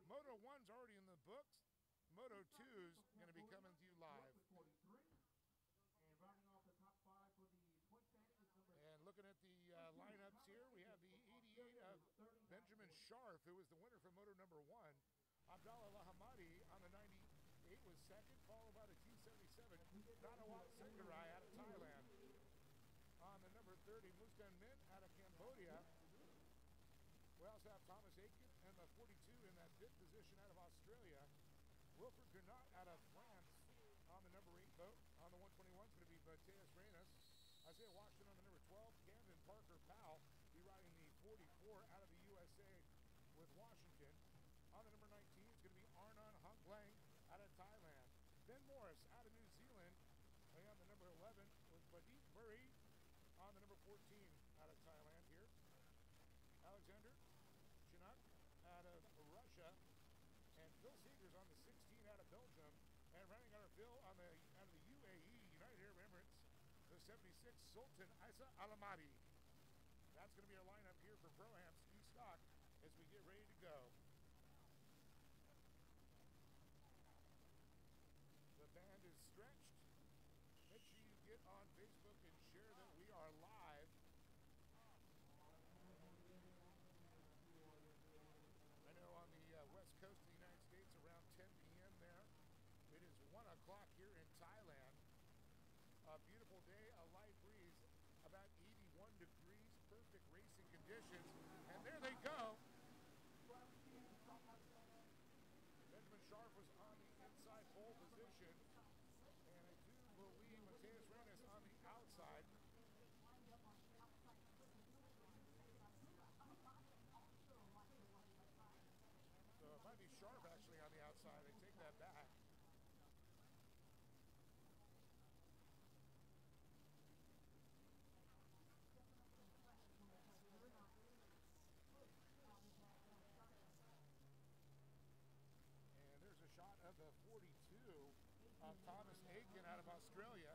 Moto 1's already in the books. Moto 2's going to be coming to you live. And rounding off the top five for the point standing is number. And looking at the lineups here, we have the 88 of Benjamin Sharf, who was the winner for Moto number 1. Abdallah Lahamadi on the 98 was second, followed by the T77, Nanawat Sengharai out of Thailand. On the number 30, Mustan Min out of Cambodia. We also have Thomas Aiken and the 42 in that fifth position out of Australia. Wilfred Gernot out of France on the number 8 boat. On the 121 is going to be Mateus Reines. Isaiah Washington on the number 12. Camden Parker Powell be riding the 44 out of the USA with Washington. On the number 19 is going to be Arnon Hunklang out of Thailand. Ben Morris out of New Zealand. And on the number 11 was Pradeep Murray on the number 14 out of Thailand here. Alexander Chinook out of Russia. And Phil Seegers on the 16 out of Belgium. And rounding out our fill on the out of the UAE, United Arab Emirates, the 76, Sultan Isa Alamadi. That's going to be our lineup here for Pro-Am Ski Stock as we get ready to go. The band is stretched. Make sure you get on Facebook and share that we are live. I know on the west coast of the United States around 10 p.m. there. It is 1 o'clock here in Thailand. A beautiful day, a light breeze, about 81 degrees, perfect racing conditions. And there they go. Benjamin Sharf was on the inside pole position. And I do believe Mateus Reines on the outside. So it might be Sharp actually on the outside. I take that back. And there's a shot of the 42 of Thomas Aiken out of Australia.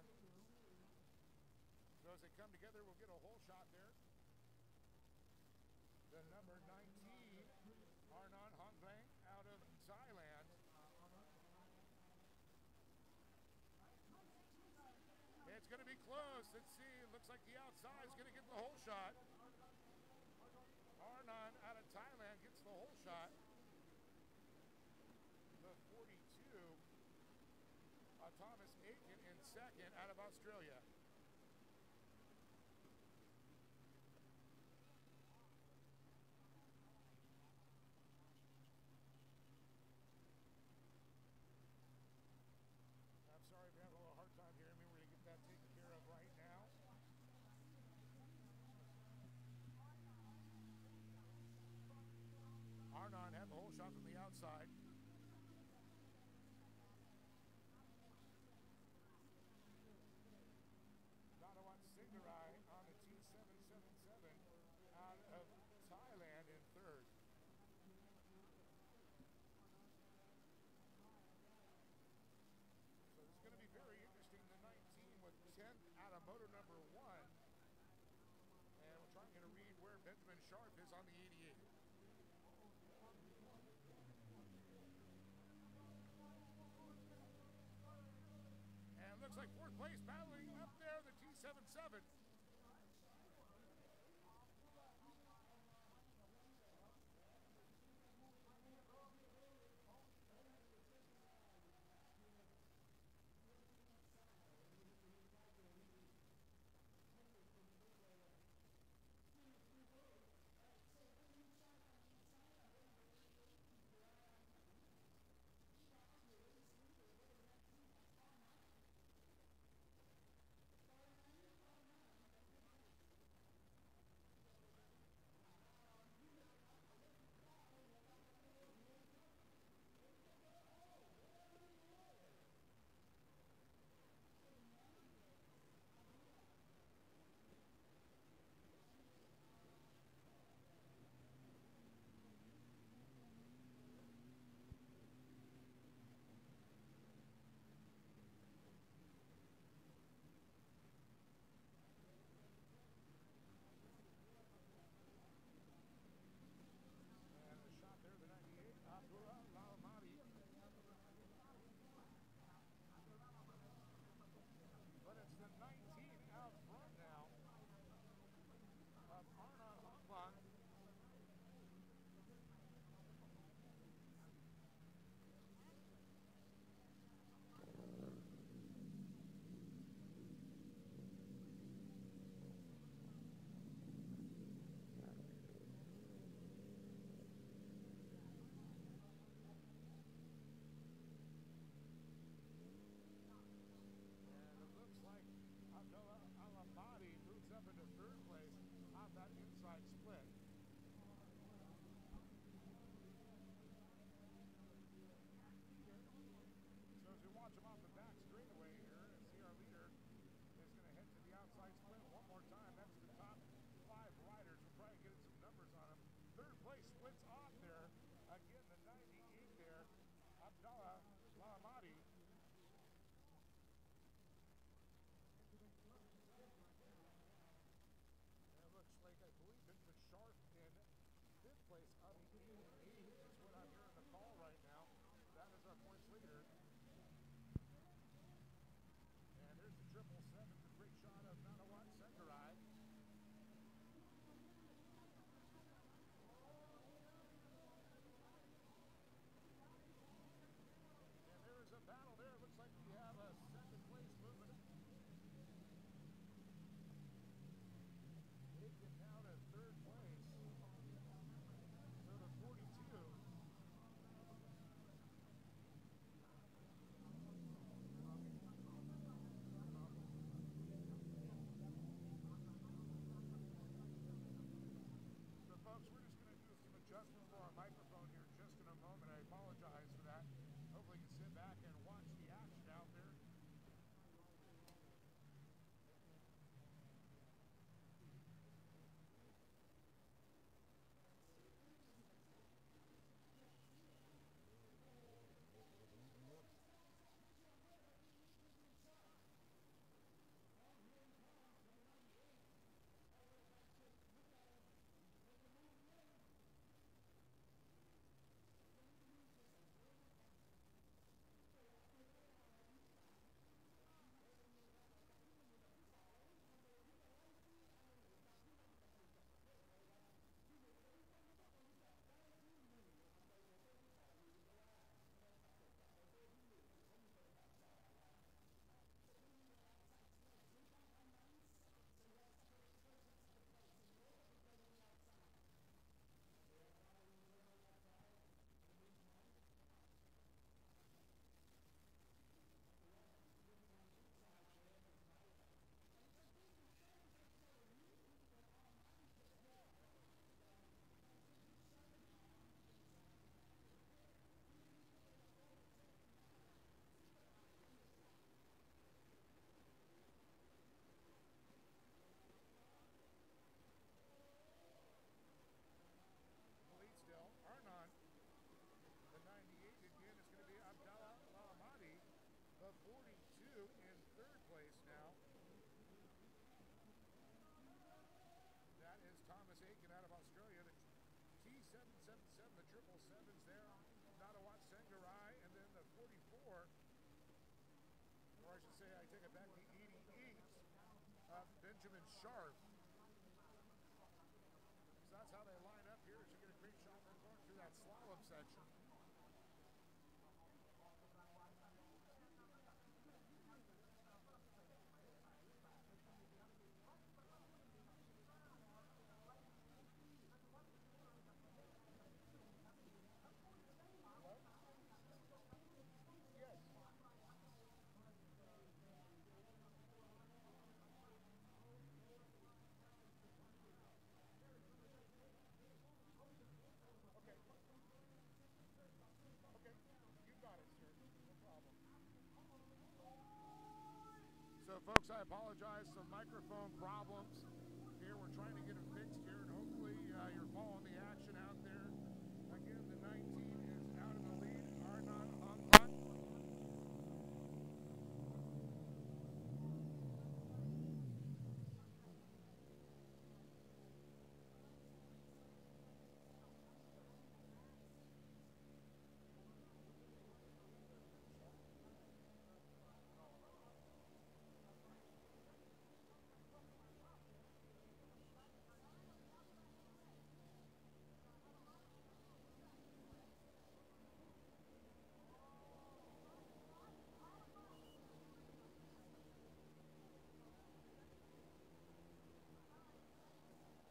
So as they come together, we'll get a whole shot there. The number 19, Arnon Hunklang out of Thailand. It's going to be close. Let's see. It looks like the outside is going to get the whole shot. Arnon out of Thailand gets the whole shot. The 42, Thomas Aiken in second out of Australia. I'm sorry if you have a little hard time hearing me. We're going to get that taken care of right now. Arnon had the whole shot from the outside. Nanawat Sengharai on the T777 out of Thailand in third. So this is going to be very interesting. The 19 with 10th out of motor number 1. And we're trying to read where Benjamin Sharp is on the 88. Abdallah Lahamadi. And it looks like, I believe, Benjamin Sharp in fifth place on the 88 is what I'm hearing the call right now. That is our points leader. And there's the 777, a great shot of Nanawat Sengarai. And there is a battle there. Looks like we have a second place movement. Taken down to third place. So the 42. So folks, we're just going to do some adjustments for our microphone here just in a moment. I apologize for that. Hopefully you can sit back and watch the action out there. Lead still, Arnon. The 98 again is going to be Abdallah Lahamadi. The 42 in third place now. That is Thomas Aiken out of Australia. The T777, the 777's there. Nanawat Sengarai, and then the 44, or I should say, I take it back, the 88, Benjamin Sharp. So that's how they line up here. So you get a great shot from going through that slalom section. Yes. Okay. Okay. You got it, sir. No problem. So, folks, I apologize. Some microphone problems here. We're trying to get them fixed here, and hopefully you're following the action out there. Again, the 19 is out in the lead. Arnon Hongkon.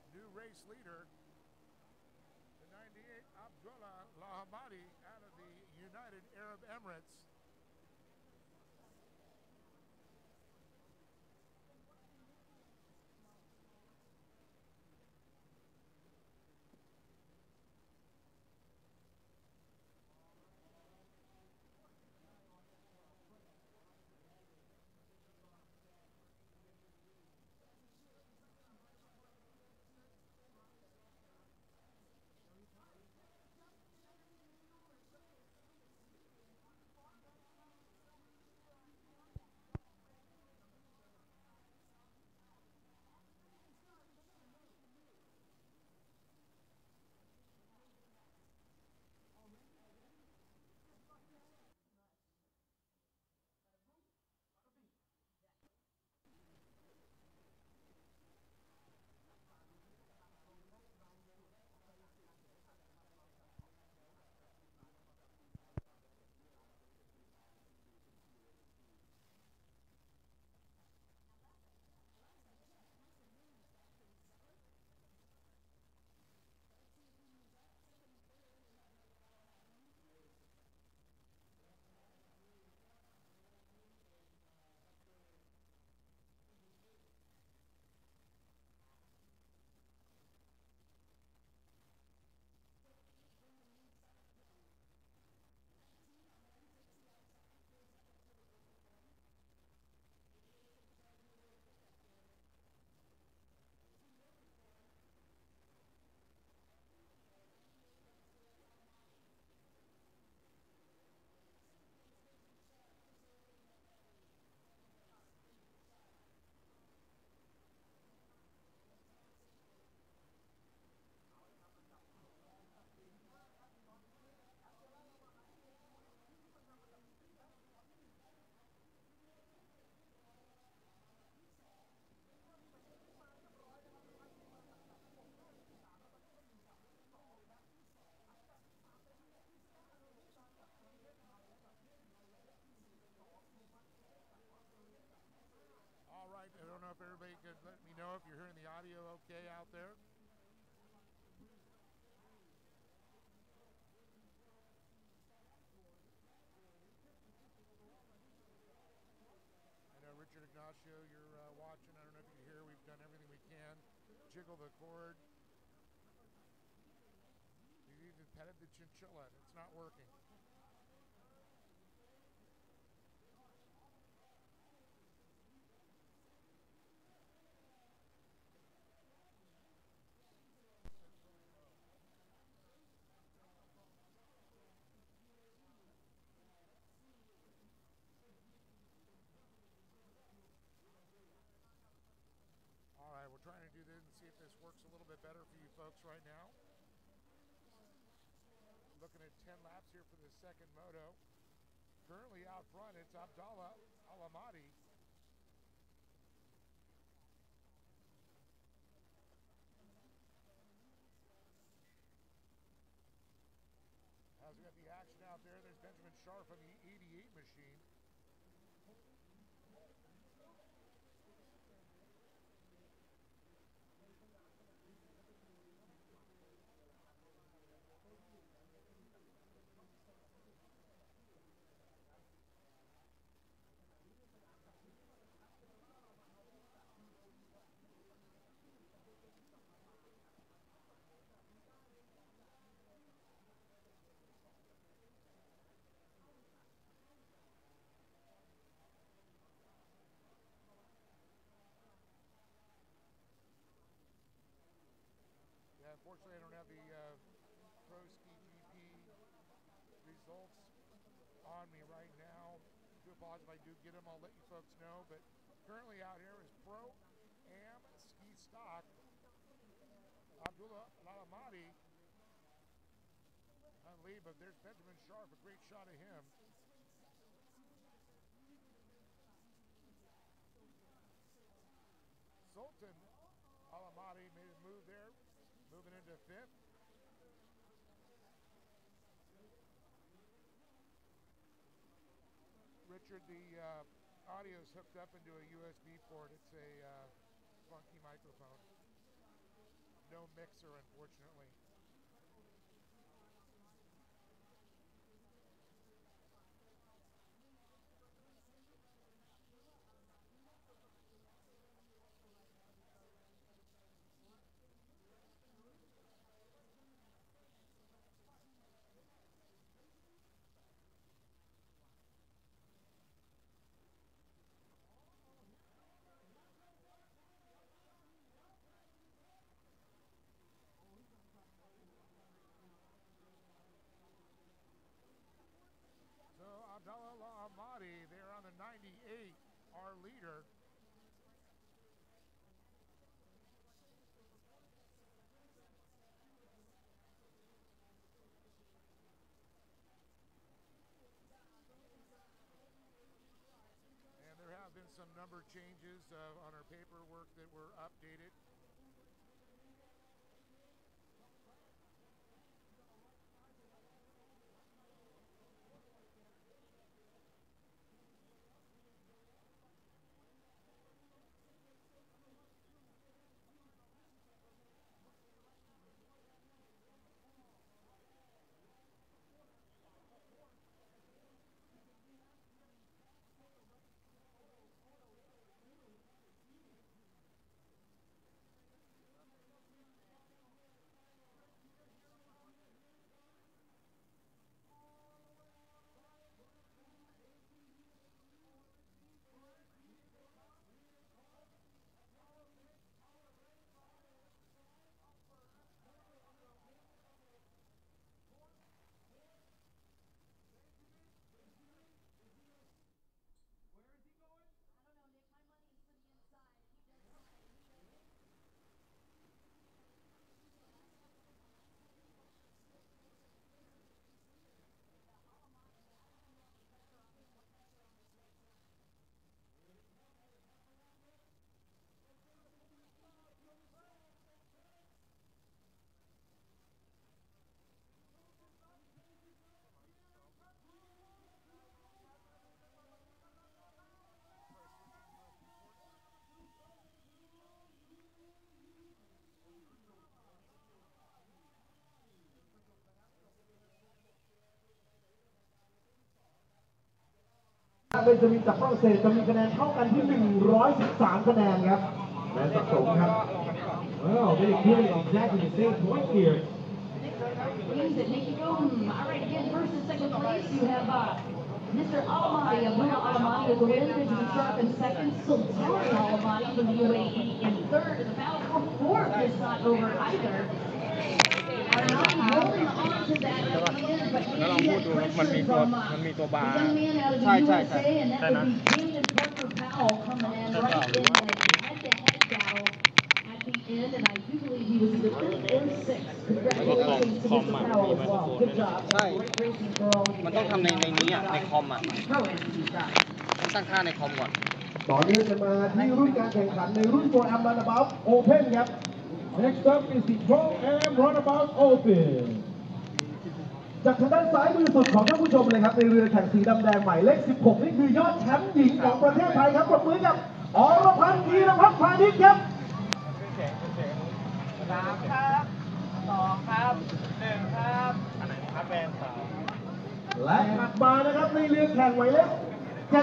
New race leader, the 98, Abdullah Lahamadi out of the United Arab Emirates. if everybody could let me know if you're hearing the audio okay out there. I know Richard Ignacio, you're watching. I don't know if you can hear. We've done everything we can. Jiggle the cord. We've even petted the chinchilla and it's not working. All right, we're trying to do this and see if this works a little bit better for you folks right now. Looking at 10 laps here for the second moto. Currently out front, it's Abdallah Al-Amadi. As we got the action out there, there's Benjamin Sharp on the 88 machine. Yeah, unfortunately, I don't have the Pro Ski GP results on me right now. I do apologize if I do get them. I'll let you folks know. But currently out here is Pro Am Ski Stock. Abdullah Al-Amadi on lead, but there's Benjamin Sharp, a great shot of him. Sultan Al-Amadi made a move there, moving into fifth. Richard, the audio is hooked up into a USB port. It's a funky microphone. No mixer, unfortunately. So Abdallah Al-Amadi there on the 98, our leader. And there have been some number changes on our paperwork that were updated. เบนจามินจากฝรั่งเศสจะมีคะแนนเท่ากันที่113คะแนนครับแม้สะสมครับ Well, very clearly exactly the same point here. Nikki Golden. All right, again, first and second place, you have Mr. Alamati, Abdullah Alamati with the win, Benjamin Sharp in second, Sultan Alamati from the UAE in third, and the battle for fourth is not over either. Alamati holding on to that at the end, butแล้วลองพูดดูมันมีตัวบาร์ the young man out of the USA, and that would be Damon Parker Powell coming in right in the head-to-head battle at the end, and I do believe he was either fifth or sixth. Congratulations to Mr. Powell as well. Good job. ใช่ Great racing for all of you. มันต้องทำในนี้อ่ะในคอมอ่ะ Pro racing style. ตั้งค่าในคอมก่อน ต่อเนื่องกันมาที่รุ่นการแข่งขันในรุ่น Pro Am Runabout Open ครับ Next up is the Pro Am Runabout Open จากทางด้านซ้ายมือสุดของท่านผู้ชมเลยครับในเรือแข่งสีดำแดงหมายเลข 16 นี่คือยอดแชมป์หญิงของประเทศไทยครับปรบมือกับอรพันธ์ธีรพัฒน์พาณิชย์ครับ 3 ครับ 2 ครับ 1 ครับอันไหนครับแบน3และถัดมานะครับในเรือแข่งหมายเลข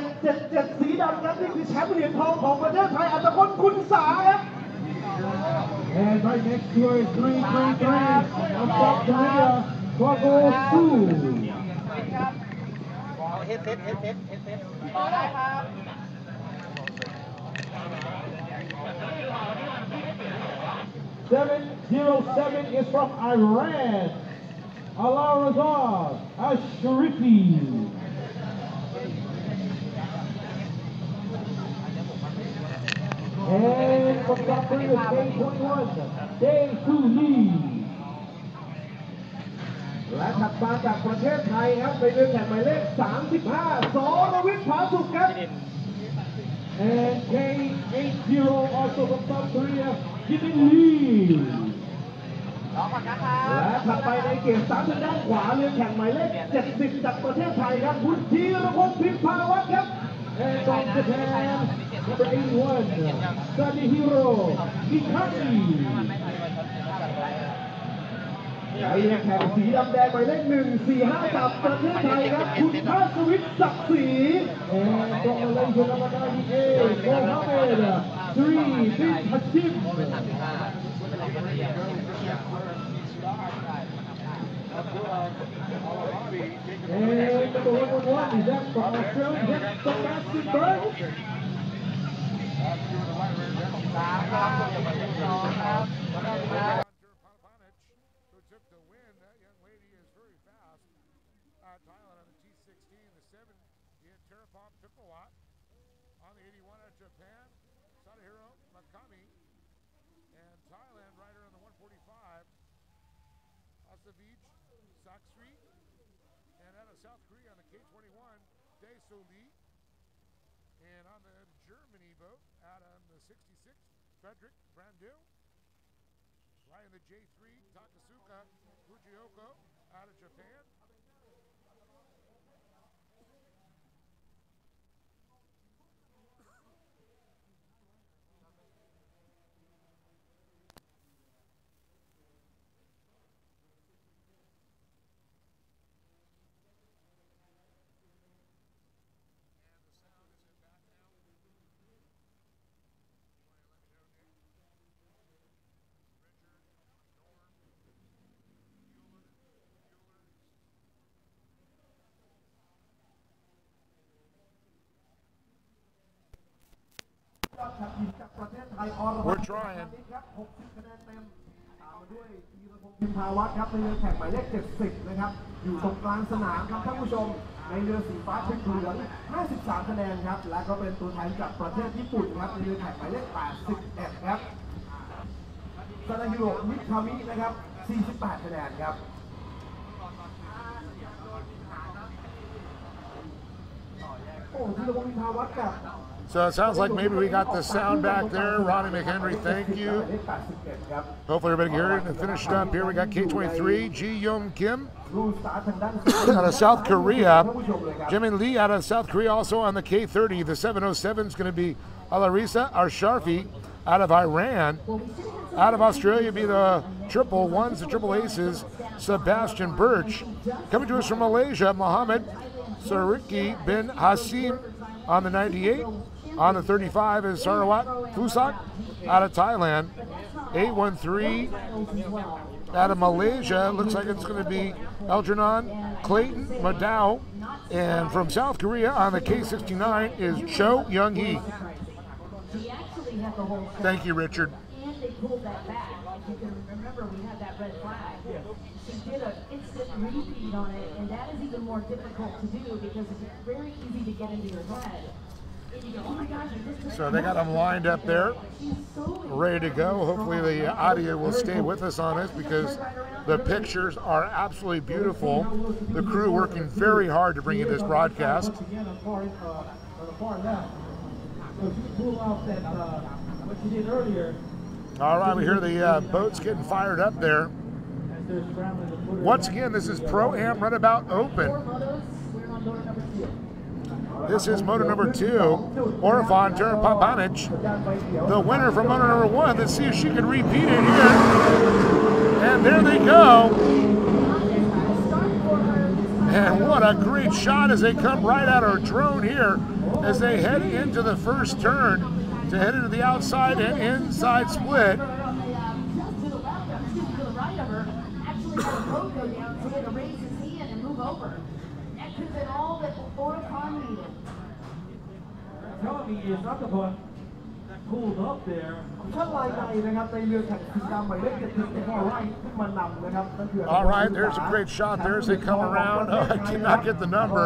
777สีดำครับนี่คือแชมป์เหรียญทองของประเทศไทยอัตพลคุณสาครับ And right next to her is 333 of South Korea, Kwago Su. เฮดเซตต่อได้ครับ 707 is from Iran. Ala Raza Asharifi. And from South Korea is K21, Dae Soo Lee. และถัดมาจากประเทศไทยครับในเรือแข่งหมายเลข 35 สรวิทย์ผาสุกครับ And K80 also from South Korea, Jimin Lee. รอก่อนนะครับ และถัดไปในเกม3ทางด้านขวาเรือแข่งหมายเลข 70 จากประเทศไทยครับคุณธีรพงศ์พิมพาวัฒน์ครับ And from Japan, number 81, Sadihiro Mikami. ในเรือแข่งสีดำแดงหมายเลข 145 จากประเทศไทยครับคุณภาสวิทย์ศักดิ์ศรี And from Malaysia, number 98, Mohammed Sri bin Hashim. And the one is that from Australia, Sebastian Berg. who took the win. That young lady is very fast. Thailand on the T16, the 7, Ian Terapop took a lot. On the 81 out of Japan, Sadahiro Makami. And Thailand rider on the 145, Asavij Saksri. And out of South Korea on the K21, Dae Soo Lee. And on the Germany boat, out on the 66, Frederick Brandu. Flying the J3, Takasuka Fujioka out of Japan. We're trying. 60 คะแนนเต็มตามมาด้วยธีรพงศ์พิมพาวัฒน์ครับในเรือแข่งหมายเลข 70 นะครับอยู่ตรงกลางสนามครับท่านผู้ชมในเรือสีฟ้าเช็คเหลือง 53 คะแนนครับและก็เป็นตัวแทนจากประเทศญี่ปุ่นครับในเรือแข่งหมายเลข 81 ครับซาดาฮิโร่มิคามินะครับ 48 คะแนนครับโอ้ธีรพงศ์พิมพาวัฒน์กับ So it sounds like maybe we got the sound back there. Ronnie McHenry, thank you. Hopefully everybody can hear it and finish it up here. We got K23, Ji Young Kim out of South Korea. Jimin Lee out of South Korea also on the K30. The 707 is going to be Alarisa Arsharfi out of Iran. Out of Australia be the triple ones, the triple aces, Sebastian Birch. Coming to us from Malaysia, Mohammed Sariki bin Hasim on the 98. On the 35 is Sarawat Fusak out of Thailand. 813 out of Malaysia. Looks like it's going to be Eldranon Clayton Madao. And from South Korea on the K69 is Cho Young-hee. She actually had the whole shot. Thank you, Richard. And they pulled that back. If you can remember, we had that red flag. She did an instant repeat on it, and that is even more difficult to do because it's very easy to get into your head. And you go, oh my gosh, I just took So they got them lined up there, ready to go. Hopefully the audio will stay with us on this because the pictures are absolutely beautiful. The crew working very hard to bring you this broadcast. Again, on the far left. So if you pull off that, what you did earlier, All right, we hear the boats getting fired up there. as they're scrambling to put it Once again, this is Pro-Am Runabout Open. We're on door number 2. This is motor number 2, Orifon Terapapanic. The winner from motor number 1. Let's see if she can repeat it here. And there they go. And what a great shot as they come right out of our drone here as they head into the first turn to head into the outside and inside split. Just to the left, to the right of her, actually had a road go down, so he had to raise his hand and move over. That could have been all that Orifon needed. telling me is not the one that pulled up there. ชั้นลายในนะครับในเรือแข่งสีดำหมายเลข70เป็นไล่ขึ้นมานำนะครับนั่นคือ All right, there's a great shot there as they come around. Oh, I cannot get the number.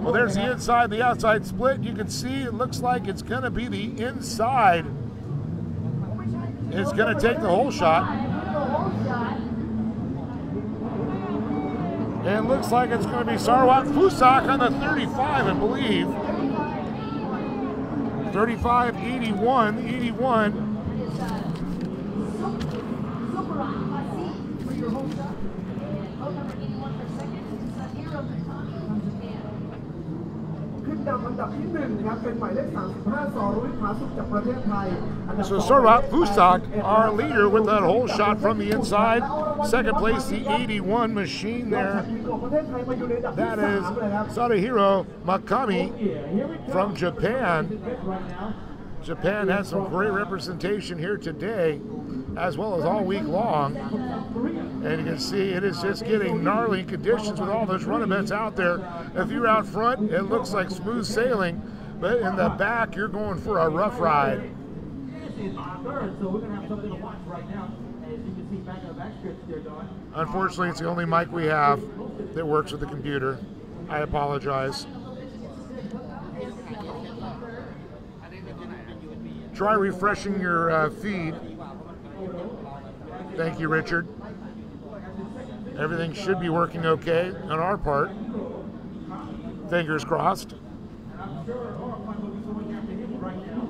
Well, there's the inside, the outside split. You can see it looks like it's going to be the inside. It's going to take the whole shot. The whole shot. And it looks like it's going to be Sarawat Fusak on the 35, I believe. 35, 81, 81. For your whole shot. And vote number 81 for second is Sahiro Matani from Japan. ขึ้นนำอันดับที่1ครับเป็นหมายเลข35 สรุวิภาสุขจากประเทศไทย So Sarawat Fusak, our leader with that whole shot from the inside. Second place, the 81 machine there. That is Sadahiro Makami from Japan. Japan has some great representation here today, as well as all week long. And you can see it is just getting gnarly conditions with all those runabouts out there. If you're out front, it looks like smooth sailing, but in the back, you're going for a rough ride. This is third, so we're going to have something to watch right now. As you can see back on the backstretch there, Don. Unfortunately, it's the only mic we have that works with the computer. I apologize. Try refreshing your feed. Thank you, Richard. Everything should be working okay on our part. Fingers crossed. I'm sure Orifon will be going after him right now.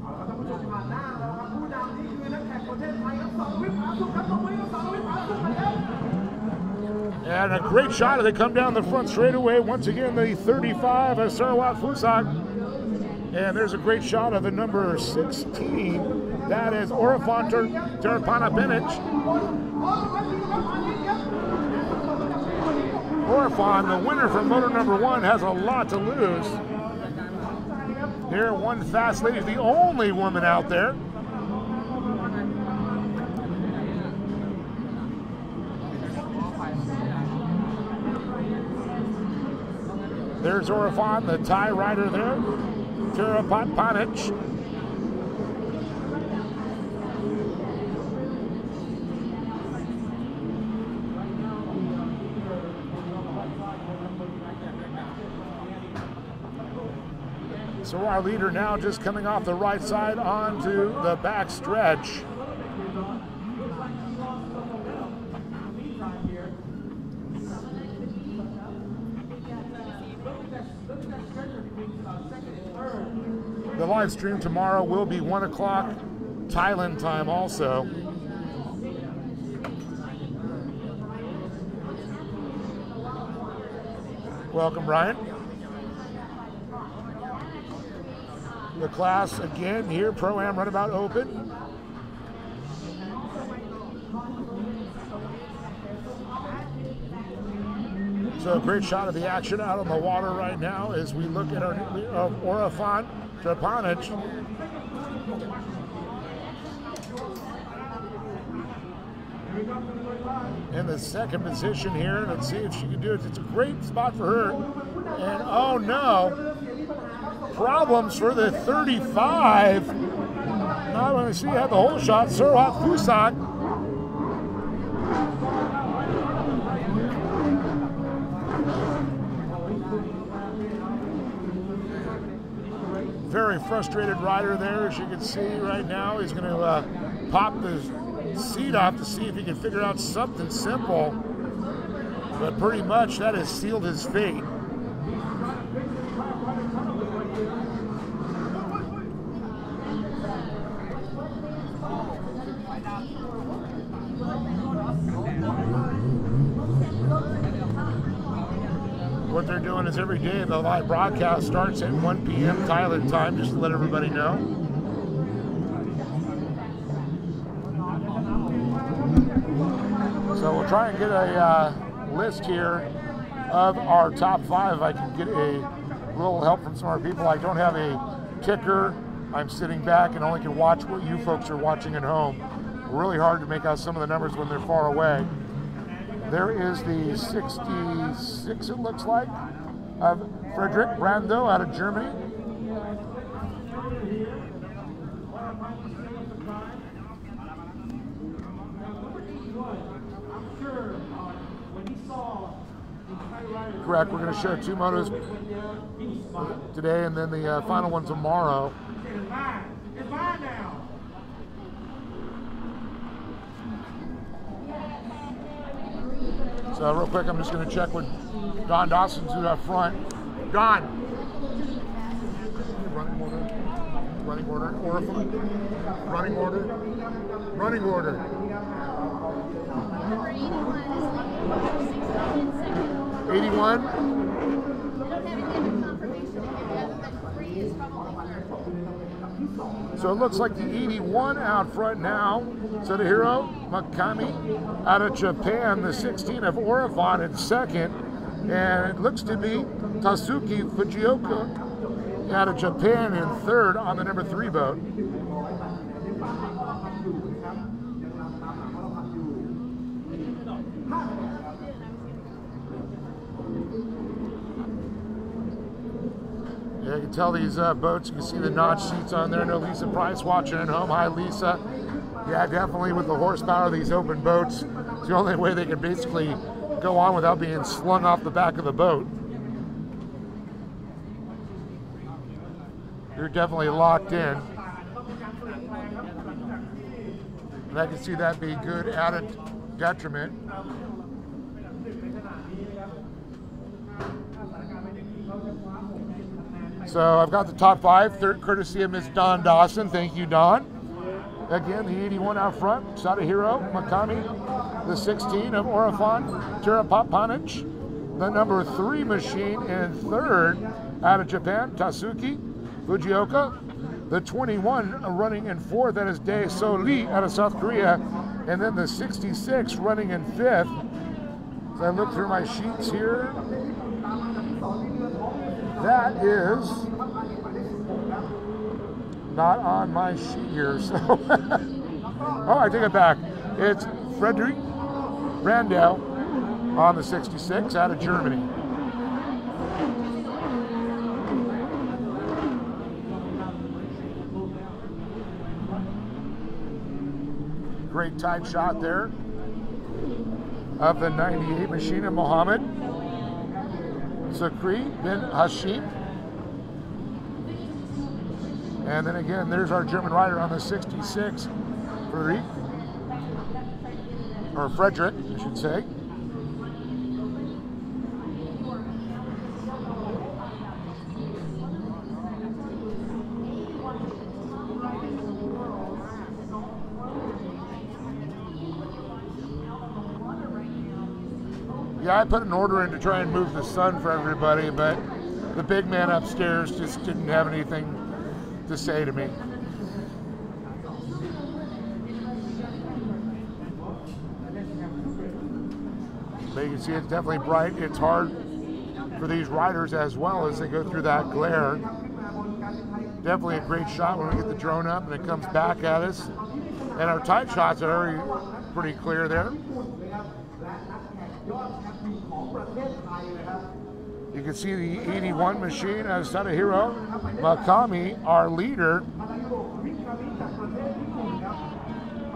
ท่านผู้ชมผ่านหน้าแล้วครับผู้นำนี่คือนักแข่งประเทศไทยครับสรุวิภาสุขครับตรงนี้สรุวิภาสุขนะครับ And a great shot as they come down the front straightaway. Once again, the 35 of Sarawat Fusak. And there's a great shot of the number 16. That is Orifon Terapapanic. Orifon, the winner from motor number 1, has a lot to lose. Here, one fast lady is the only woman out there. There's Orifon, the Thai rider there. Terapapanic. So our leader now just coming off the right side onto the back stretch. The live stream tomorrow will be 1 o'clock Thailand time also. Welcome, Brian. The class again here, Pro-Am Runabout Open. So a great shot of the action out on the water right now as we look at our Orifon Trepanic. In the second position here. Let's see if she can do it. It's a great spot for her. And oh no, problems for the 35. Now let me see, had the whole shot. Surat Fusak. Very frustrated rider there, as you can see right now. He's going to pop the seat off to see if he can figure out something simple. But pretty much that has sealed his fate. What they're doing is every day the live broadcast starts at 1 p.m. Thailand time, just to let everybody know. So we'll try and get a list here of our top 5. If I can get a little help from some of our people. I don't have a ticker. I'm sitting back and only can watch what you folks are watching at home. Really hard to make out some of the numbers when they're far away. There is the 66, it looks like, of Frederick Brando out of Germany. Correct, we're going to show 2 motos today and then the final one tomorrow. It's mine now. So real quick, I'm just going to check with Don Dawson, who's up front. Don. Running order. Running order. Running order. Running order. Number 81 is leading, number 16 in second. 81. I don't have any other confirmation to give you other than 3 is probably third. So it looks like the 81 out front now. Sadahiro Makami out of Japan, the 16 of Orifon in second. And it looks to be Tatsuki Fujioka out of Japan in third on the number 3 boat. Yeah, you can tell these boats, you can see the notch seats on there. I know Lisa Price watching at home. Hi, Lisa. Yeah, definitely with the horsepower of these open boats, it's the only way they can basically go on without being slung off the back of the boat. You're definitely locked in. And I can see that be good added detriment. So I've got the top 5, third courtesy of Miss Dawn Dawson. Thank you, Dawn. Again, the 81 out front, Sadahiro Makami. The 16 of Orifon Trepanic. The number 3 machine in third out of Japan, Tatsuki Fujioka. The 21 running in fourth, that is Dae So Lee out of South Korea. And then the 66 running in fifth. So I look through my sheets here. That is not on my sheet here, so oh, I take it back. It's Frederick Brando on the 66 out of Germany. Great tight shot there of the 98 machine of Mohammed Sakri bin Hashim. And then again, there's our German rider on the 66, Frederick, I should say. Yeah, I put an order in to try and move the sun for everybody, but the big man upstairs just didn't have anything to say to me. But you can see it's definitely bright. It's hard for these riders as well as they go through that glare. Definitely a great shot when we get the drone up and it comes back at us. And our tight shots are already pretty clear there. You can see the 81 machine of Sadahiro Makami, our leader.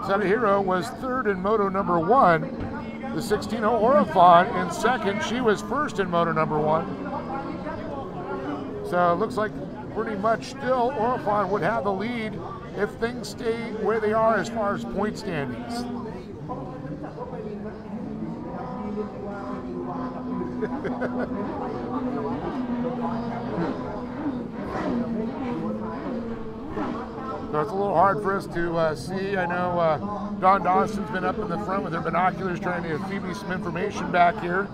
Sadahiro was third in Moto number 1. The 16 Orifon in second. She was first in Moto number 1. So it looks like pretty much still Orifon would have the lead if things stay where they are as far as point standings. So it's a little hard for us to see. I know Dawn Dawson's been up in the front with her binoculars trying to feed me some information back here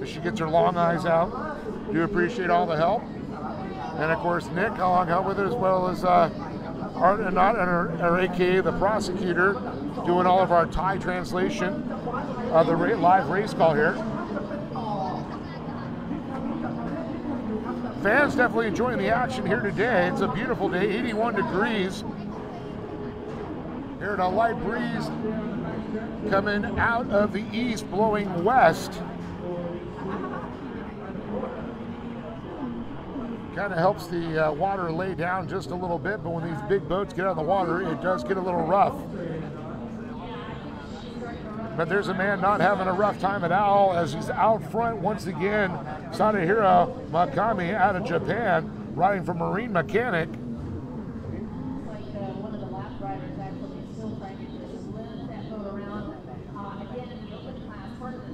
as she gets her long eyes out. Do appreciate all the help. And of course Nick along help with it, as well as our AKA the prosecutor, doing all of our Thai translation of the live race call here. Fans definitely enjoying the action here today. It's a beautiful day, 81 degrees. Hearing a light breeze coming out of the east, blowing west. Kind of helps the water lay down just a little bit, but when these big boats get out of the water, it does get a little rough. But there's a man not having a rough time at all as he's out front once again. Sadahiro Makami out of Japan, riding for Marine Mechanic. One of the lap riders actually is still trying to just lift that boat around. Again, in the open class, part of the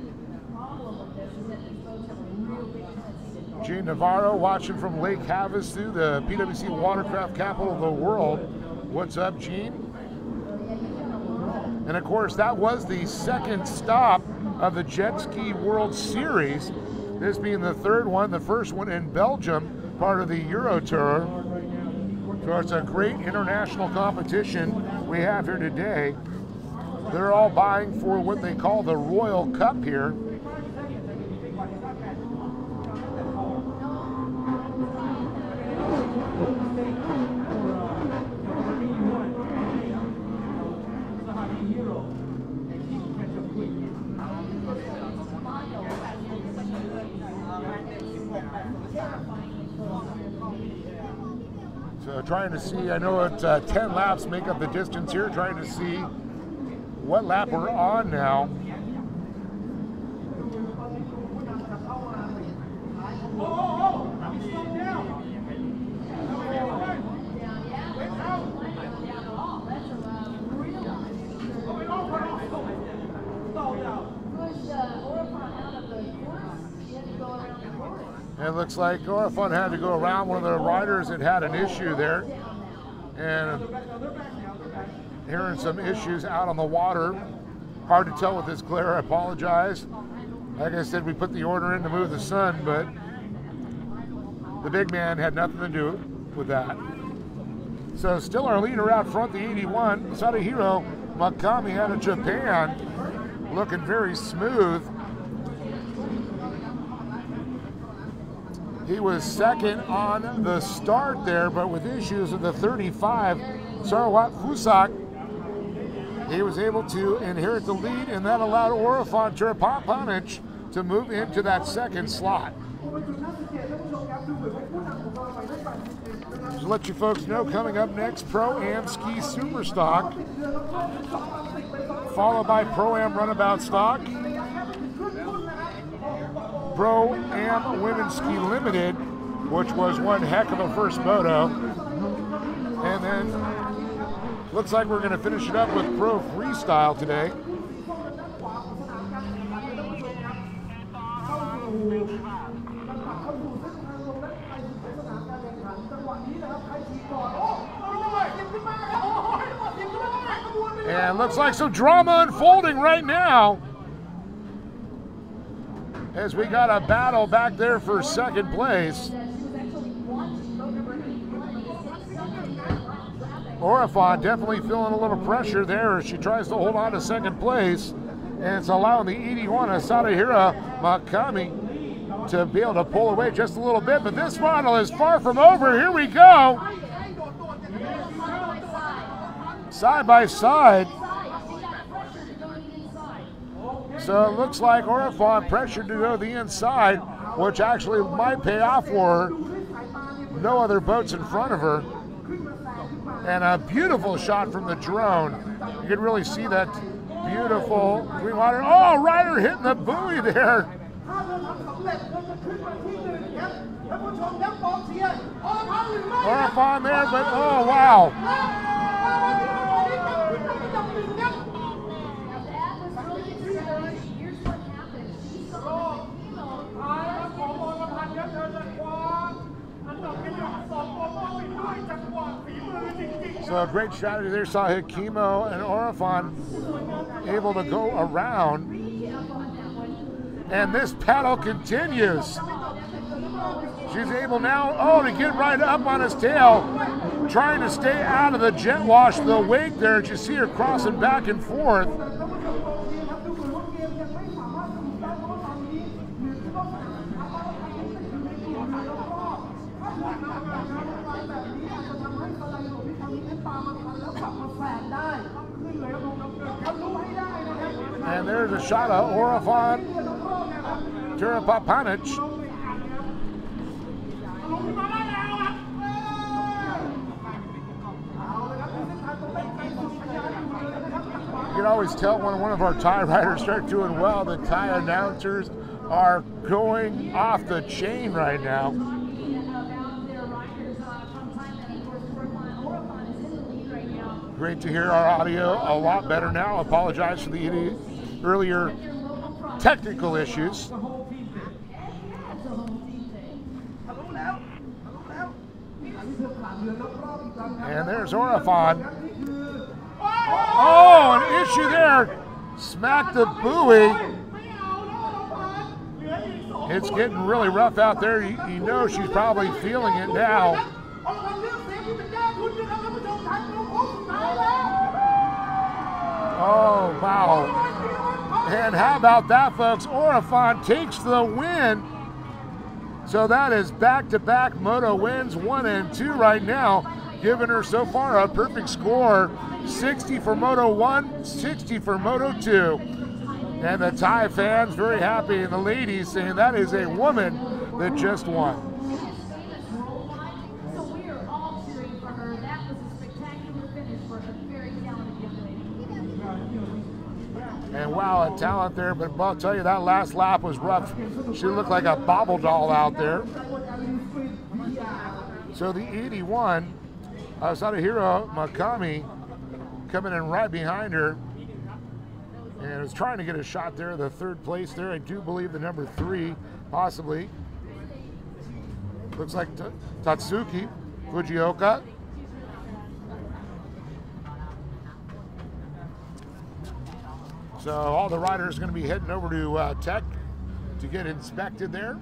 problem with this is that these boats have a real big tendency to Gene Navarro watching from Lake Havasu, the PWC watercraft capital of the world. What's up, Gene? And of course, that was the second stop of the Jet Ski World Series. This being the third one, the first one in Belgium, part of the Euro Tour. So it's a great international competition we have here today. They're all vying for what they call the Royal Cup here. So trying to see, I know it's 10 laps make up the distance here, trying to see what lap we're on now. It looks like Orifon had to go around one of the riders that had an issue there. And hearing some issues out on the water. Hard to tell with this glare, I apologize. Like I said, we put the order in to move the sun, but the big man had nothing to do with that. So still our leader out front, the 81, Sadahiro Makami out of Japan, looking very smooth. He was second on the start there, but with issues with the 35, Sarawat Fusak, he was able to inherit the lead, and that allowed Orifon Cherpapanic to move into that second slot. Just to let you folks know, coming up next, Pro-Am Ski Superstock, followed by Pro-Am Runabout Stock, Pro-Am Women's Ski Limited, which was one heck of a first moto. And then looks like we're going to finish it up with Pro Freestyle today. And looks like some drama unfolding right now, as we got a battle back there for second place. Orifon definitely feeling a little pressure there as she tries to hold on to second place. And it's allowing the 81 Asadahira Makami to be able to pull away just a little bit. But this model is far from over. Here we go. Side by side. So it looks like Orifon pressured to go the inside, which actually might pay off for her. No other boats in front of her. And a beautiful shot from the drone. You can really see that beautiful green water. Oh, Ryder hitting the buoy there. Orifon there, but oh, wow. So a great strategy there. Saw Hikimo and Orifon able to go around. And this paddle continues. She's able now, oh, to get right up on his tail, trying to stay out of the jet wash, the wake there. You see her crossing back and forth. And there's a shot of Orifon Turapapanic. You can always tell when one of our tie riders start doing well, the tie announcers are going off the chain right now. Great to hear our audio a lot better now. Apologize for the earlier technical issues. And there's Orifon. Oh, an issue there. Smacked the buoy. It's getting really rough out there. You know she's probably feeling it now. Oh, wow. And how about that, folks? Orifon takes the win. So that is back-to-back Moto wins, 1 and 2 right now, giving her so far a perfect score, 60 for Moto 1, 60 for Moto 2. And the Thai fans very happy, and the ladies saying that is a woman that just won. So we are all cheering for her. That was a spectacular finish for a very talented young lady. And wow, a talent there, but I'll tell you, that last lap was rough. She looked like a bobble doll out there. So the 81, Asadahira Makami, coming in right behind her, and was trying to get a shot there, the third place there. I do believe the number 3, possibly. Looks like Tatsuki Fujioka. So all the riders are going to be heading over to Tech to get inspected there.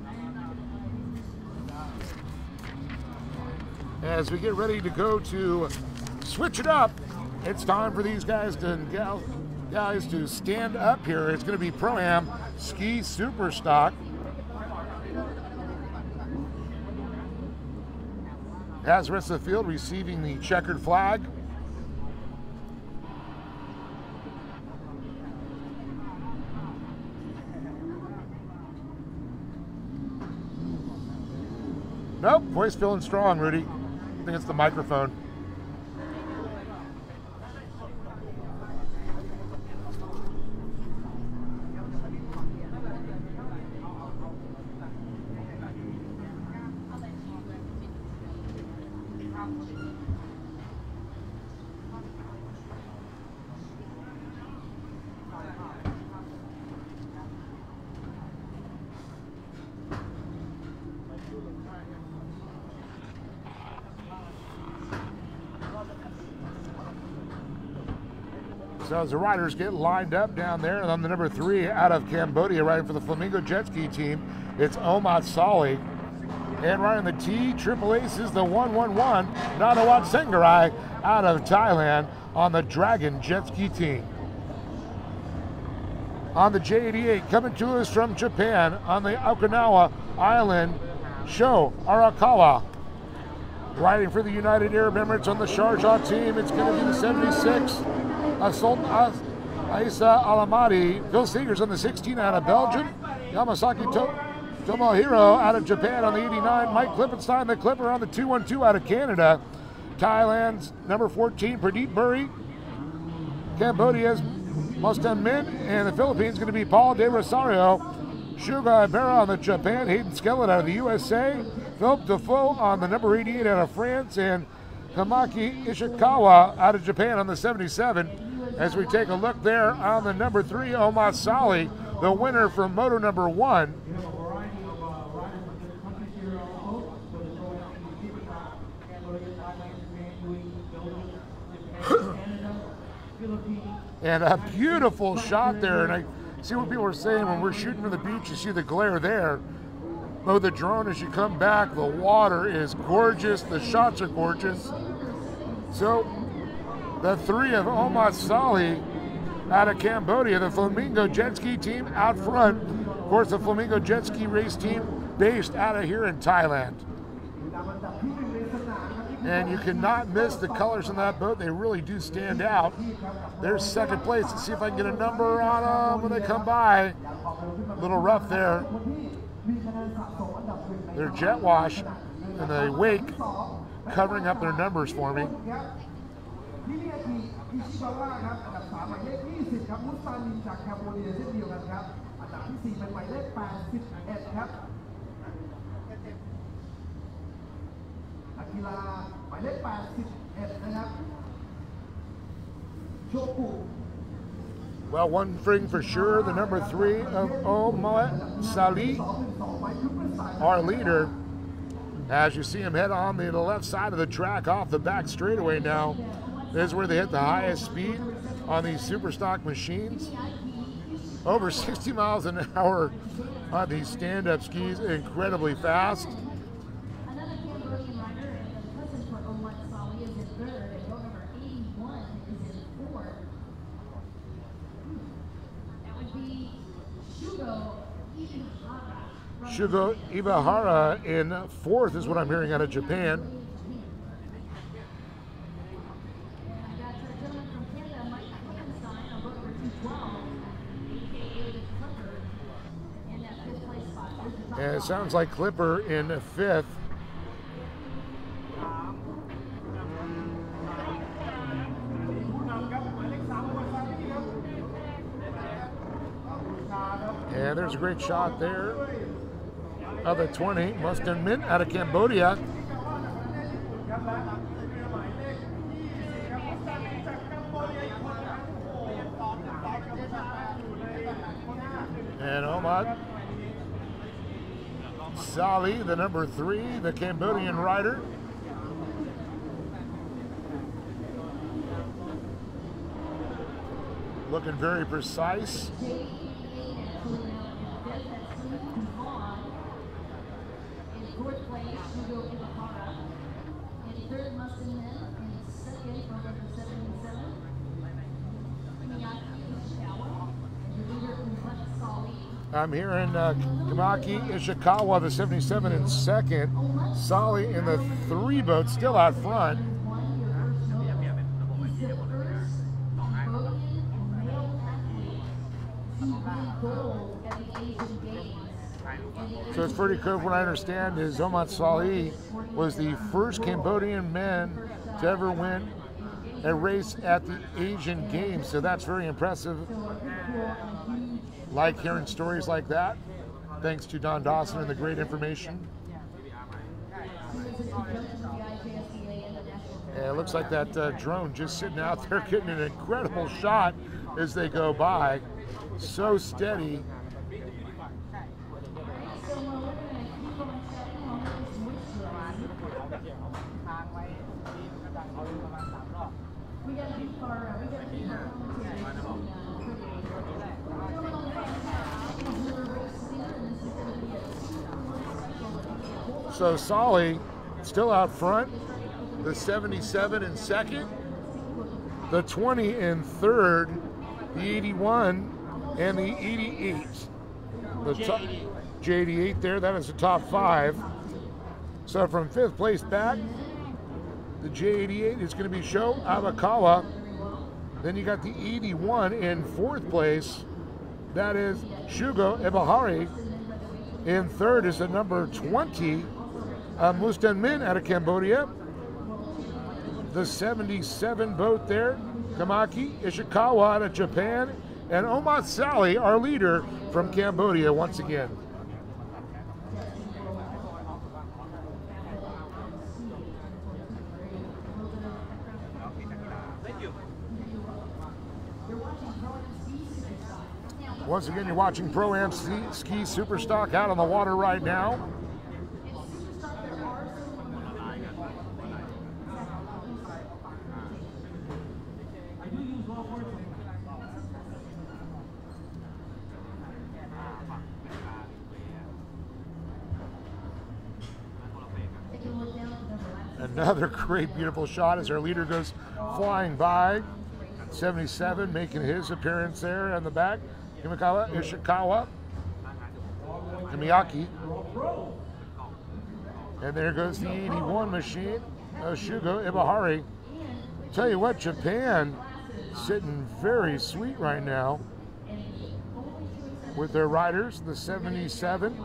As we get ready to go to switch it up, it's time for these guys and guys to stand up here. It's going to be Pro-Am Ski Superstock. As the rest of the field receiving the checkered flag. Nope, voice feeling strong, Rudy. I think it's the microphone. So as the riders get lined up down there, and on the number 3 out of Cambodia, riding for the Flamingo Jet Ski team, it's Omat Sali. And riding the T Triple Aces, the 111, Nadawat Sengarai out of Thailand on the Dragon Jet Ski team. on the J88, coming to us from Japan on the Okinawa Island, Sho Arakawa. Riding for the United Arab Emirates on the Sharjah team, it's going to be the 76 of Sultan Aisa Alamadi. Phil Seegers on the 16 out of Belgium. Yamasaki Tomohiro out of Japan on the 89. Mike Klippenstein, the Clipper, on the 212 out of Canada. Thailand's number 14, Pradeep Buri. Cambodia's Mostan Min. And the Philippines going to be Paul De Rosario. Shuga Ibarra on the Japan. Hayden Skellett out of the USA. Philip Defoe on the number 88 out of France. And Kamaki Ishikawa out of Japan on the 77. As we take a look there on the number 3, Omar Sali, the winner from Moto number 1. And a beautiful shot there. And I see what people are saying when we're shooting from the beach, you see the glare there. Though the drone, as you come back, the water is gorgeous. The shots are gorgeous. So the 3 of Omar Sali out of Cambodia, the Flamingo Jet Ski team out front. Of course, the Flamingo Jet Ski race team based out of here in Thailand. And you cannot miss the colors on that boat. They really do stand out. There's second place. Let's see if I can get a number on them when they come by. A little rough there. Their jet wash and the wake covering up their numbers for me. Well, one thing for sure, the number 3 of Omar Sali, our leader, as you see him head on the left side of the track off the back straightaway now. This is where they hit the highest speed on these super stock machines. Over 60 miles an hour on these stand-up skis, incredibly fast. Another Cambodian rider and the cousin for Omar Sali is in third, and boat number 81 is in fourth. That would be Shugo Ibahara. Shugo Ibahara in fourth is what I'm hearing out of Japan. And I got a gentleman from Canada, Mike Klippenstein, on boat number 212, aka the Clipper, in that fifth place spot. And it sounds like Clipper in fifth. And there's a great shot there of the 20, Mostan Min out of Cambodia. And Omar Sali, the number 3, the Cambodian rider. Looking very precise. In fourth place, Shugo Ibahara. In third, Mostan Min. In second, boat number 77, Miyaki Ishikawa. And the leader, Omar Sali. I'm hearing Kamaki Ishikawa, the 77, in second. Sali in the 3 boat, still out front. So it's pretty cool. What I understand is Omar Sali was the first Cambodian man to ever win a race at the Asian Games. So that's very impressive. Like hearing stories like that. Thanks to Don Dawson and the great information. And it looks like that drone just sitting out there getting an incredible shot as they go by. So steady. So Sali still out front, the 77 in second, the 20 in third, the 81 and the 88. The top, J88 there, that is the top 5. So from 5th place back, the J88 is going to be Sho Abakawa. Then you got the 81 in 4th place. That is Shugo Ibahari. In 3rd is the number 20, Mustan Min out of Cambodia. The 77 boat there, Kamaki Ishikawa out of Japan. And Omat Sally, our leader from Cambodia once again. Once again, you're watching Pro-Am Ski Superstock out on the water right now. Another great, beautiful shot as our leader goes flying by. 77 making his appearance there on the back. Himikawa Ishikawa, Miyaki. And there goes the 81 machine, Shugo Ibahari. Tell you what, Japan sitting very sweet right now with their riders, the 77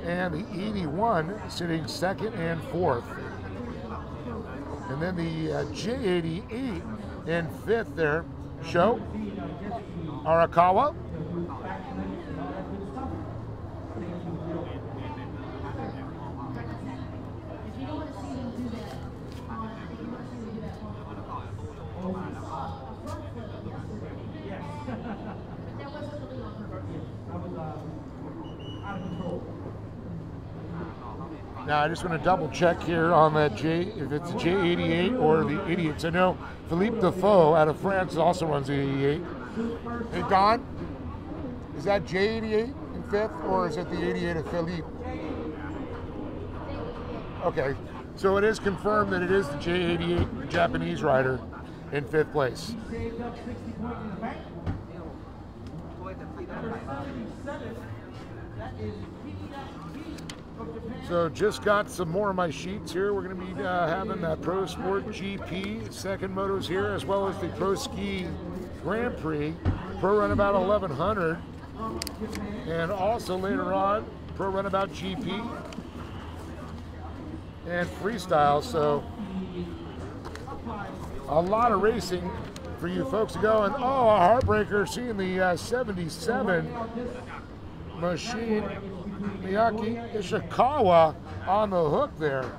and the 81 sitting 2nd and 4th. And then the J88 in 5th there, Sho Arakawa. Now I just want to double check here on that if it's the J88 or the idiots. I know Philippe Defoe out of France also runs the 88. Hey Don, is that J88 in 5th or is it the 88 of Philippe? Okay, so it is confirmed that it is the J88 Japanese rider in 5th place. So just got some more of my sheets here. We're going to be having that Pro Sport GP second motos here, as well as the Pro Ski Grand Prix, Pro Runabout 1100, and also later on Pro Runabout GP and freestyle. So a lot of racing for you folks to go. And oh, a heartbreaker seeing the 77 machine, Miyaki Ishikawa on the hook there.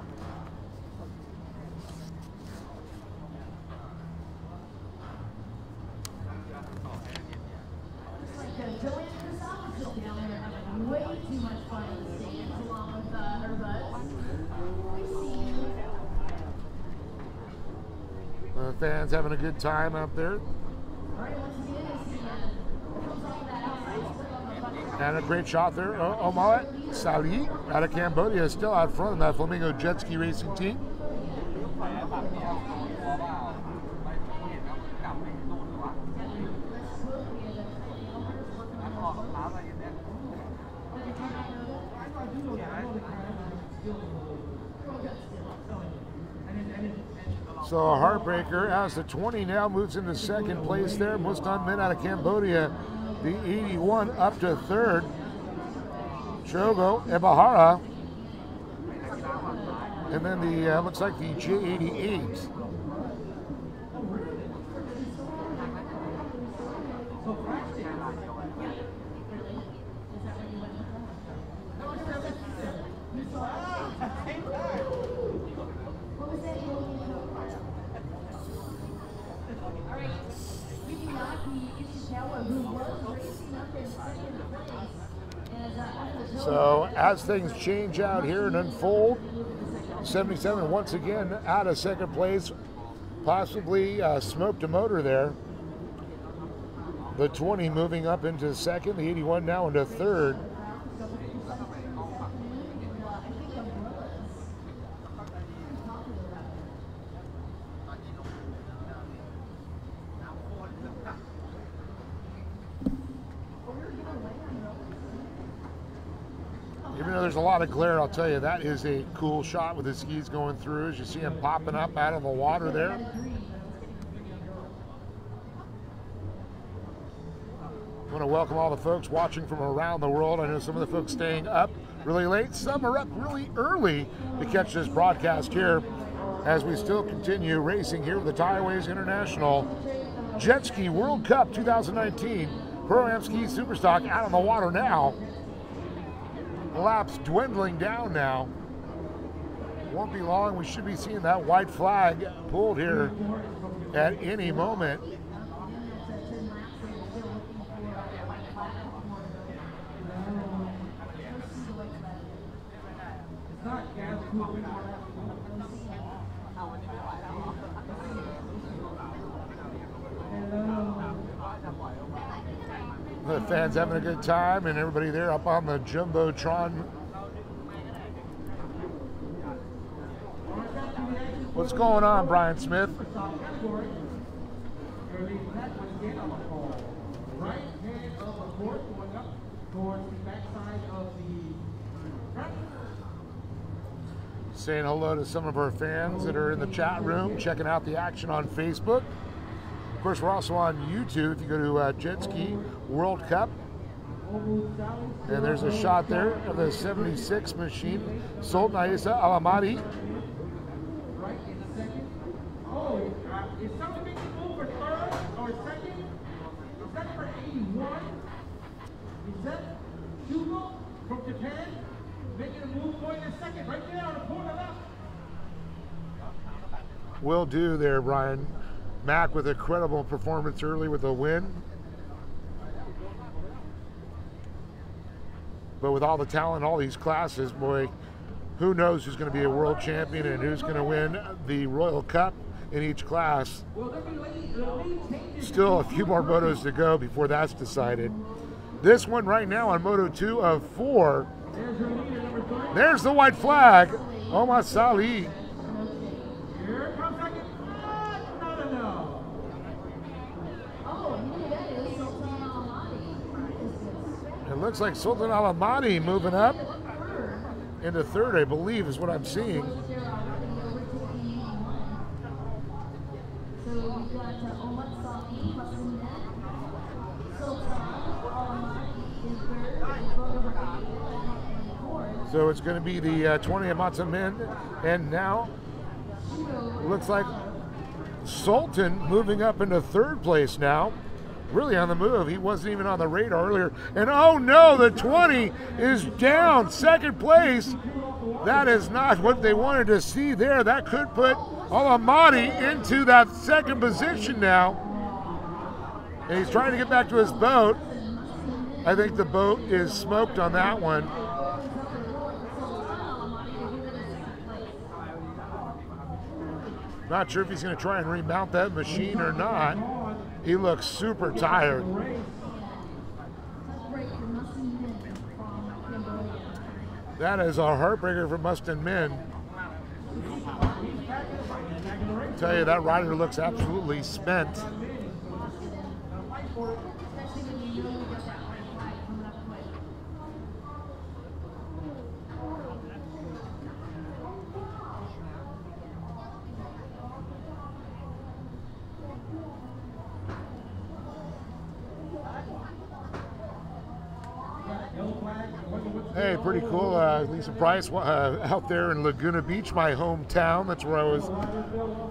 Way too much fun in the stands along with her buzz. The fans having a good time out there. And a great shot there. Omat Sally out of Cambodia is still out front of that Flamingo Jet Ski Racing team. So a heartbreaker as the 20 now moves into 2nd place there. Mustan Min out of Cambodia. The 81 up to 3rd. Shogo Ibahara. And then the, looks like the J88. So as things change out here and unfold, 77 once again out of 2nd place, possibly smoked a motor there. The 20 moving up into 2nd, the 81 now into 3rd. Even though there's a lot of glare, I'll tell you, that is a cool shot with the skis going through as you see him popping up out of the water there. I want to welcome all the folks watching from around the world. I know some of the folks staying up really late. Some are up really early to catch this broadcast here as we still continue racing here with the Tideways International Jet Ski World Cup 2019. Pro-Am Ski Superstock out on the water now. The laps dwindling down now. Won't be long. We should be seeing that white flag pulled here at any moment. The fans having a good time and everybody there up on the Jumbotron. What's going on, Brian Smith? Saying hello to some of our fans that are in the chat room, checking out the action on Facebook. Of course, we're also on YouTube. If you go to Jet Ski World Cup, and there's a shot there of the 76 machine, Sultan Isa Al Ahmadi. Is someone making a move for third or second? Is that number 81? Is that Shugo from Japan? Making a move going in second right there on the corner left. Will do there, Brian. Mac with a credible performance early with a win. But with all the talent, all these classes, boy, who knows who's going to be a world champion and who's going to win the Royal Cup in each class. Still a few more motos to go before that's decided. This one right now on Moto 2 of 4. There's the white flag. Omar Salih. Here comes second. No. It looks like Sultan Al Ahmadi moving up into third, I believe, is what I'm seeing. So it's going to be the 20 Amatsa men, and now it looks like Sultan moving up into third place now. Really on the move. He wasn't even on the radar earlier. And oh no, the 20 is down. Second place. That is not what they wanted to see there. That could put Al Ahmadi into that second position now. And he's trying to get back to his boat. I think the boat is smoked on that one. Not sure if he's going to try and remount that machine or not. He looks super tired. That is a heartbreaker for Mustin Men. I tell you, that rider looks absolutely spent. Hey, pretty cool. Lisa Price out there in Laguna Beach, my hometown. That's where I was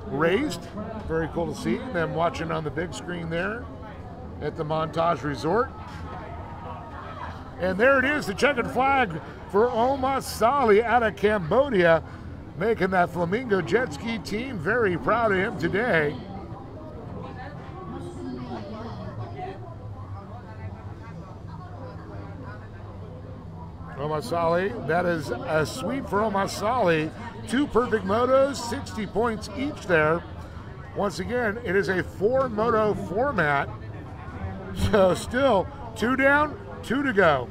raised. Very cool to see them watching on the big screen there at the Montage Resort. And there it is, the checkered flag for Omar Salih out of Cambodia, making that Flamingo jet ski team very proud of him today. Omar Salih, that is a sweep for Omar Salih. 2 perfect motos, 60 points each there. Once again, it is a 4-moto format. So still 2 down, 2 to go.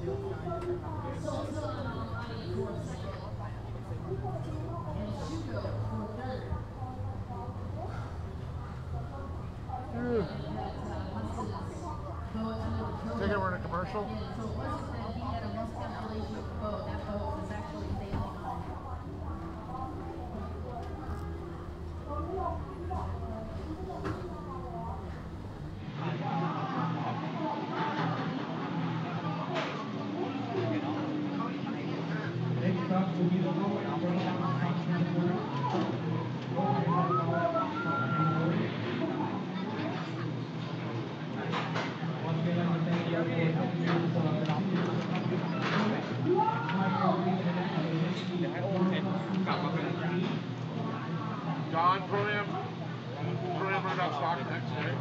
Take it, we're in a commercial. So it wasn't that he had a miscalculation with the boat. That boat was actually sailing on. Next up will be the lower throwdown category. Once again, I'd like to thank the airport officers for the John, program run out stock next day.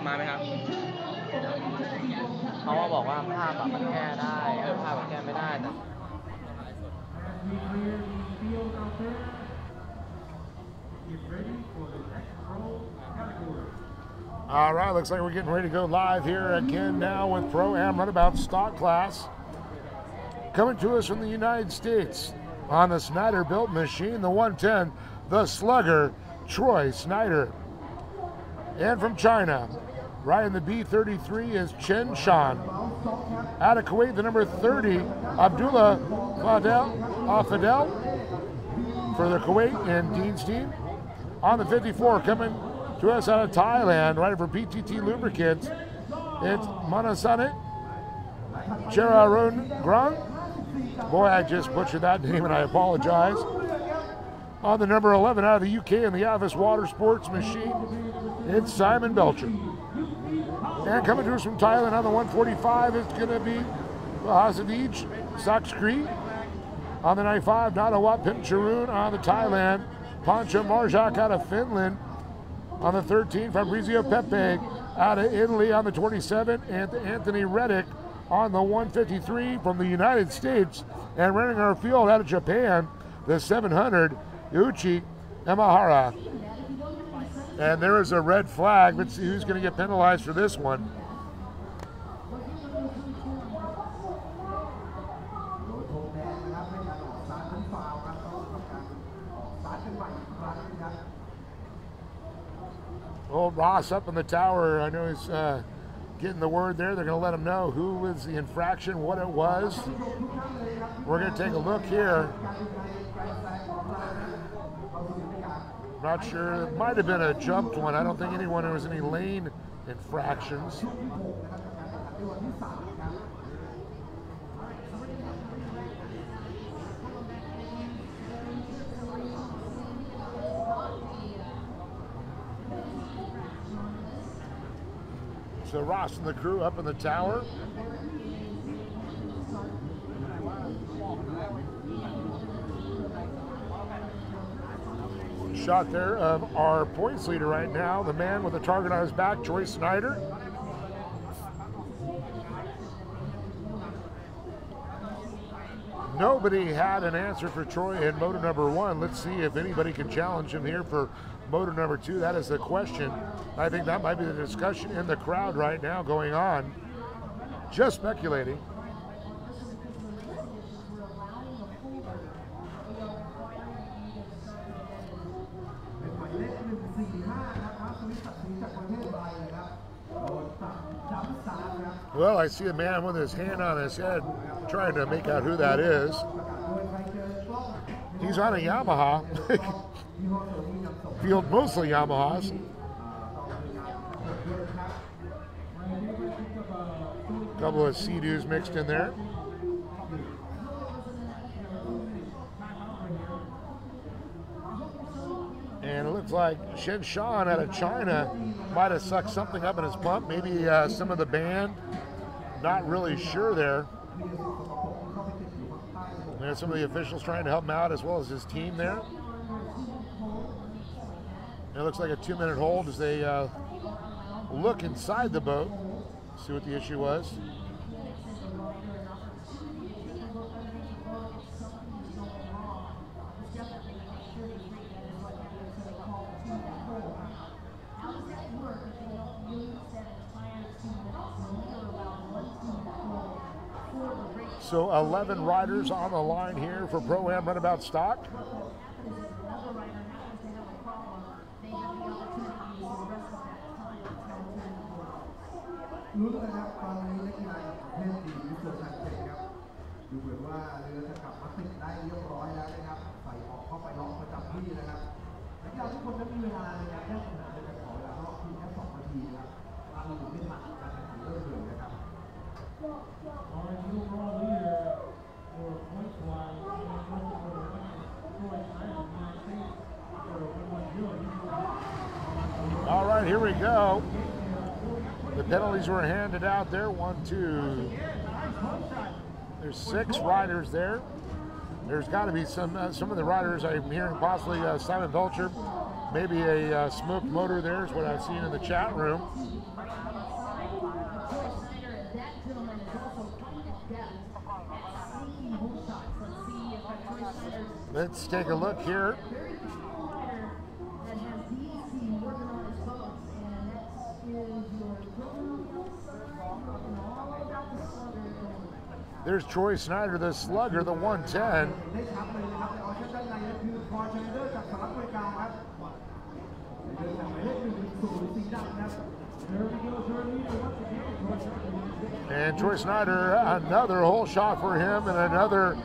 มาไหมครับเขาบอกว่าภาพมันแก้ได้ภาพมันแก้ไม่ได้แต่ As we clear the field out there, get ready for the next row category. All right, looks like we're getting ready to go live here again now with Pro-Am Runabout Stock Class. Coming to us from the United States on the Snyder-built machine, the 110, the Slugger, Troy Snyder. And from China, riding the B-33 is Chen Shan. Out of Kuwait, the number 30, Abdullah Fadel for the Kuwait and Dean's team. On the 54, coming to us out of Thailand, riding for PTT Lubricants, it's Manasanit Cherarun Grung. Boy, I just butchered that name and I apologize. On the number 11 out of the UK in the Avis Water Sports machine, it's Simon Belcher. And coming to us from Thailand on the 145, it's going to be Hasadij Sakskri. On the 95, Nadawat Pimcharoon. On the Thailand, Pancha Marjak out of Finland. On the 13, Fabrizio Pepe out of Italy. On the 27, Anthony Reddick. On the 153 from the United States. And running our field out of Japan, the 700, Uchi Emahara. And there is a red flag. Let's see who's going to get penalized for this one. Old Ross up in the tower, I know he's getting the word there. They're going to let him know who was the infraction, what it was. We're going to take a look here. Not sure. It might have been a jumped one. I don't think anyone there was any lane infractions. So Ross and the crew up in the tower. Shot there of our points leader right now, the man with the target on his back, Troy Snyder. Nobody had an answer for Troy in moto number 1. Let's see if anybody can challenge him here for moto number 2. That is the question. I think that might be the discussion in the crowd right now going on. Just speculating. Well, I see a man with his hand on his head trying to make out who that is. He's on a Yamaha. Field mostly Yamahas. Couple of Sea-Doos mixed in there. And it looks like Shen Shan out of China might have sucked something up in his pump. Maybe some of the band. Not really sure there. There's some of the officials trying to help him out as well as his team there. And it looks like a 2-minute hold as they look inside the boat, see what the issue was. So 11 riders on the line here for Pro-Am Runabout Stock. All right, here we go. The penalties were handed out there. 1, 2. There's 6 riders there. There's got to be some of the riders I'm hearing, possibly Simon Belcher, maybe a smoked motor there is what I've seen in the chat room. Let's take a look here. There's Troy Snyder, the slugger, the 110. And Troy Snyder, another hole shot for him and another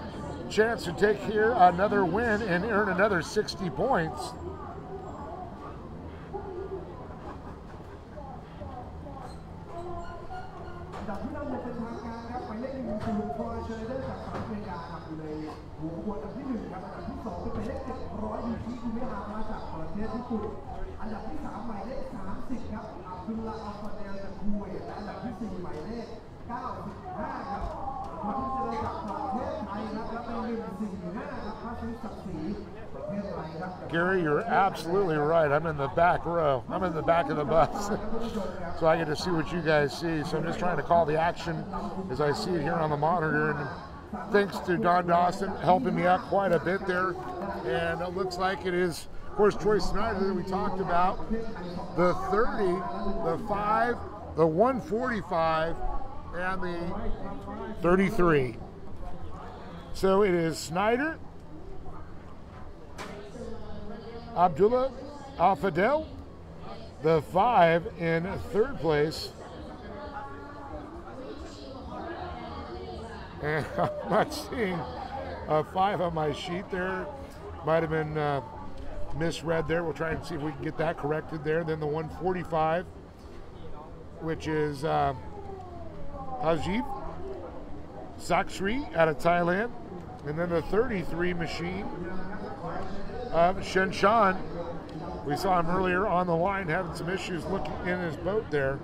chance to take here another win and earn another 60 points. Gary, you're absolutely right. I'm in the back row. I'm in the back of the bus. So I get to see what you guys see. So I'm just trying to call the action as I see it here on the monitor. And thanks to Don Dawson helping me out quite a bit there. And it looks like it is, of course, Troy Snyder that we talked about. The 30, the 5, the 145, and the 33. So it is Snyder, Abdullah Al-Fadel, the 5 in 3rd place. And I'm not seeing a 5 on my sheet there. Might have been misread there. We'll try and see if we can get that corrected there. Then the 145, which is Hajib Saksri out of Thailand. And then the 33 machine of Shen Shan. We saw him earlier on the line having some issues looking in his boat there.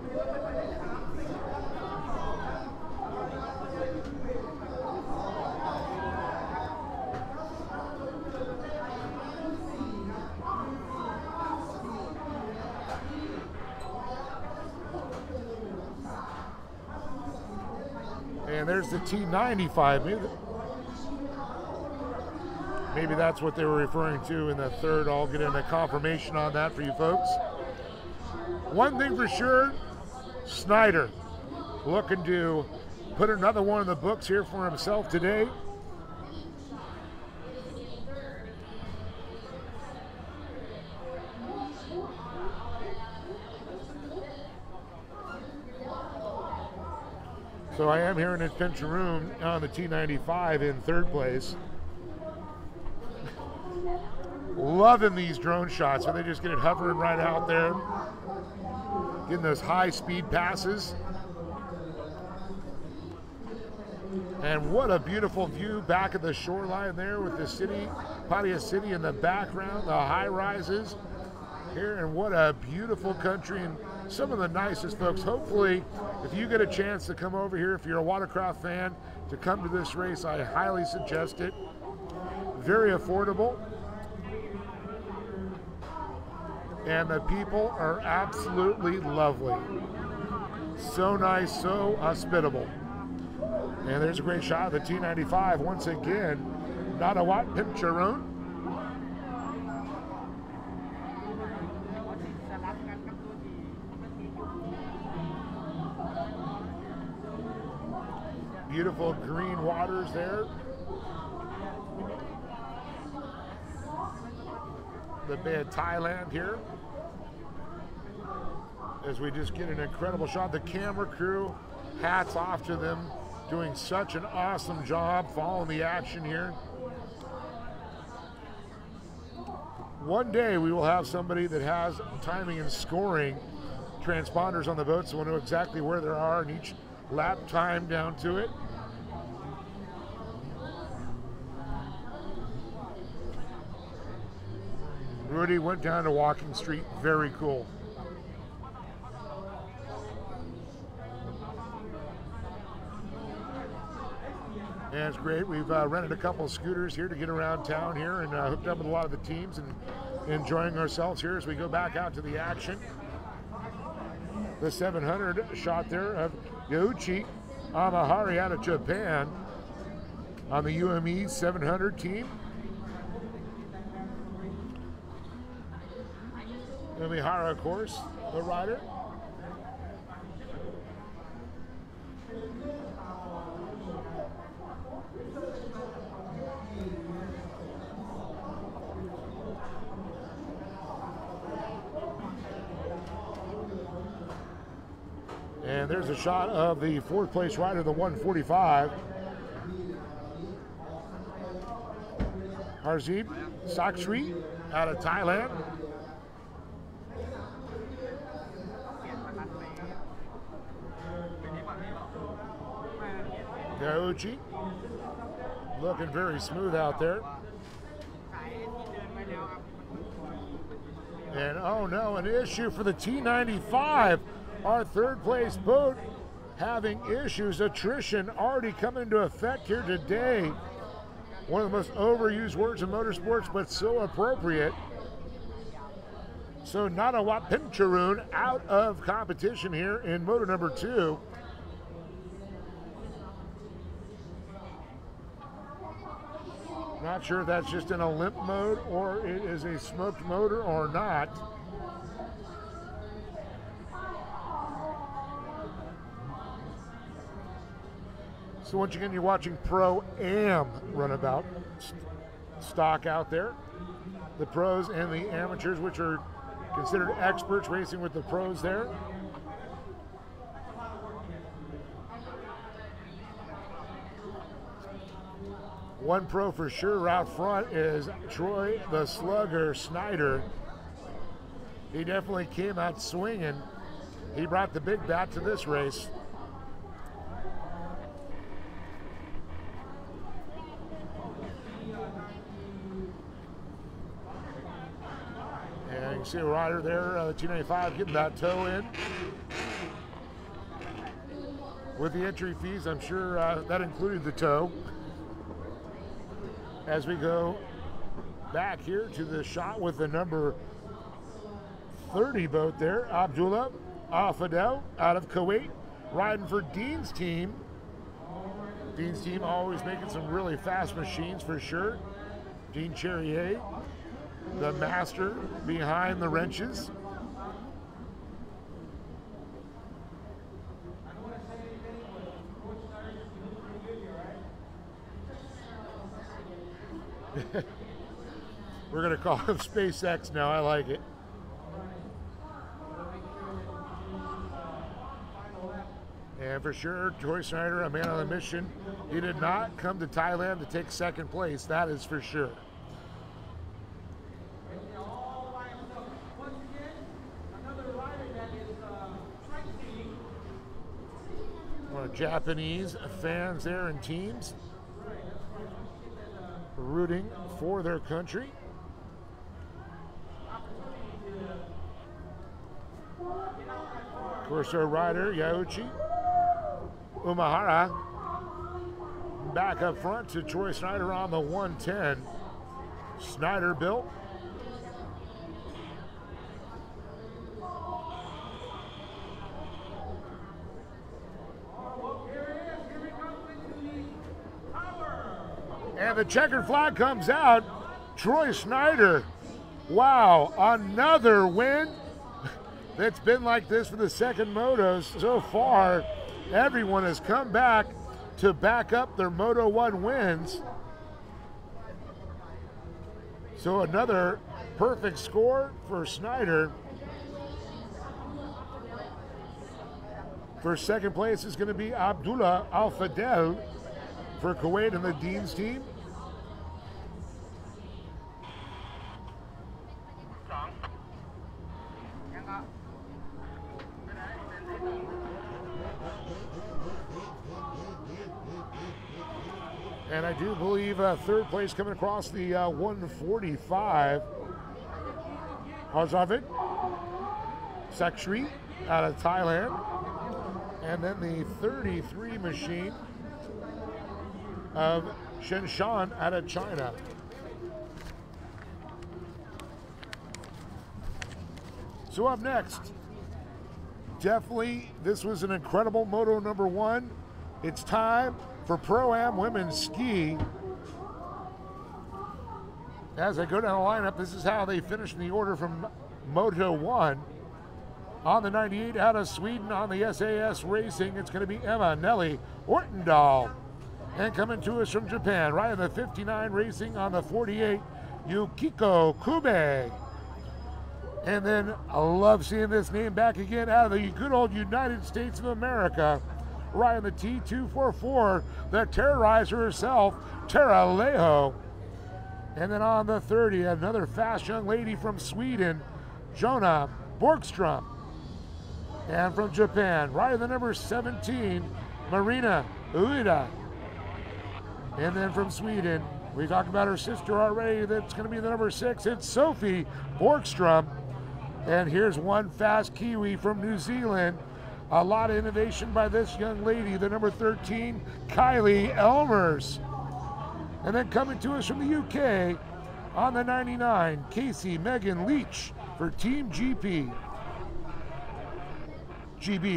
And there's the T95. Maybe that's what they were referring to in the 3rd. I'll get into confirmation on that for you folks. One thing for sure, Snyder looking to put another one in the books here for himself today. So I am here in his pension room on the T95 in 3rd place. Loving these drone shots, so they just get it hovering right out there, getting those high-speed passes. And what a beautiful view back at the shoreline there with the city, Pattaya City in the background, the high rises here, and what a beautiful country and some of the nicest folks. Hopefully, if you get a chance to come over here, if you're a watercraft fan, to come to this race, I highly suggest it. Very affordable. And the people are absolutely lovely. So nice, so hospitable. And there's a great shot of the T95 once again. Nadawat Pimcharoon. Beautiful green waters there. The Bay of Thailand here. As we just get an incredible shot. The camera crew, hats off to them, doing such an awesome job following the action here. One day we will have somebody that has timing and scoring transponders on the boat, so we'll know exactly where they are and each lap time down to it. Rudy went down to Walking Street, very cool. And it's great. We've rented a couple of scooters here to get around town here and hooked up with a lot of the teams and enjoying ourselves here as we go back out to the action. The 700 shot there of Youichi Amahari out of Japan on the UME 700 team. Umihara, of course, the rider. And there's a shot of the fourth place rider, the 145. Harzeep Saksri out of Thailand. Youichi looking very smooth out there. And oh no, an issue for the T95. Our third place boat having issues. Attrition already coming into effect here today. One of the most overused words in motorsports, but so appropriate. So Nadawat Pimcharoon out of competition here in motor number 2. Not sure if that's just in a limp mode or it is a smoked motor or not. So once again, you're watching Pro-Am runabout stock out there. The pros and the amateurs, which are considered experts, racing with the pros there. One pro for sure out front is Troy the Slugger Snyder. He definitely came out swinging. He brought the big bat to this race. And you can see a rider there, the T95, getting that toe in. With the entry fees, I'm sure that included the toe. As we go back here to the shot with the number 30 boat there, Abdullah Al-Fadel out of Kuwait, riding for Dean's team. Dean's team always making some really fast machines for sure. Dean Cherrier, the master behind the wrenches. We're going to call him SpaceX now. I like it. And for sure, Troy Snyder, a man on a mission. He did not come to Thailand to take second place. That is for sure. Japanese fans there and teams rooting for their country. Of course, our rider, Yauchi Umahara, back up front to Troy Snyder on the 110. Snyder built. And the checkered flag comes out. Troy Snyder. Wow, another win. It's been like this for the second motos so far. Everyone has come back to back up their Moto 1 wins. So another perfect score for Snyder. For second place is going to be Abdullah Al-Fadel for Kuwait and the Dean's team. And I do believe third place coming across the 145. Harzavit Sakshri out of Thailand. And then the 33 machine of Shenshan out of China. So up next, definitely this was an incredible Moto number 1. It's time for Pro-Am Women's Ski. As I go down the lineup, this is how they finish in the order from Moto 1. On the 98 out of Sweden on the SAS Racing, it's going to be Emma Nelly Ortendal. And coming to us from Japan, right on the 59 Racing on the 48, Yukiko Kube. And then I love seeing this name back again out of the good old United States of America. Right on the T244, the terrorizer herself, Tara Leho. And then on the 30, another fast young lady from Sweden, Jonah Borgstrom. And from Japan, right in the number 17, Marina Ueda. And then from Sweden, we talked about her sister already, that's going to be the number 6, it's Sophie Borgstrom. And here's one fast Kiwi from New Zealand. A lot of innovation by this young lady, the number 13, Kylie Elmers. And then coming to us from the UK, on the 99, Casey Megan Leach for Team GB,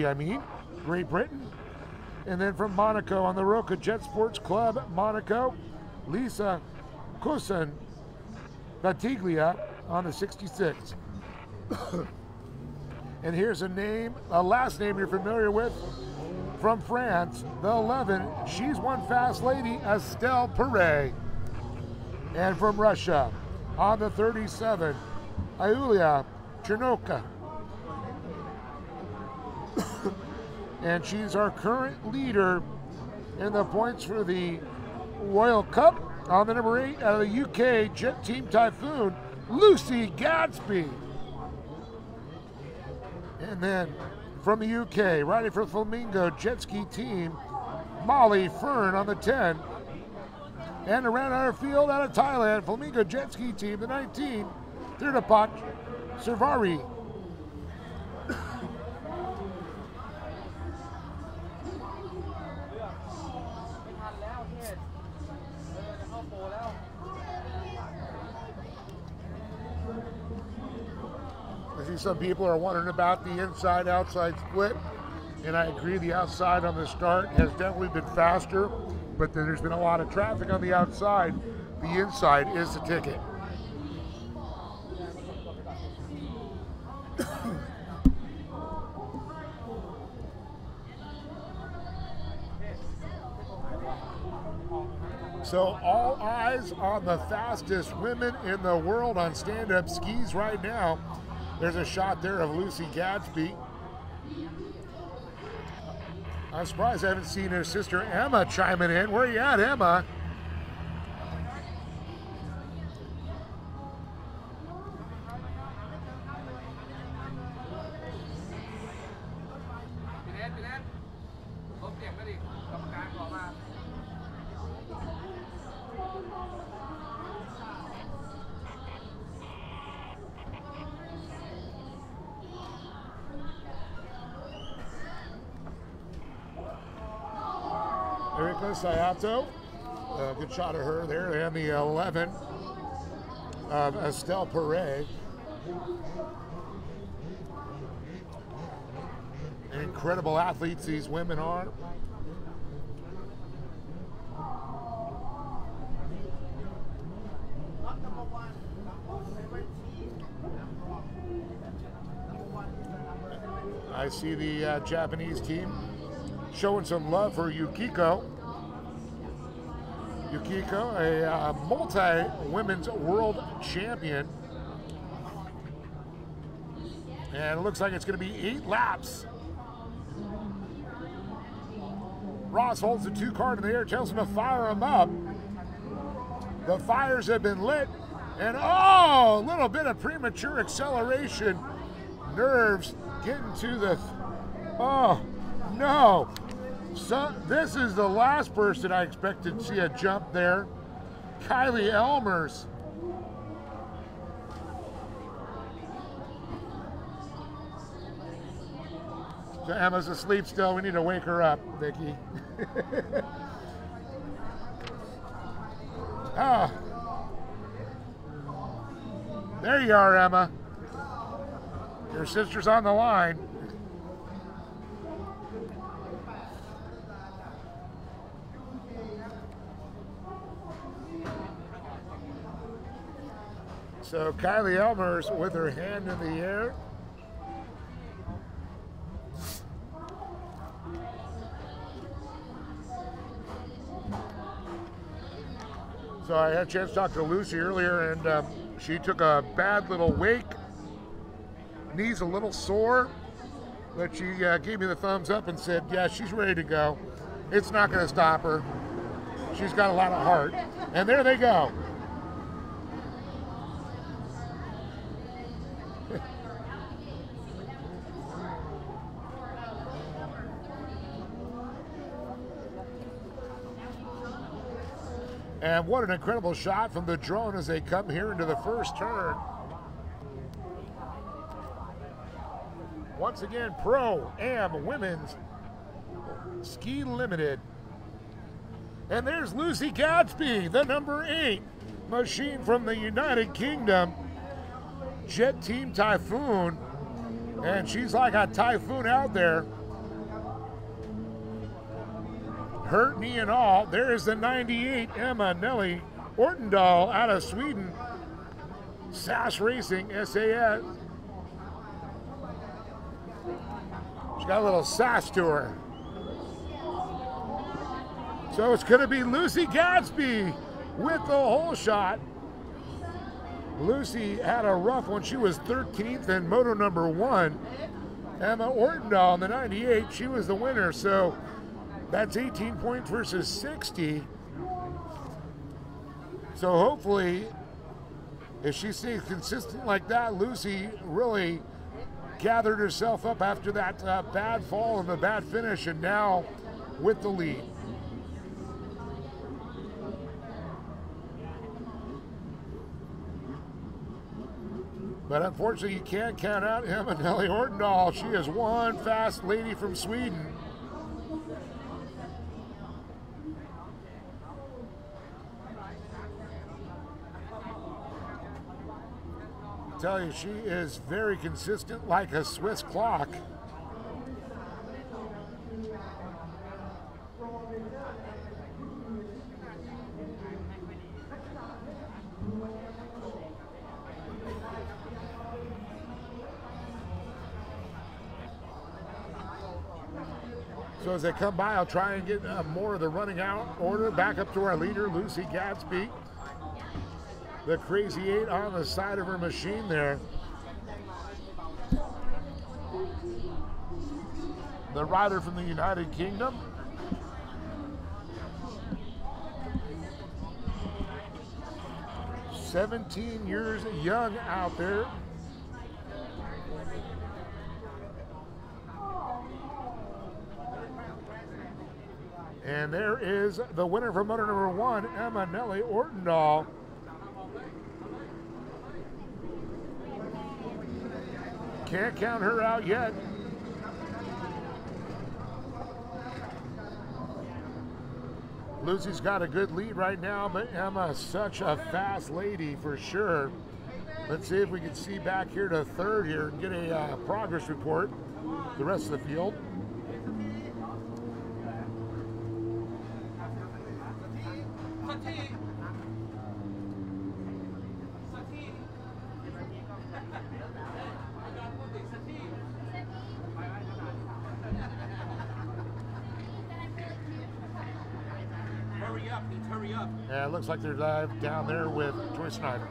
I mean, Great Britain. And then from Monaco, on the Roca Jet Sports Club, Monaco, Lisa Cousin Batiglia on the 66. And here's a name, a last name you're familiar with, from France, the 11. She's one fast lady, Estelle Perret. And from Russia, on the 37, Yulia Chernoka. And she's our current leader in the points for the Royal Cup. On the number 8, out of the UK Jet Team Typhoon, Lucy Gadsby. And then from the UK, riding for Flamingo Jet Ski Team, Molly Fern on the 10. And around our field out of Thailand, Flamingo Jet Ski Team, the 19, Thirdapat Servari. I see some people are wondering about the inside-outside split, and I agree the outside on the start has definitely been faster, but then there's been a lot of traffic on the outside. The inside is the ticket. So all eyes on the fastest women in the world on stand-up skis right now. There's a shot there of Lucy Gadsby. I'm surprised I haven't seen her sister Emma chiming in. Where are you at, Emma? เสียงไม่ดีกรรมการขอมา Erika Sayato, good shot of her there, and the 11 of Estelle Perret. Incredible athletes these women are. I see the Japanese team showing some love for Yukiko. Yukiko, a multi-women's world champion. And it looks like it's going to be 8 laps. Ross holds the 2 card in the air, tells him to fire him up. The fires have been lit. And oh, a little bit of premature acceleration. Nerves getting to the, oh, no. So this is the last person I expected to see a jump there. Kylie Elmers. So Emma's asleep still. We need to wake her up, Nikki. Ah. There you are, Emma. Your sister's on the line. So Kylie Elmers with her hand in the air. So I had a chance to talk to Lucy earlier, and she took a bad little wake. Knees a little sore, but she gave me the thumbs up and said, yeah, she's ready to go. It's not going to stop her. She's got a lot of heart. And there they go. And what an incredible shot from the drone as they come here into the first turn. Once again, Pro-Am Women's Ski Limited. And there's Lucy Gadsby, the number 8 machine from the United Kingdom. Jet Team Typhoon. And she's like a typhoon out there. Hurt knee and all. There is the 98 Emma Nelly Ortendahl out of Sweden. SAS Racing, SAS. She's got a little sass to her. So it's going to be Lucy Gadsby with the whole shot. Lucy had a rough one. She was 13th in moto number 1. Emma Ortendahl in the 98, she was the winner. So that's 18 points versus 60. So hopefully, if she stays consistent like that, Lucy really gathered herself up after that bad fall and the bad finish, and now with the lead. But unfortunately, you can't count out Emma Nelly Ortendahl. She is one fast lady from Sweden. I tell you, she is very consistent, like a Swiss clock. So as they come by, I'll try and get more of the running out order back up to our leader, Lucy Gadsby. The Crazy 8 on the side of her machine there. The rider from the United Kingdom. "17 years young out there. And there is the winner for motor number 1, Emma Nelly Ortendahl. Can't count her out yet. Lucy's got a good lead right now, but Emma's such a fast lady for sure. Let's see if we can see back here to third here and get a progress report, the rest of the field. Hurry up, please hurry up. Yeah, it looks like they're live down there with Joy Snyder.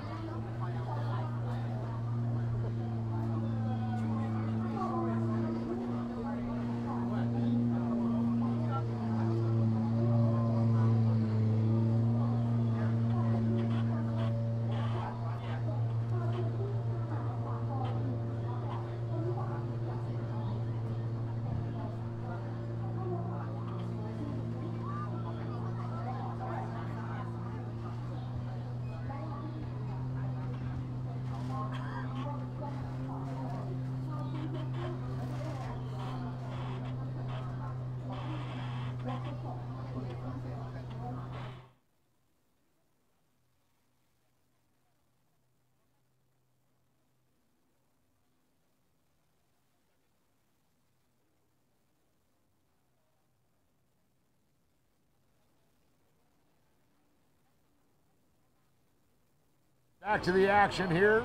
Back to the action here.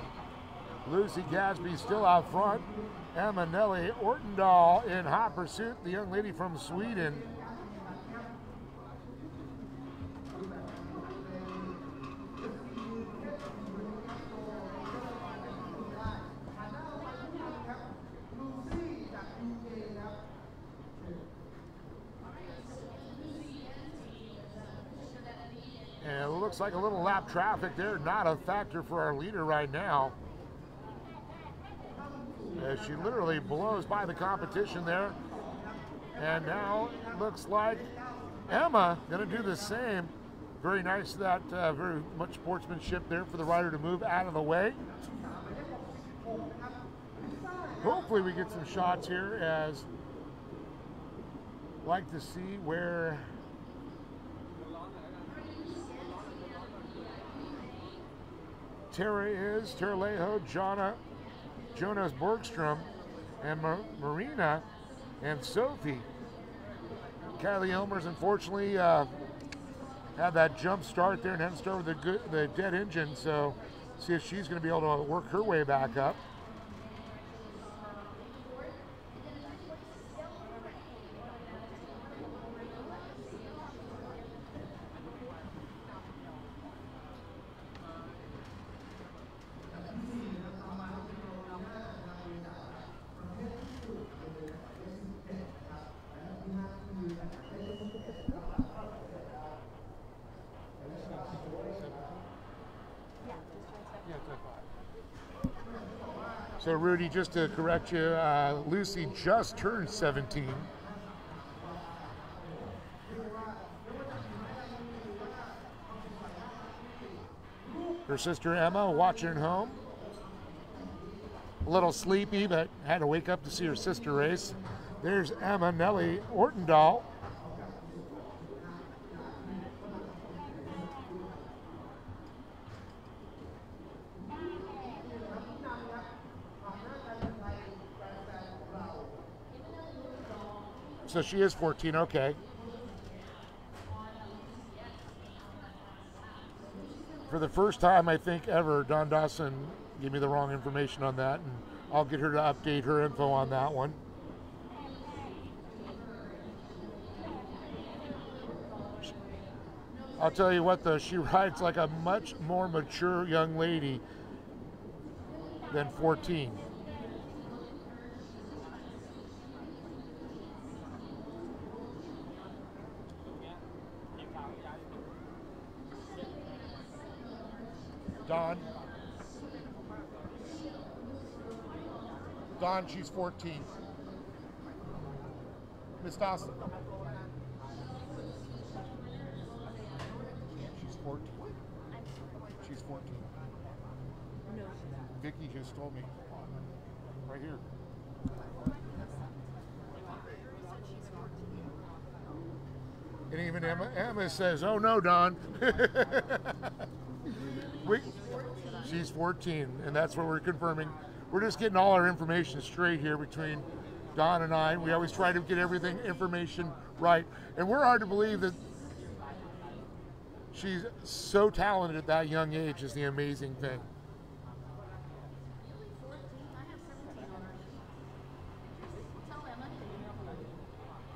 Lucy Gadsby still out front. Emma Nelly Ortendahl in hot pursuit, the young lady from Sweden. And it looks like a little lap traffic there, not a factor for our leader right now. As she literally blows by the competition there. And now it looks like Emma gonna do the same. Very nice, that very much sportsmanship there for the rider to move out of the way. Hopefully we get some shots here, as like to see where Tara is, Tara Lejo, Jonas Borgstrom, and Marina and Sophie. Kylie Elmers unfortunately had that jump start there and hadn't started with the dead engine, so see if she's going to be able to work her way back up. So Rudy, just to correct you, Lucy just turned 17. Her sister Emma watching at home. A little sleepy, but had to wake up to see her sister race. There's Emma Nelly Ortendahl. So she is 14, okay. For the first time, I think, ever, Don Dawson gave me the wrong information on that, and I'll get her to update her info on that one. I'll tell you what, though, she rides like a much more mature young lady than 14. Dawn, she's 14. Miss Dawson. 14. I'm 14. She's 14. No. Vicky just told me. Right here. And even Emma says, "Oh no, Don." She's 14, and that's what we're confirming. We're just getting all our information straight here between Don and I. We always try to get information right, and we're hard to believe that she's so talented at that young age is the amazing thing. Really 14? I have 17 on her. Tell Emma.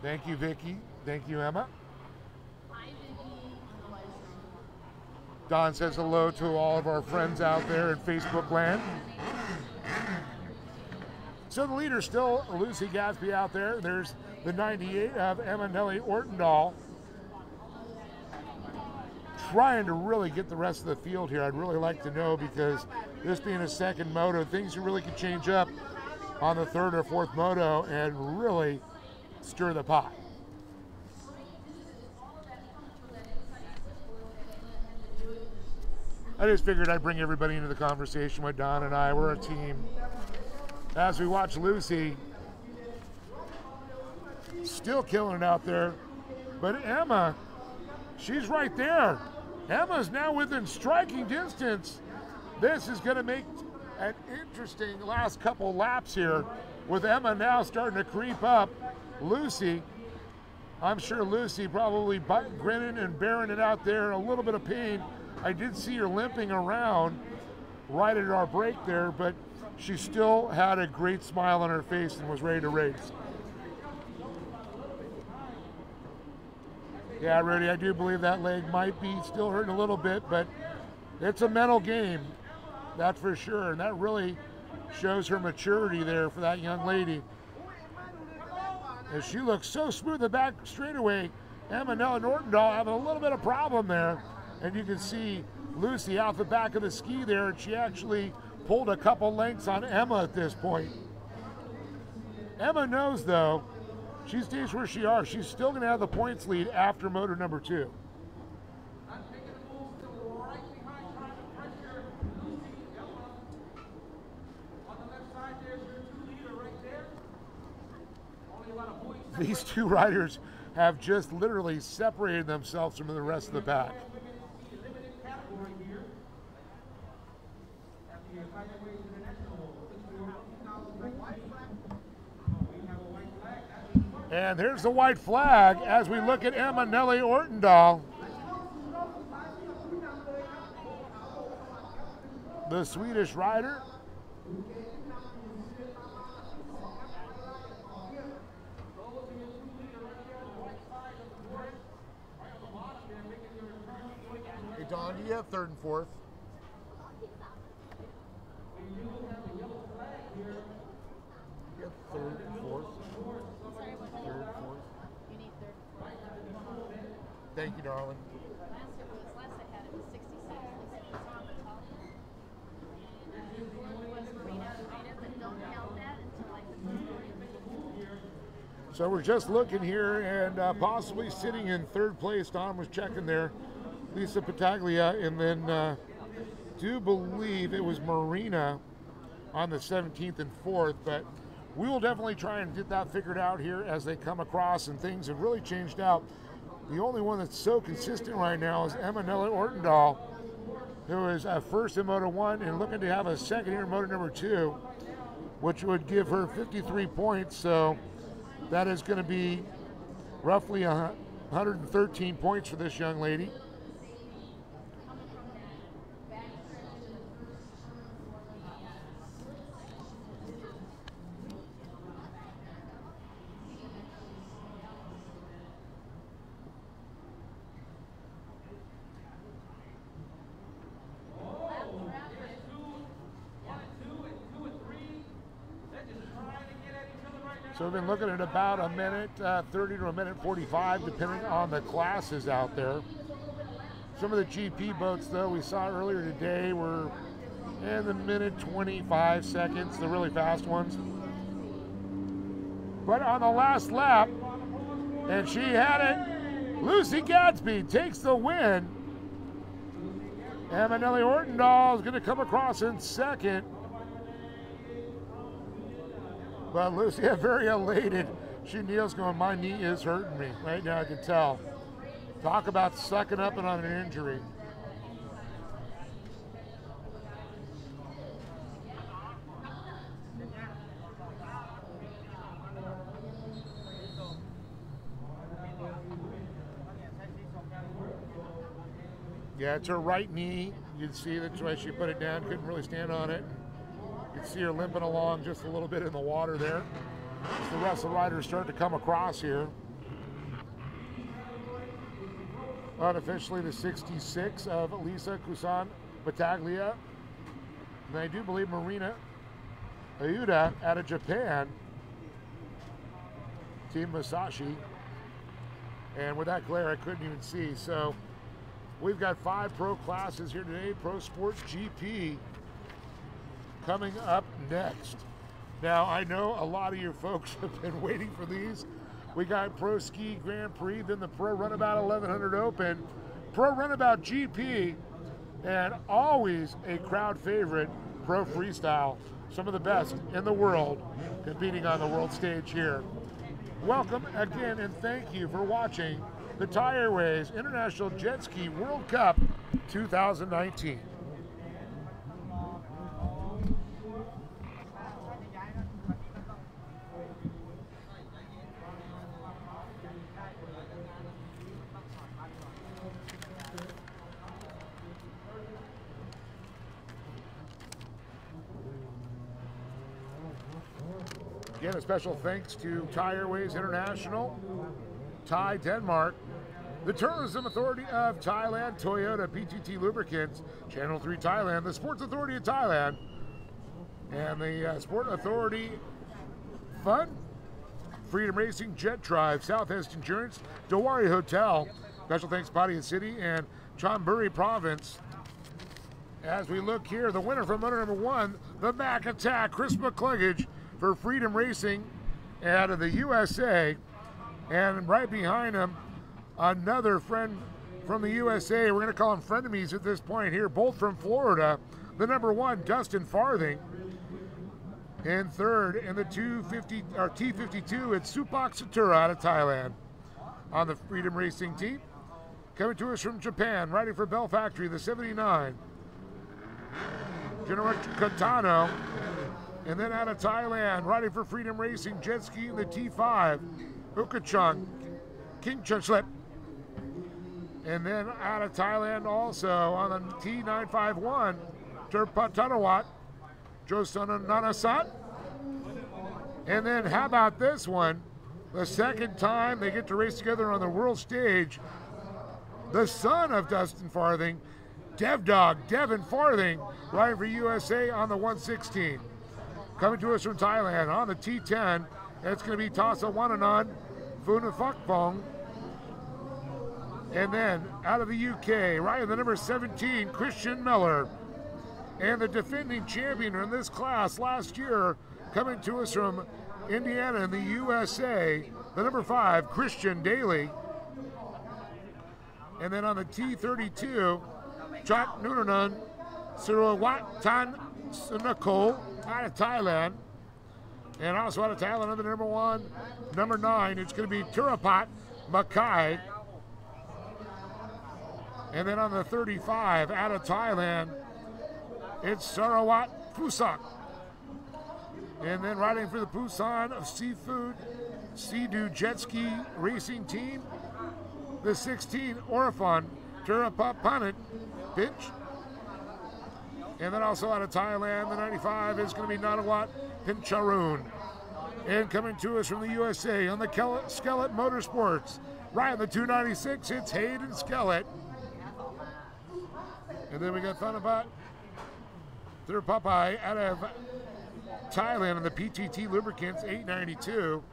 Thank you, Vicky. Thank you, Emma. Hi, Vicky. Don says hello to all of our friends out there in Facebook land. So the leader's still Lucy Gadsby out there. There's the 98 of Emma Nelly Ortendahl. Trying to really get the rest of the field here. I'd really like to know, because this being a second moto, things really could change up on the third or fourth moto and really stir the pot. I just figured I'd bring everybody into the conversation with Don and I. We're a team. As we watch Lucy, still killing it out there. But Emma, she's right there. Emma's now within striking distance. This is going to make an interesting last couple laps here, with Emma now starting to creep up. Lucy, I'm sure Lucy probably grinning and bearing it out there, a little bit of pain. I did see her limping around right at our break there, but she still had a great smile on her face and was ready to race. Yeah, Rudy, I do believe that leg might be still hurting a little bit, but it's a mental game, that's for sure, and that really shows her maturity there for that young lady. As she looks so smooth the back straightaway, Emma Nelly Ortendahl having a little bit of problem there. And you can see Lucy out the back of the ski there, and she actually pulled a couple lengths on Emma at this point. Emma knows, though, she stays where she are. She's still going to have the points lead after motor number 2. These two riders have just literally separated themselves from the rest of the pack. And there's the white flag as we look at Emma Nelly Ortendahl, the Swedish rider. Hey Don, do you have third and fourth? You have third and fourth? Sorry, what? Third, fourth? You need third. Thank you, darling. Last I had it was 66. At least it was on the top. And fourth was Marina Ida, but don't count that until I put the story in. So we're just looking here, and possibly sitting in third place. Don was checking there. Lisa Pataglia, and then do believe it was Marina on the 17th and 4th, but we will definitely try and get that figured out here as they come across, and things have really changed out. The only one that's so consistent right now is Emma Nelly Ortendahl, who is first in Moto 1 and looking to have a second here in Moto number 2, which would give her 53 points. So that is going to be roughly 113 points for this young lady. So we've been looking at about a minute 30 to a minute 45, depending on the classes out there. Some of the GP boats, though, we saw earlier today were in the minute 25 seconds, the really fast ones. But on the last lap, and she had it, Lucy Gadsby takes the win And Manelli Ortendahl is going to come across in second. But Lucia very elated. She kneels going, my knee is hurting me. Right now I can tell. Talk about sucking up and on an injury. Yeah, it's her right knee. You can see that's why she put it down. Couldn't really stand on it. You can see her limping along just a little bit in the water there. As the rest of the riders start to come across here. Unofficially, the 66 of Lisa Kusan Battaglia. And I do believe Marina Ayuda out of Japan. Team Musashi. And with that glare, I couldn't even see. So we've got 5 pro classes here today. Pro Sport GP coming up next. Now, I know a lot of you folks have been waiting for these. We got Pro Ski Grand Prix, then the Pro Runabout 1100 Open, Pro Runabout GP, and always a crowd favorite, Pro Freestyle. Some of the best in the world competing on the world stage here. Welcome again, and thank you for watching the Thai Airways International Jet Ski World Cup 2019. Again, a special thanks to Thai Airways International, Thai Denmark, the Tourism Authority of Thailand, Toyota, PTT Lubricants, Channel 3 Thailand, the Sports Authority of Thailand, and the Sport Authority Fund, Freedom Racing, Jet Drive, Southwest Insurance, Dewari Hotel, special thanks Pattaya City and Chonburi Province. As we look here, the winner from motor number 1, the Mac Attack, Chris McCluggage for Freedom Racing out of the USA. And right behind him, another friend from the USA. We're going to call them frenemies at this point here, both from Florida. The number 1, Dustin Farthing. In third, in the T52, it's Supak Satura out of Thailand on the Freedom Racing team. Coming to us from Japan, riding for Bell Factory, the 79, General Katano. And then out of Thailand, riding for Freedom Racing, jet skiing, the T5, Ukachung, King Chunslip. And then out of Thailand also on the T951, Turpatanawat, Josana Nanasat. And then how about this one? The second time they get to race together on the world stage, the son of Dustin Farthing, Dev Dog, Devin Farthing, riding for USA on the 116. Coming to us from Thailand on the T10, it's going to be Tasa Wananan, Funafakpong. And then out of the UK, riding the number 17, Christian Miller. And the defending champion in this class last year, coming to us from Indiana in the USA, the number 5, Christian Daly. And then on the T32, Chak Nunanan, Surawatan Sunakol out of Thailand. And also out of Thailand on the number 1, number 9, it's going to be Turapat Makai. And then on the 35, out of Thailand, it's Sarawat Pusak. And then riding for the Busan of Seafood, Sea-Doo Jet Ski Racing Team, the 16, Orifon Turapat Panit Pitch. And then also out of Thailand, the 95 is going to be Nanawat Pincharoon. And coming to us from the USA on the Skelet Motorsports, riding the 296, it's Hayden Skelet. And then we got Thanabat through Popeye out of Thailand on the PTT Lubricants 892.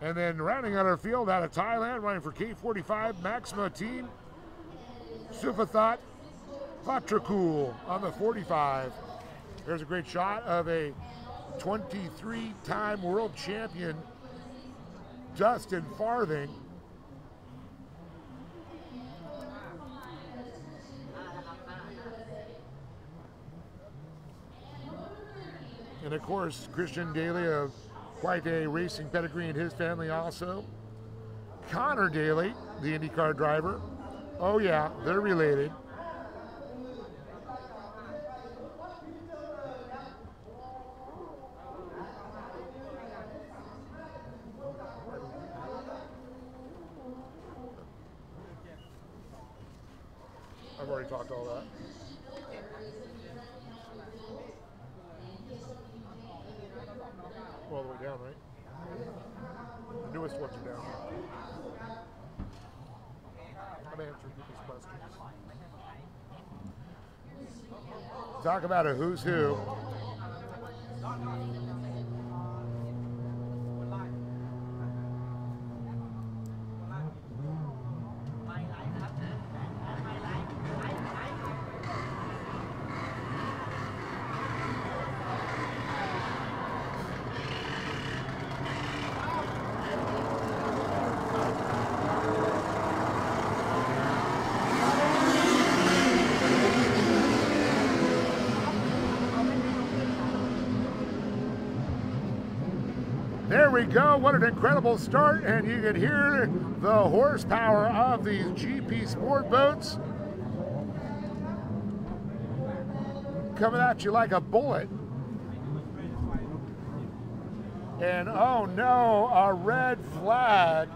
And then rounding out our field out of Thailand, riding for K45 Maxima team, Sufathat Fatrakul on the 45. There's a great shot of a 23-time world champion, Dustin Farthing. And of course, Christian Daly of quite a racing pedigree in his family also. Connor Daly, the IndyCar driver. Oh yeah, they're related. I've already talked all that. All the way down, right? The newest ones are down. I'm answering people's questions. Talk about a who's who. There we go, what an incredible start, and you can hear the horsepower of these GP Sport boats coming at you like a bullet. And oh no, a red flag.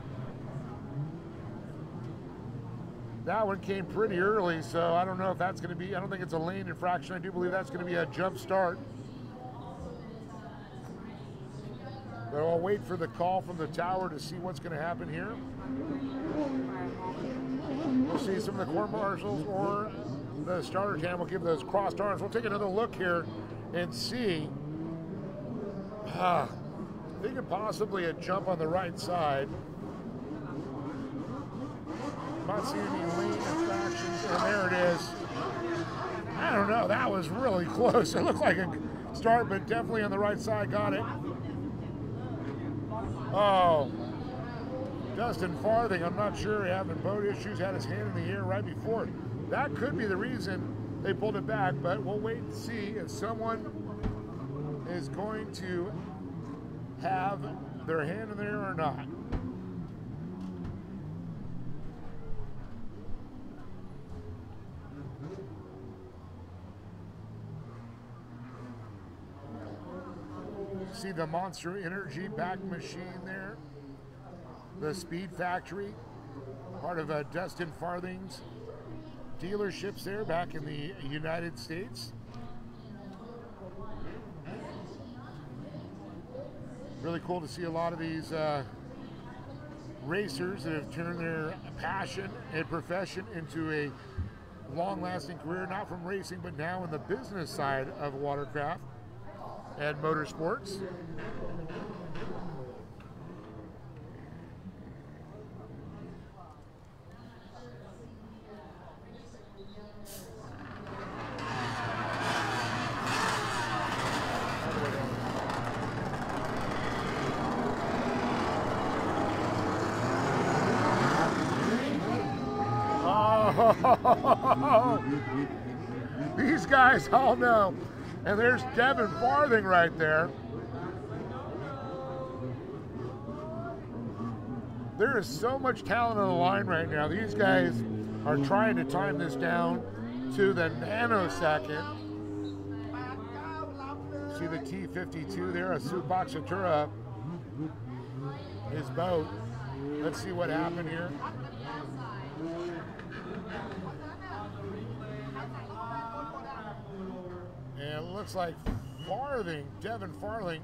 That one came pretty early, so I don't know if that's going to be, I don't think it's a lane infraction. I do believe that's going to be a jump start. But I'll wait for the call from the tower to see what's going to happen here. We'll see some of the court marshals or the starter cam will give those crossed arms. We'll take another look here and see. Thinking possibly a jump on the right side. Not seeing any lane infractions, and there it is. I don't know, that was really close. It looked like a start, but definitely on the right side, got it. Oh, Dustin Farthing, I'm not sure, having boat issues, had his hand in the air right before. That could be the reason they pulled it back, but we'll wait and see if someone is going to have their hand in there or not. See the Monster Energy back machine there. The Speed Factory, part of Dustin Farthing's dealerships there back in the United States. Really cool to see a lot of these racers that have turned their passion and profession into a long-lasting career, not from racing, but now in the business side of watercraft and motorsports. Oh, these guys all know. And there's Devin Farthing right there. There is so much talent on the line right now. These guys are trying to time this down to the nanosecond. See the T52 there, a Subak Satura, his boat. Let's see what happened here. And it looks like Farthing, Devin Farthing,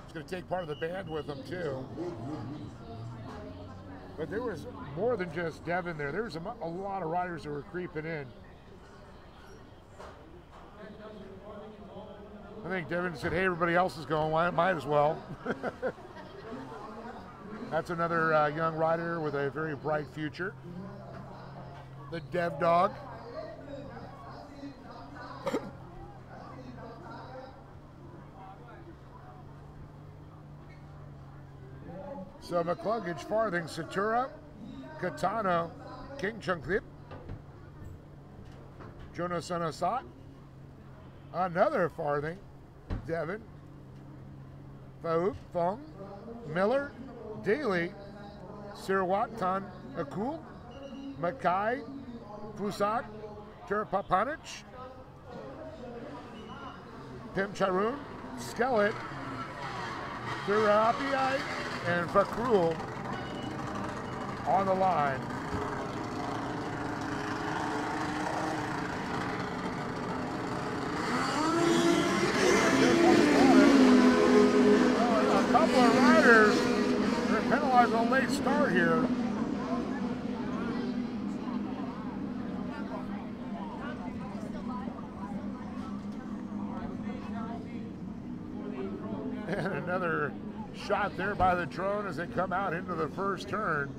is going to take part of the band with him too. But there was more than just Devin there. There was a lot of riders that were creeping in. I think Devin said, hey, everybody else is going, why might as well. That's another young rider with a very bright future. The Dev Dog. So McCluggage, Farthing, Satura, Katano, King Chunklip, Jonas Anasat, another Farthing, Devin, Faouk, Fung, Miller, Daly, Sirwatan Akul, Makai, Fusak, Terpapanich, Pimcharun, Skelet, Therapi, and Fakrul on the line. A couple of riders are penalized on a late start here. And another shot there by the drone as they come out into the first turn.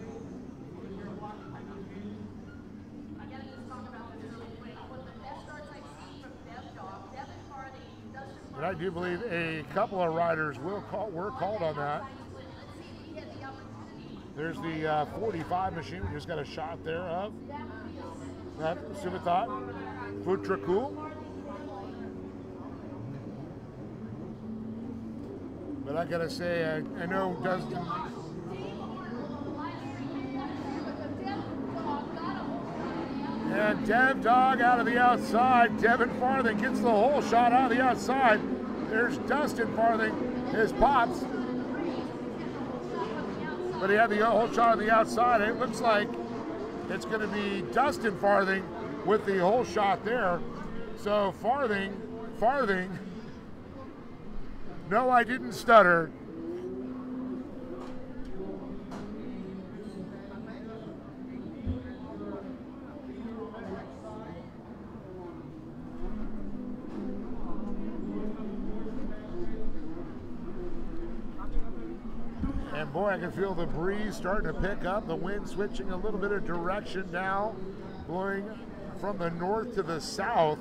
But I do believe a couple of riders were called on that. There's the 45 machine. We just got a shot there of that Subathot Futrakul. But I gotta say, I know Dustin. And Dev Dog out of the outside. Devin Farthing gets the whole shot out of the outside. There's Dustin Farthing, his pops. But he had the whole shot on the outside. It looks like it's going to be Dustin Farthing with the whole shot there. So Farthing. No, I didn't stutter. And boy, I can feel the breeze starting to pick up, the wind switching a little bit of direction now, blowing from the north to the south.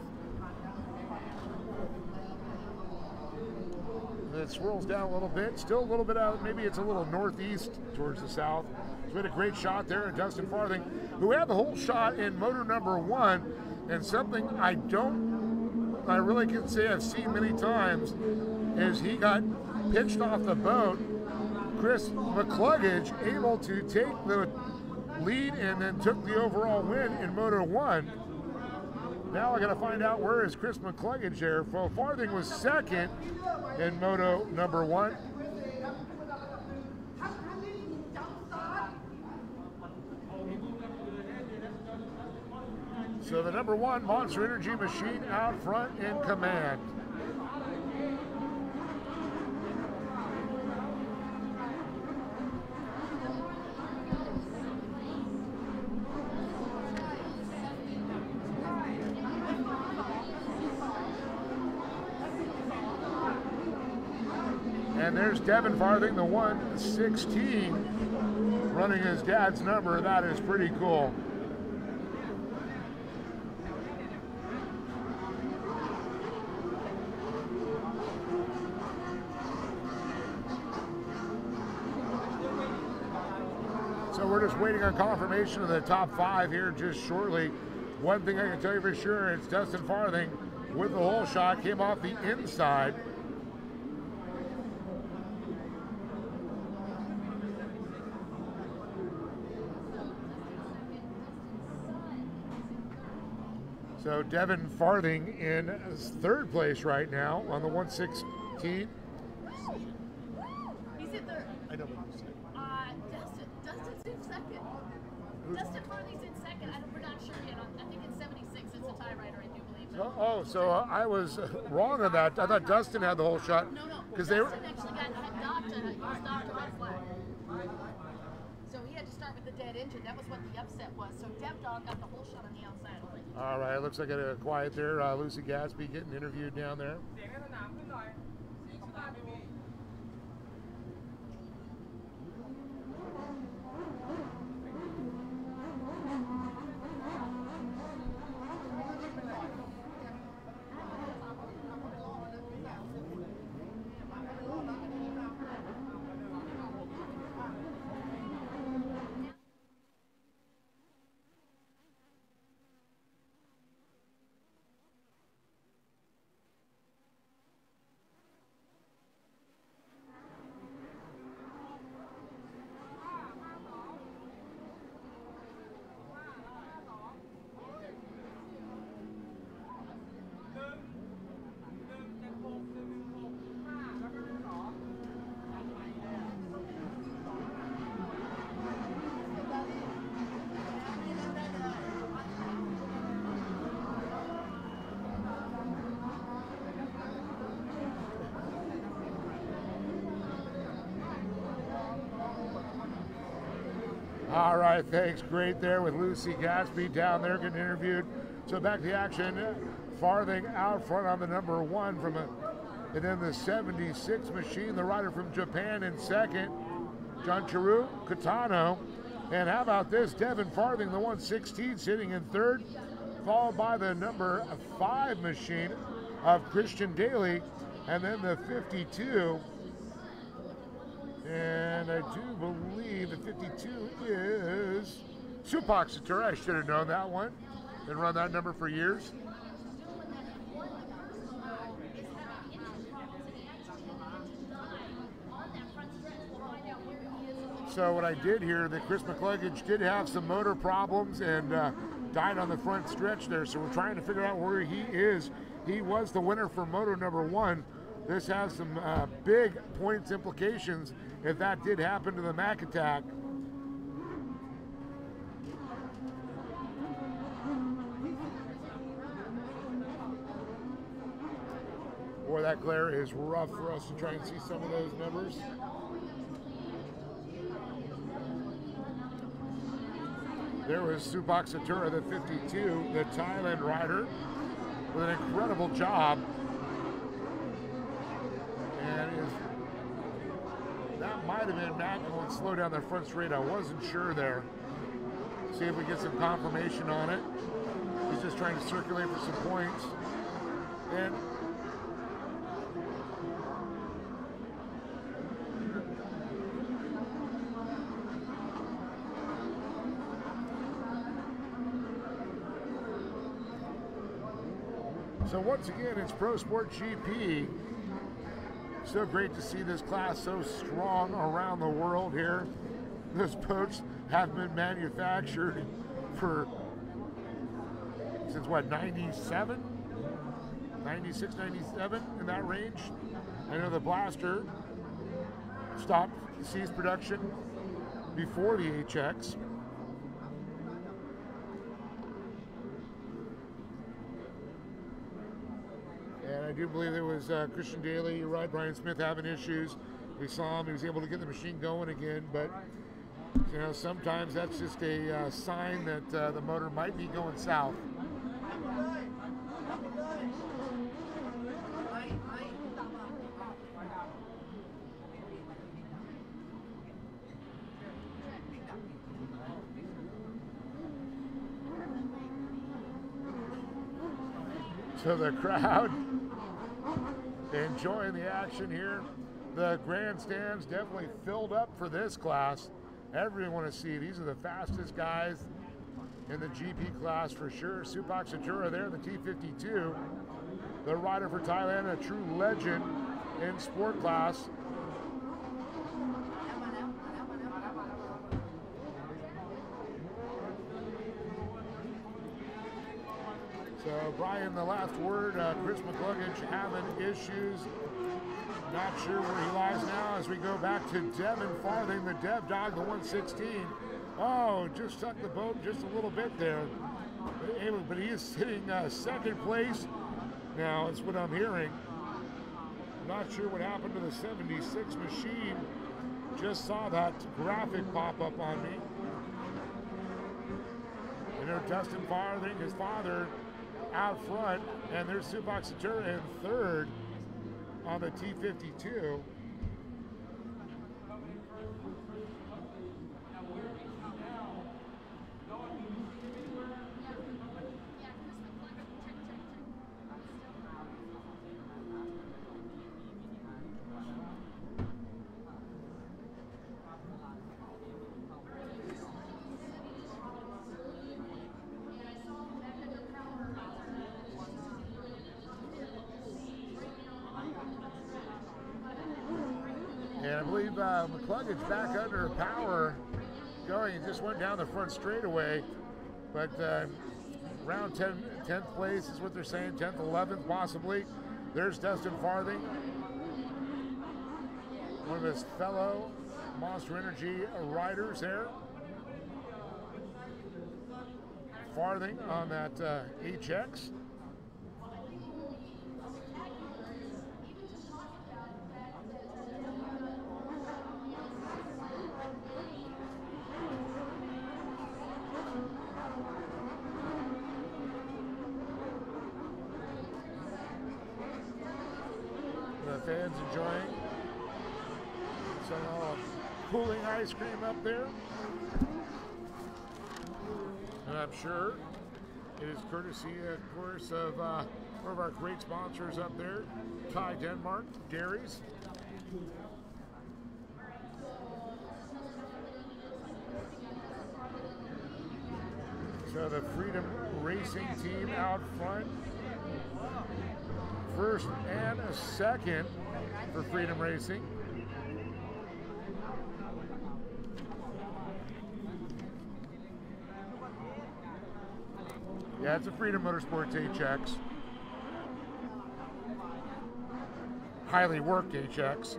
It swirls down a little bit, still a little bit out, maybe it's a little northeast towards the south. It's been a great shot there, and Dustin Farthing, who had the whole shot in moto number 1, and something I really can say I've seen many times, is he got pitched off the boat. Chris McCluggage able to take the lead and then took the overall win in moto 1. Now I got to find out where is Chris McCluggage there. Farthing was second in moto number 1. So the number 1 Monster Energy machine out front in command. And there's Devin Farthing, the 116, running his dad's number. That is pretty cool. So we're just waiting on confirmation of the top 5 here just shortly. One thing I can tell you for sure, it's Dustin Farthing with the whole shot, came off the inside. So Devin Farthing in 3rd place right now on the 116. He's in third. I know what you said. Dustin's in second. Dustin Farthing's in second. We're not sure yet. I think it's 76. It's a tie writer, I do believe. So I was wrong on that. I thought Dustin had the whole shot. No. Because Dustin actually got stopped to red flag. So he had to start with the dead engine. That was what the upset was. So Dev Dog got the whole shot on the outside. All right, looks like a quiet there. Lucy Gatsby getting interviewed down there. All right, thanks. Great there with Lucy Gatsby down there getting interviewed. So back to the action. Farthing out front on the number 1 and then the 76 machine, the rider from Japan in second, Junchiru Kitano. And how about this, Devin Farthing, the 116, sitting in third, followed by the number 5 machine of Christian Daly, and then the 52. And I do believe the 52 is Supak Satura. I should have known that one. Been run that number for years. So what I did hear that Chris McCluggage did have some motor problems and died on the front stretch there. So we're trying to figure out where he is. He was the winner for moto number 1. This has some big points implications if that did happen to the Mac Attack. Boy, that glare is rough for us to try and see some of those numbers. There was Supak Satura, the 52, the Thailand rider, with an incredible job. And that might have been Matt going slow down their front straight. I wasn't sure there. See if we get some confirmation on it. He's just trying to circulate for some points. And so once again, it's Pro Sport GP. So great to see this class so strong around the world here. Those boats have been manufactured since what, 97? 96, 97, in that range. I know the Blaster ceased production before the HX. And I do believe there was Christian Daly, Brian Smith having issues. We saw him, he was able to get the machine going again, but you know, sometimes that's just a sign that the motor might be going south. So the crowd enjoying the action here. The grandstands definitely filled up for this class. Everyone want to see. These are the fastest guys in the GP class for sure. Supak Satura there, the T52. The rider for Thailand, a true legend in sport class. So Brian, the last word, Chris McCluggage having issues. Not sure where he lies now as we go back to Devin Farthing, the Dev Dog, the 116. Oh, just stuck the boat just a little bit there. But he is sitting second place now, is what I'm hearing. Not sure what happened to the 76 machine. Just saw that graphic pop up on me. You know, Dustin Farthing, his father, out front, and there's Supak Satura in third on the T52. And I believe McCluggage back under power going. He just went down the front straightaway. But round 10th place is what they're saying, 10th, 11th possibly. There's Dustin Farthing, one of his fellow Monster Energy riders there. Farthing on that HX. cooling ice cream up there. And I'm sure it is courtesy, of course, of one of our great sponsors up there, Thai Denmark Dairies. So the Freedom Racing team out front. First and a second for Freedom Racing. Yeah, it's a Freedom Motorsports HX. Highly worked HX.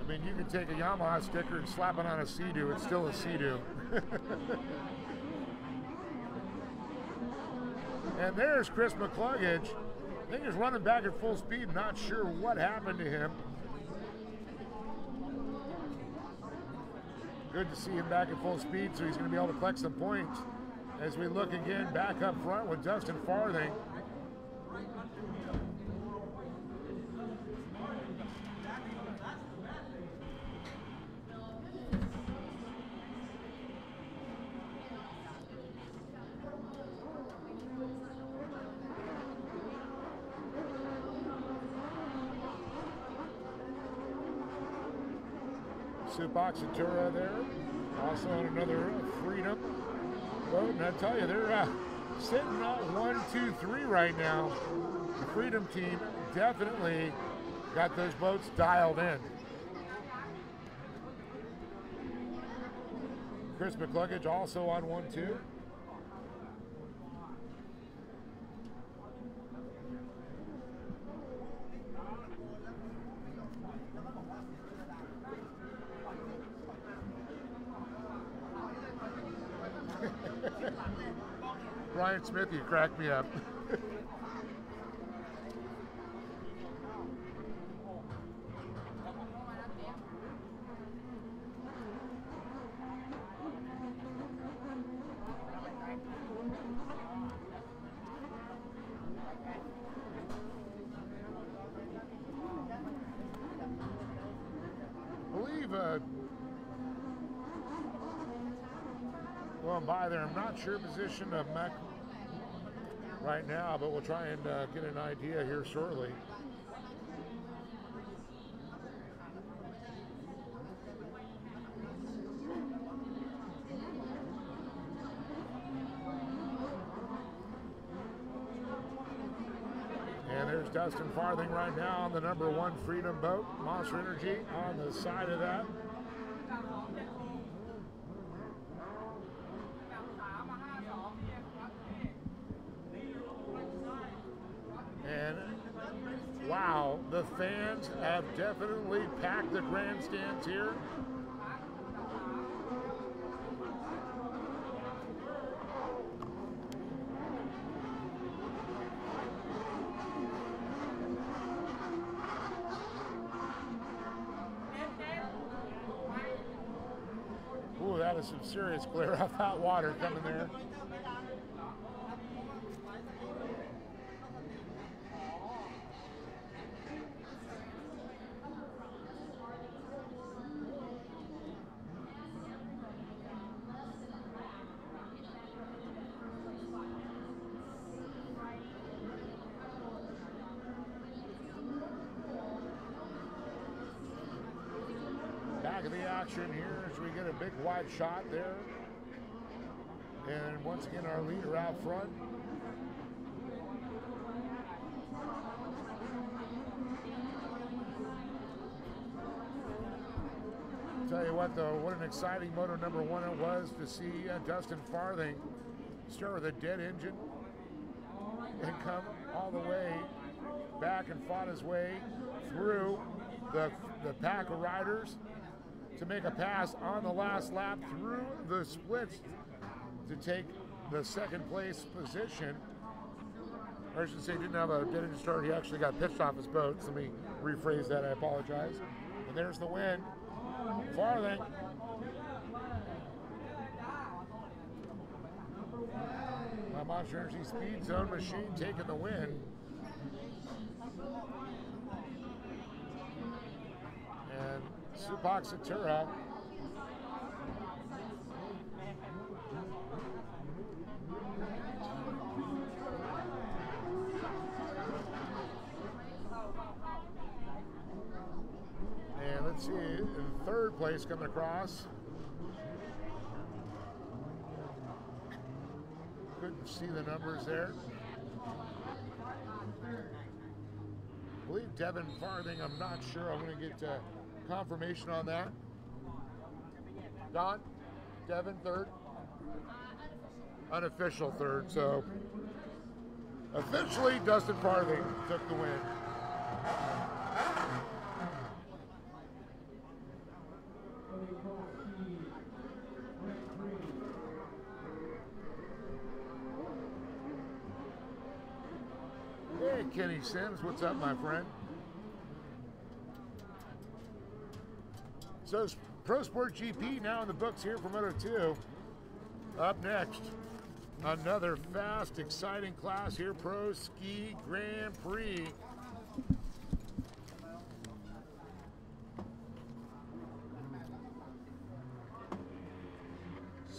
I mean, you can take a Yamaha sticker and slap it on a Sea-Doo, it's still a Sea-Doo. And there's Chris McCluggage. I think he's running back at full speed, not sure what happened to him. Good to see him back at full speed, so he's going to be able to collect some points as we look again back up front with Dustin Farthing. Supak Satura there, also on another Freedom boat. And I tell you, they're sitting at 1, 2, 3 right now. The Freedom team definitely got those boats dialed in. Chris McCluggage also on 1, 2. Ryan Smith, you cracked me up. I believe going by there, I'm not sure position of Mac right now, but we'll try and get an idea here shortly. And there's Dustin Farthing right now on the number 1 Freedom boat, Monster Energy on the side of that. And wow, the fans have definitely packed the grandstands here. Ooh, that is some serious glare off that water coming there. Back of the action here as we get a big wide shot there. And once again, our leader out front. Tell you what though, what an exciting moto number 1 it was to see Dustin Farthing start with a dead engine and come all the way back and fought his way through the pack of riders to make a pass on the last lap through the splits to take the second place position. Or I should say, didn't have a dead engine start. He actually got pitched off his boat. So let me rephrase that. I apologize. And there's the win. Farthing. Monster Energy Speed Zone machine taking the win. And Supak Satura and let's see, in third place coming across. Couldn't see the numbers there. I believe Devin Farthing, I'm not sure. I'm going to get confirmation on that. Don, Devin third? Unofficial third, so officially Dustin Farthing took the win. Hey, Kenny Sims, what's up, my friend? So, Pro Sport GP now in the books here for Moto 2. Up next, another fast, exciting class here, Pro Ski Grand Prix.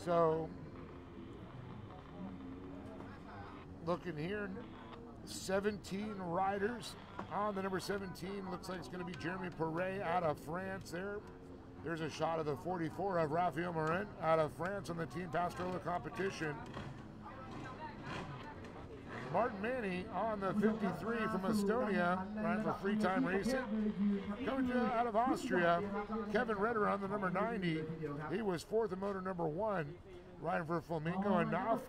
So, looking here, 17 riders on the number 17. Looks like it's going to be Jeremy Perret out of France there. There's a shot of the 44 of Raphael Morin out of France on the Team Pastorella competition. Martin Manny on the 53 from Estonia, riding for Free Time Racing. Coming out of Austria, Kevin Redder on the number 90. He was fourth in motor number 1, riding for Flamingo and Naf.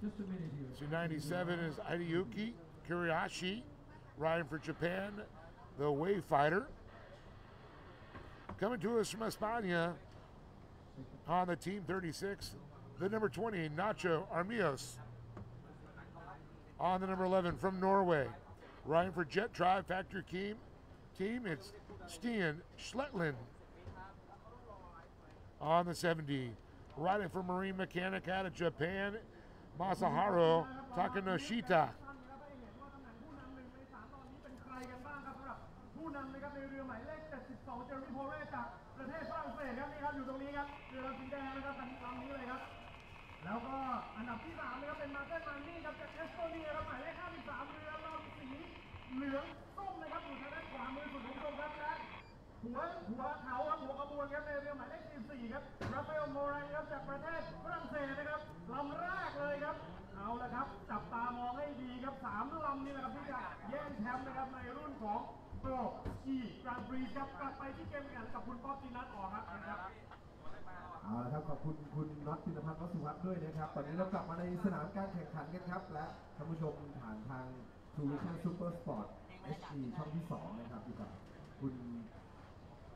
Just a minute here. So 97 is Hideyuki Kuriashi, riding for Japan, the Wayfighter. Coming to us from España on the Team 36, the number 20, Nacho Armios. On the number 11 from Norway, riding for Jet Drive Factory Team, it's Stian Schlettlin. On the 70, riding for Marine Mechanic out of Japan, Masaharu Takanoshita. ผู้นำนะครับในเรือหมายเลข 72 เจอร์มี่โพเรจากประเทศฝรั่งเศสครับนี่ครับอยู่ตรงนี้ครับเรือลำสีแดงนะครับลำนี้เลยครับแล้วก็อันดับที่ 3 นะครับเป็นมาร์เกนมันนี่ครับจากเอสโตเนียครับหมายเลข 53 เรือลำสีเหลืองส้มนะครับอยู่ทางด้านขวามือสุดของชมครับและหัวเขาครับหัวขบวนครับในเรือหมายเลข 44 ครับราฟาเอลโมไรครับจากประเทศฝรั่งเศสนะครับลำแรกเลยครับเอาละครับจับตามองให้ดีครับ3 ลำนี่แหละครับที่จะแย่งแชมป์นะครับในรุ่นของโปรสกีกรานด์ปรีครับกลับไปที่เกมแข่งกับคุณป๊อปจินัทออกครับนะครับ เอาละครับขอบคุณคุณน็อตธินภัทร วสุวัฒน์ด้วยนะครับ ตอนนี้เรากลับมาในสนามการแข่งขันกันครับ และท่านผู้ชมผ่านทาง True Vision Super Sport HD ช่องที่ 2 นะครับอยู่กับคุณ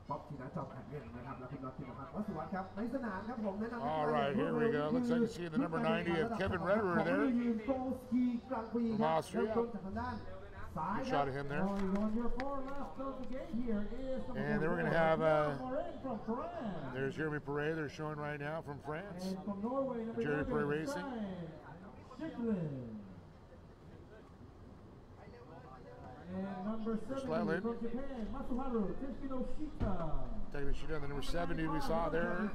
ป๊อปจินัท จอมขันเงินนะครับและคุณน็อตธินภัทร วสุวัฒน์ครับในสนามครับผมแนะนำ All right, here we go. Looks like you see the number 90 of Kevin Redder there from Austria. Good shot of him there. And then we're going to have, there's Jeremy Perret, they're showing right now from France. Jeremy Perret Racing. And number 70 Schlettlin. from Japan, Masaharu Teshinoshita. Takanoshita on the number 70 we saw there.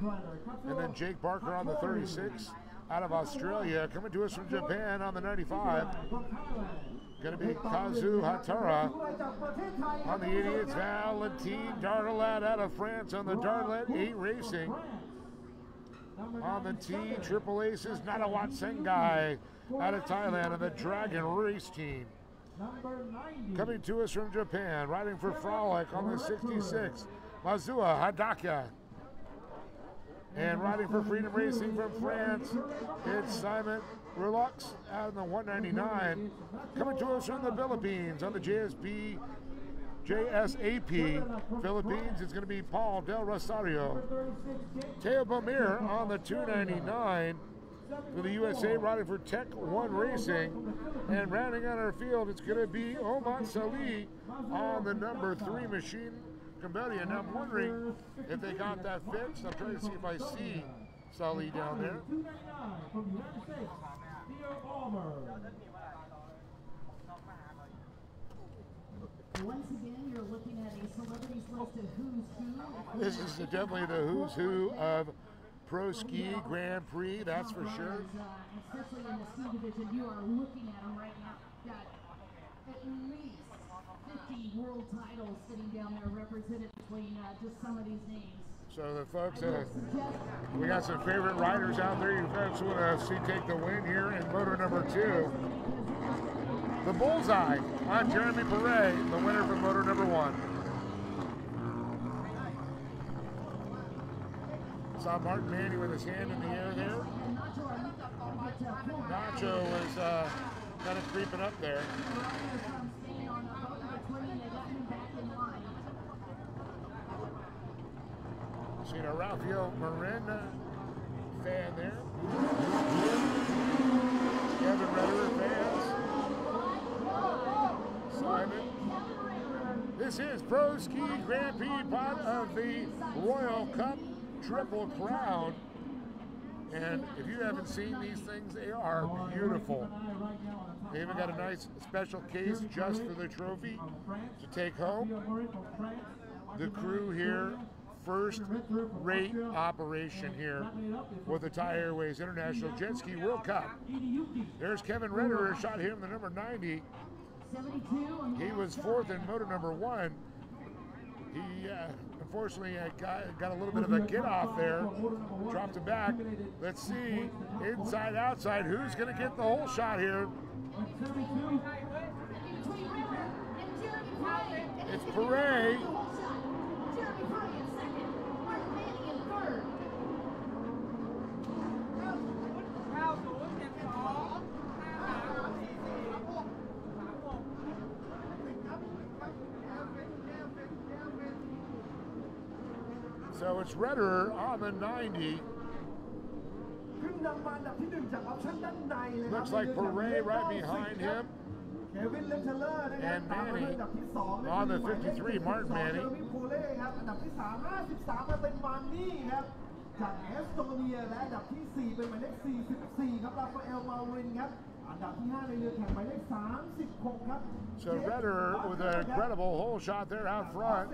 And then Jake Barker on the 36 out of Australia. Coming to us from Japan on the 95. Going to be Kazu Hatara. On the 88, it's Valentine Dardelat out of France on the Dardelat 8 Racing. On the T, Triple Aces, Nadawat Sengai out of Thailand on the Dragon Race Team. Coming to us from Japan, riding for Frolic on the 66, Mazua Hadaka. And riding for Freedom Racing from France, it's Simon Relux out of the 199. Coming to us from the Philippines on the JSAP Philippines, it's going to be Paul Del Rosario. Teo Bomir on the 299 for the USA, riding for Tech 1 Racing. And rounding out our field, it's going to be Oman Salih on the number 3 Machine Cambodia. Now I'm wondering if they got that fixed. I'm trying to see if I see Sully down there. 299 from the United States, Theo Ballmer. Once again, you're looking at a celebrities list of who's who. This is definitely the who's who of Pro Ski Grand Prix, that's for sure. Especially in the ski division, you are looking at them right now. Got at least 50 world titles sitting down there represented between just some of these names. So the folks, we got some favorite riders out there. You folks want to see take the win here in moto number 2. The bullseye on Jeremy Perret, the winner from moto number 1. Saw Martin Manny with his hand in the air there. Nacho was kind of creeping up there. Seen a Rafael Marin fan there. Kevin Redder fans. Simon. This is Pro Ski Grand Prix part of the Royal Cup Triple Crown. And if you haven't seen these things, they are beautiful. They even got a nice special case just for the trophy to take home. The crew here, first rate operation here with the Thai Airways International Jet Ski World Cup. There's Kevin Redder, shot him the number 90. He was 4th in moto number 1. He unfortunately got a little bit of a get off there, dropped it back. Let's see, inside, outside, who's going to get the whole shot here? It's Perret. So it's Redder on the 90. Looks like Perret right behind him. And Manny on the 53, Martin Manny. จากเอสโตเนียและอันดับที่ 4 เป็นหมายเลข 44 ครับ ราฟาเอล มารินครับ อันดับที่ 5 ในเรือแข่งหมายเลข 36 ครับ So Redder with an incredible hole shot there out front,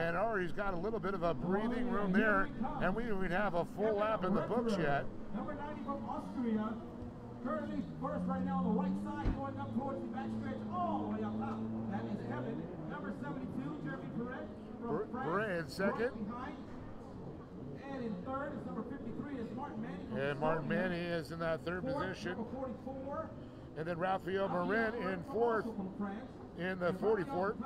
and already he's got a little bit of a breathing room there, and we don't even have a full lap in the books yet. Number 90 from Austria, currently first right now on the right side, going up towards the backstretch all the way up top. That is Kevin. Number 72, Jeremy Perret from France. Perret in second. And in third is number 53 is Martin Manny. And Martin Manny is in that third position. Number 44. And then Rafael Marin in 4th in the 44th.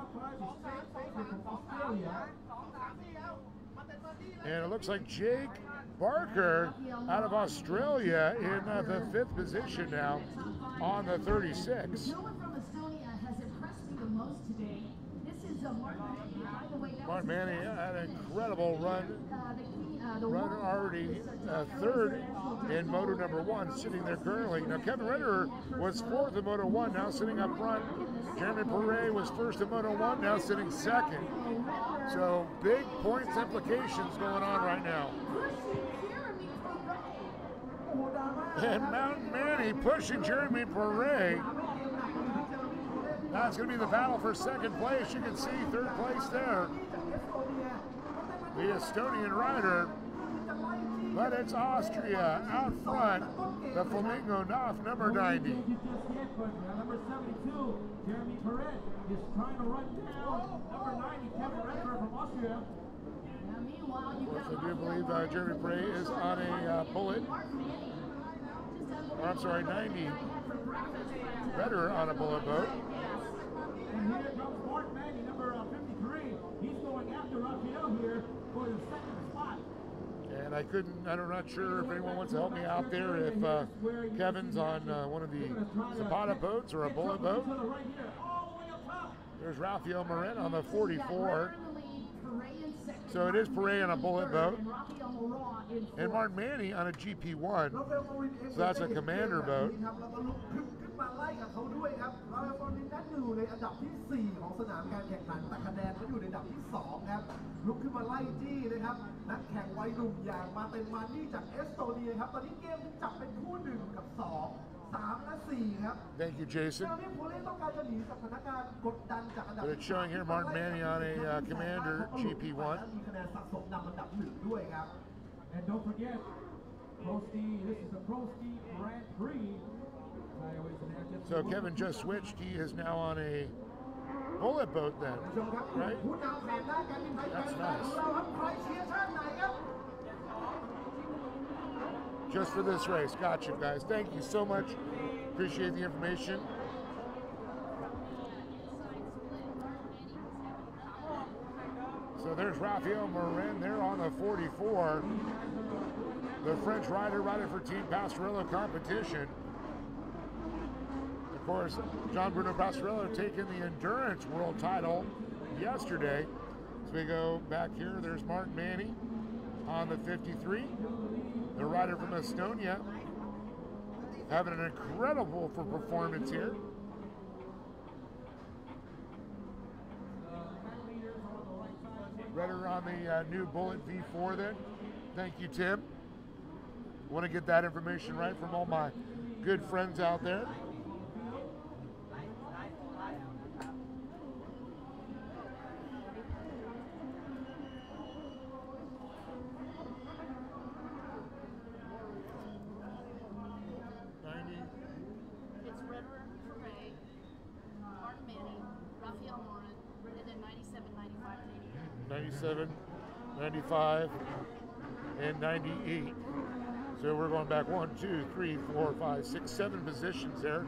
And it looks like Jake Barker out of Australia in the 5th position now on the 36. No one from Estonia has impressed me the most today. This is Martin Manny. By the way, Martin Manny had an incredible run already 3rd in moto number 1, sitting there currently. Now Kevin Redder was 4th in moto 1, now sitting up front. Jeremy Perret was 1st in moto 1, now sitting 2nd. So big points implications going on right now. And Mountain Manny pushing Jeremy Perret. Now it's going to be the battle for 2nd place. You can see 3rd place there. The Estonian rider, but it's Austria out front, the Flamingo Knopf, number 90. Number 72, Jeremy Perret is trying to run down number 90, Kevin Redder from Austria. I do believe Jeremy Perret is on a bullet. Or I'm sorry, 90. Redder on a bullet boat. And here comes Martin Manny, number 53. He's going after Rafael here for the 2nd spot. And I'm not sure if anyone wants to help me out there, if Kevin's on one of the Zapata boats or a bullet boat. There's Rafael Marin on the 44. So it is Paray on a bullet boat, and Martin Manny on a GP1. So that's a commander boat. มาไล่กับเขาด้วยครับราฟาเอล ฟอร์ดินนั้นอยู่ในอันดับที่ 4 ของสนามการแข่งขันแต่คะแนนเขาอยู่ในอันดับที่ 2 ครับลุกขึ้นมาไล่จี้นะครับนักแข่งวัยหนุ่มอย่างมาเต็นมานี่จากเอสโตเนียครับตอนนี้เกมจับเป็นคู่ 1 กับ 2 3 และ 4 ครับ Thank you, Jason. เจ้าเนี่ยโพเล่ต้องการจะหนีสถานการณ์กดดันจากอันดับ But it's showing here Martin Manny on a Commander GP1. มีคะแนนสะสมนำอันดับ 1 ด้วยครับ And don't forget, Proski, this is the Proski Grand Prix. So Kevin just switched. He is now on a bullet boat then, right? That's nice. Just for this race. Gotcha, guys. Thank you so much. Appreciate the information. So there's Raphael Morin there on the 44. The French rider riding for Team Pastorello Competition. Of course, John Bruno Pastorello taking the Endurance World title yesterday. So we go back here. There's Martin Manny on the 53. The rider from Estonia having an incredible performance here. Rider on the new Bullet V4 then. Thank you, Tim. Want to get that information right from all my good friends out there. It's Redder, Paray, Martin Manny, Raphael Morin, and then 97, 95, and 88. 97, 95, and 98. So we're going back 1, 2, 3, 4, 5, 6, 7 positions there.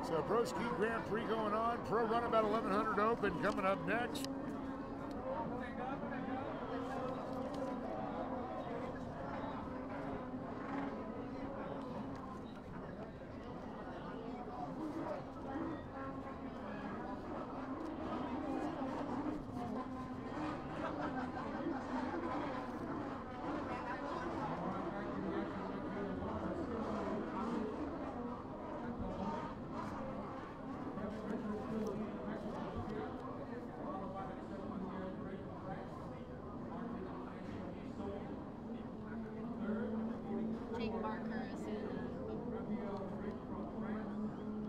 So Pro Ski Grand Prix going on. Pro Runabout 1100 Open coming up next. Jake Barker is in.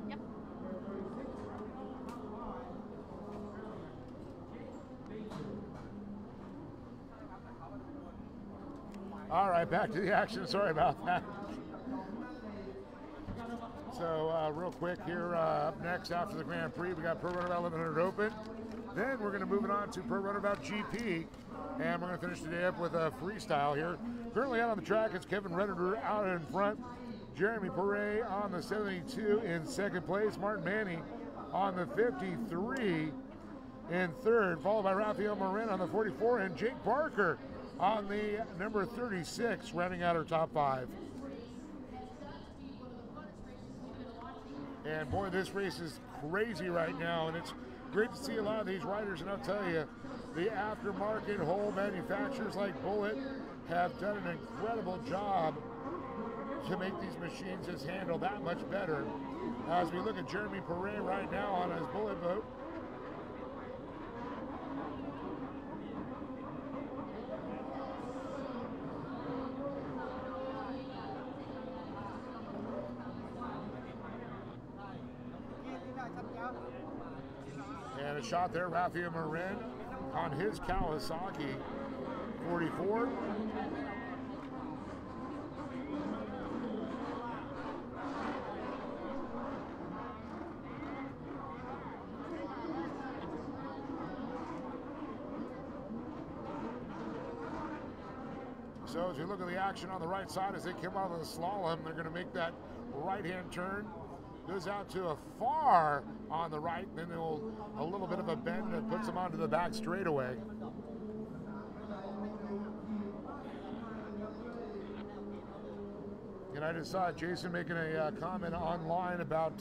Yep. All right, back to the action. Sorry about that. So real quick here, up next after the Grand Prix, we got Pro Runabout 1100 Open. Then we're going to move it on to Pro Runabout GP. And we're going to finish the day up with a freestyle here. Currently out on the track, it's Kevin Redder out in front. Jeremy Paray on the 72 in second place. Martin Manny on the 53 in third, followed by Raphael Morin on the 44 and Jake Barker on the number 36, rounding out our top 5. And boy, this race is crazy right now, and it's great to see a lot of these riders. And I'll tell you, the aftermarket whole manufacturers like Bullet have done an incredible job to make these machines just handle that much better. As we look at Jeremy Paray right now on his Bullet boat. And a shot there, Raphael Morin on his Kawasaki 44. So as you look at the action on the right side, as they come out of the slalom, they're going to make that right-hand turn. Goes out to a far on the right, then they'll a little bit of a bend that puts them onto the back straightaway. And I just saw Jason making a comment online about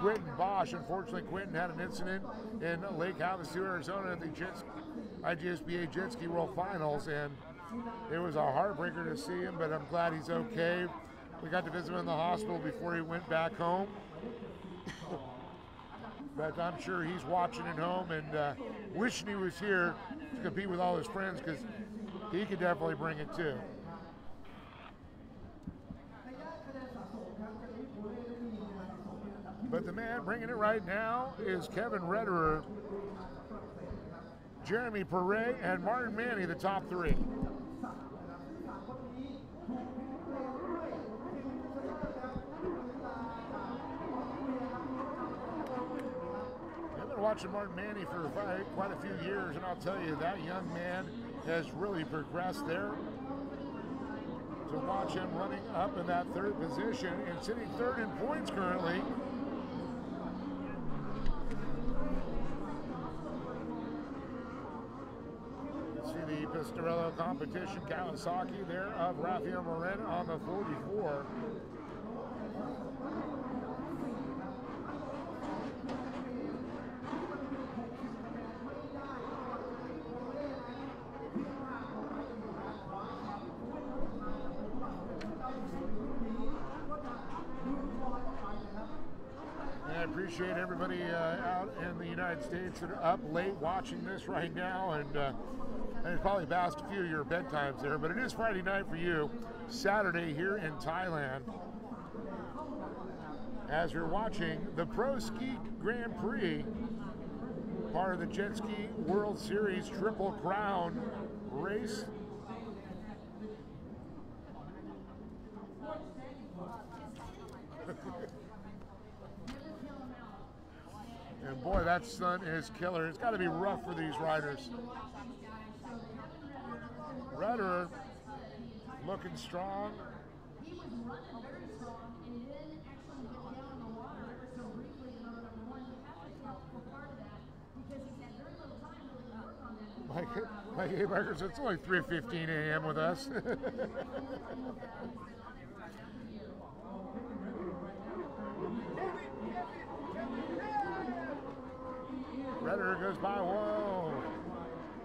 Quentin Bosch. Unfortunately, Quentin had an incident in Lake Havasu, Arizona at the IGSBA Jet Ski World Finals, and it was a heartbreaker to see him, but I'm glad he's okay. We got to visit him in the hospital before he went back home. But I'm sure he's watching at home and wishing he was here to compete with all his friends, because he could definitely bring it too. But the man bringing it right now is Kevin Rederer, Jeremy Perret, and Martin Manny, the top three. I've been watching Martin Manny for quite a few years, and I'll tell you, that young man has really progressed there. To watch him running up in that third position and sitting third in points currently. See the Pistorello competition Kawasaki there of Rafael Morin on the 44. And I appreciate everybody out in the United States that are up late watching this right now, and it's probably past a few of your bedtimes there, but it is Friday night for you, Saturday here in Thailand, as you're watching the Pro Ski Grand Prix, part of the Jet Ski World Series Triple Crown race. And boy, that sun is killer. It's got to be rough for these riders. Rederer looking strong. He was running very strong and then actually went down in the water ever so briefly in row number one. You have to account for part of that because he's had very little time really to work on that. Mike Abeckers, it's only 3:15 a.m. with us. Rederer goes by. Whoa.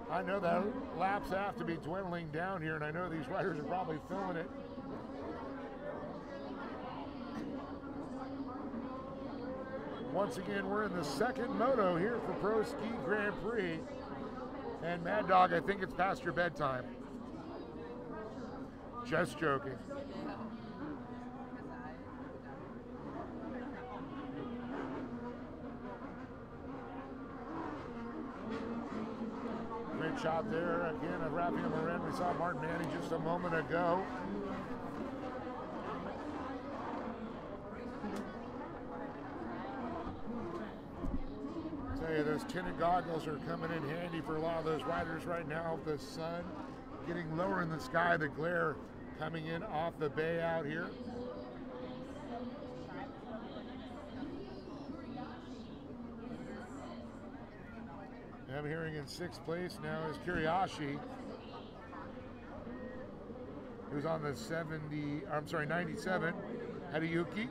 I know that laps have to be dwindling down here, and I know these riders are probably feeling it. Once again, we're in the second moto here for Pro Ski Grand Prix. And Mad Dog, I think it's past your bedtime. Just joking. Great shot there again of Rafael Morin. We saw Martin Manny just a moment ago. Tell you, those tinted goggles are coming in handy for a lot of those riders right now. The sun getting lower in the sky, the glare coming in off the bay out here. I'm hearing in sixth place now is Kiriashi, who's on the 97. Hideyuki,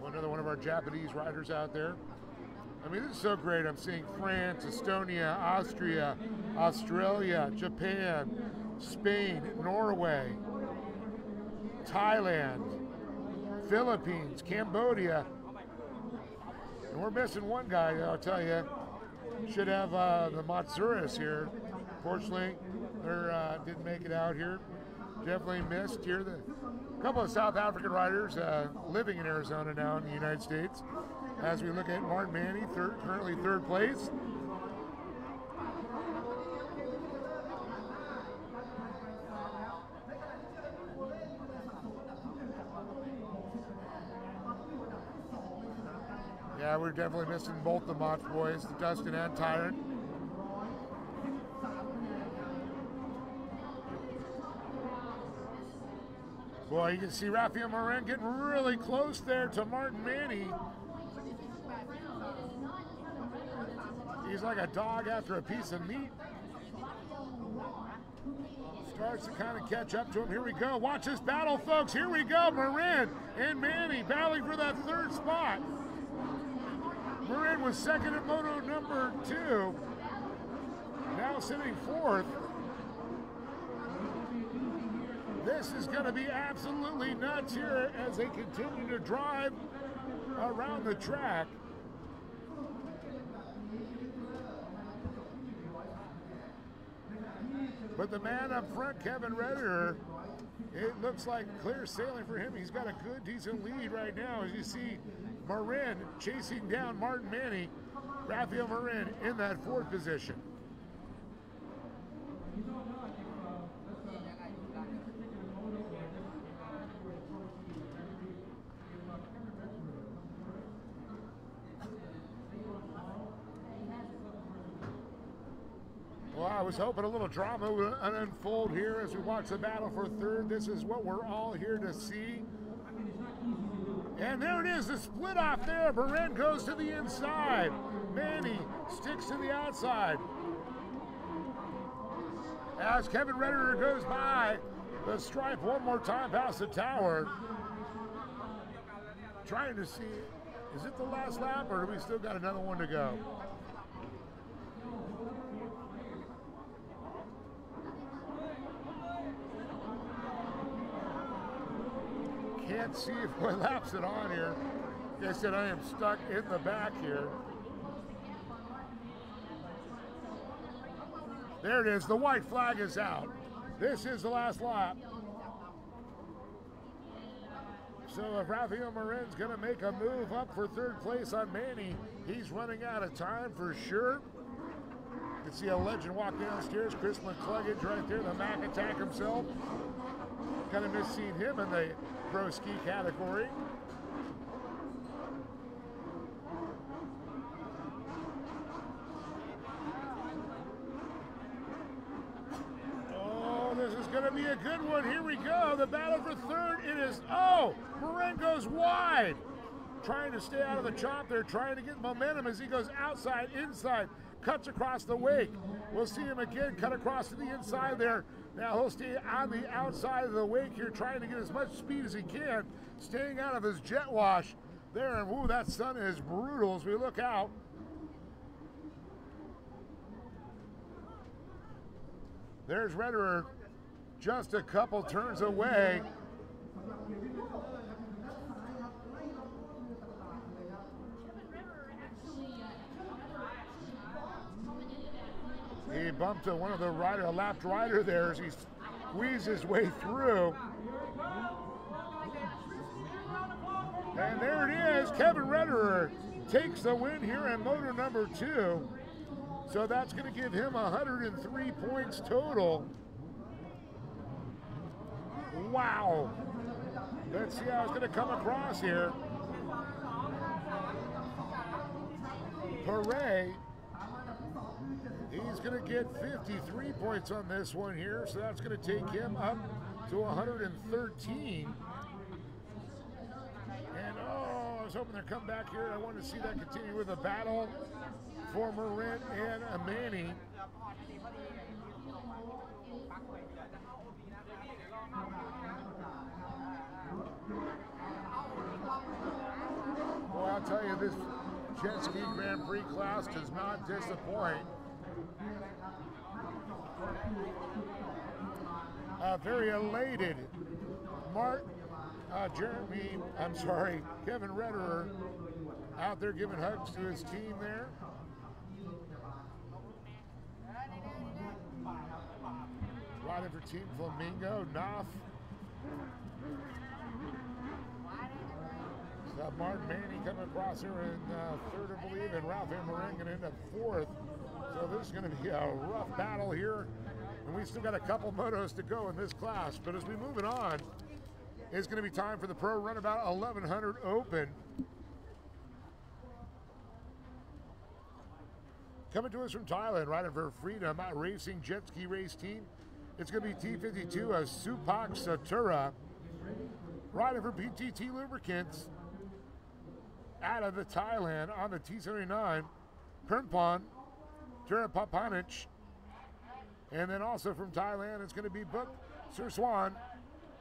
another one of our Japanese riders out there. I mean, this is so great. I'm seeing France, Estonia, Austria, Australia, Japan, Spain, Norway, Thailand, Philippines, Cambodia. And we're missing one guy, I'll tell you. Should have the Matsuras here. Fortunately, they didn't make it out here. Definitely missed here. A couple of South African riders living in Arizona now in the United States. As we look at Martin Manny, currently third place. Yeah, we're definitely missing both the Mach boys, Dustin and Tyrant. Boy, you can see Rafael Morin getting really close there to Martin Manny. He's like a dog after a piece of meat. Starts to kind of catch up to him. Here we go. Watch this battle, folks. Here we go. Morin and Manny battling for that third spot. Morin was second at Moto number 2. Now sitting 4th. This is going to be absolutely nuts here as they continue to drive around the track. But the man up front, Kevin Redder, it looks like clear sailing for him. He's got a good, decent lead right now. As you see, Morin chasing down Martin Manny. Rafael Morin in that 4th position. Well, I was hoping a little drama would unfold here as we watch the battle for 3rd. This is what we're all here to see. And there it is, the split off there. Morin goes to the inside. Manny sticks to the outside. As Kevin Redder goes by the stripe one more time past the tower. Trying to see, is it the last lap or do we still got another one to go? Can't see what laps it on here. They said I am stuck in the back here. There it is, the white flag is out. This is the last lap. So if Rafael Morin's gonna make a move up for 3rd place on Manny, he's running out of time for sure. You can see a legend walk downstairs, Chris McCluggage right there, the Mac Attack himself. Kind of missed seeing him in the pro ski category. Oh, this is going to be a good one. Here we go. The battle for 3rd. It is, oh, Morin goes wide. Trying to stay out of the chop there, trying to get momentum as he goes outside, inside, cuts across the wake. We'll see him again cut across to the inside there. Now he'll stay on the outside of the wake here, trying to get as much speed as he can, staying out of his jet wash there. And woo, that sun is brutal as we look out. There's Redder just a couple turns away. He bumped to one of the rider, a lapped rider there as he squeezed his way through. And there it is, Kevin Redder takes the win here in motor number 2. So that's going to give him 103 points total. Wow. Let's see how it's going to come across here. Perret. He's going to get 53 points on this one here, so that's going to take him up to 113. And oh, I was hoping they'd come back here. I wanted to see that continue with a battle for Morin and Manny. Well, I'll tell you, this jet ski Grand Prix class does not disappoint. Very elated Kevin Redder out there giving hugs to his team there. Riding for Team Flamingo, Knopf. Martin Manny coming across here in 3rd, I believe, and Rafael Morin going to end up 4th. So this is going to be a rough battle here. And we still got a couple motos to go in this class. But as we move it on, it's going to be time for the Pro Runabout 1100 Open. Coming to us from Thailand, riding for Freedom Racing Jet Ski Race Team. It's going to be T52 of Supak Satura. Riding for PTT Lubricants out of the Thailand on the T79, Pernpon Terapapanich. And then also from Thailand, it's going to be Book Surswan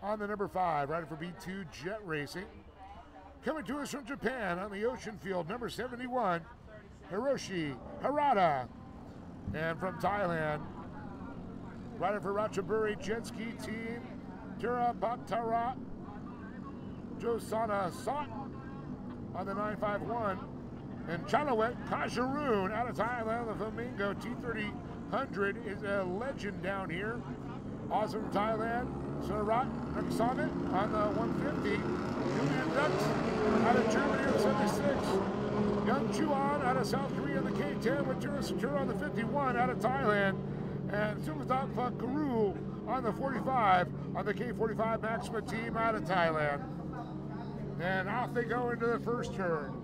on the number 5, riding for B2 Jet Racing. Coming to us from Japan on the Ocean Field, number 71, Hiroshi Harada. And from Thailand, riding for Ratchaburi Jet Ski Team, Tirapatara Josana Sat on the 951. And Chalawet Kajaroon out of Thailand, the Flamingo T3000 is a legend down here. Also from Thailand, Surat Naksamit on the 150. Julian Dux out of Germany on the 76. Young Chuan out of South Korea on the K10 with Tura Satura on the 51 out of Thailand. And Sumathakfa Karul on the 45 on the K45 Maxima team out of Thailand. And off they go into the first turn.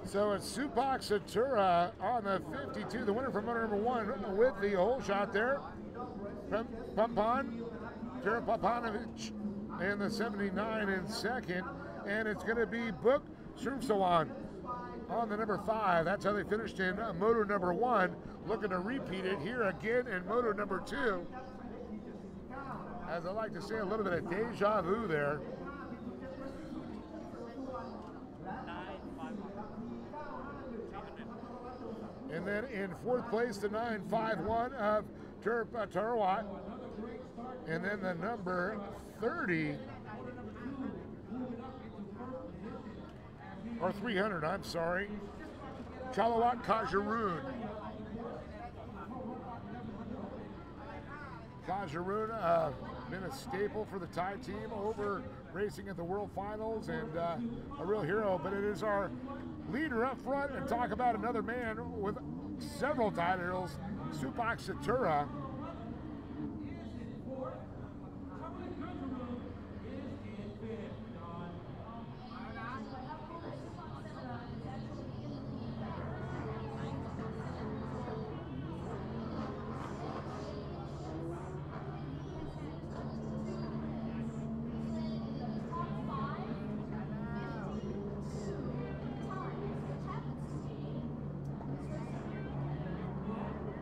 So it's Supak Satura on the 52, the winner from motor number 1 with the hole shot there. Pumpan Terapapanovich in the 79 in second. And it's going to be Book Surmsawan on the number 5. That's how they finished in moto number 1. Looking to repeat it here again in moto number 2. As I like to say, a little bit of deja vu there. And then in 4th place, the 951 of Tarawat. And then the number 30, or 300, I'm sorry, Chalawat Kajaroon. Kajaroon, been a staple for the Thai team over racing at the World Finals and a real hero, but it is our leader up front. And talk about another man with several titles, Supak Satura.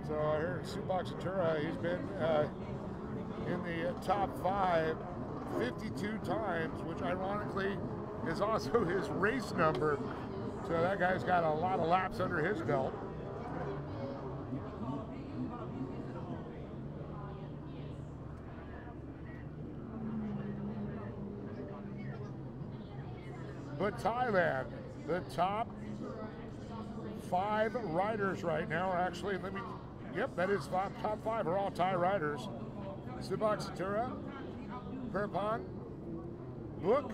So here Supak Satura, he's been in the top 5 52 times, which ironically is also his race number. So that guy's got a lot of laps under his belt. But Thailand, the top 5 riders right now are actually, yep, that is top 5 are all Thai riders. Supak Satura, Pernpon, Book,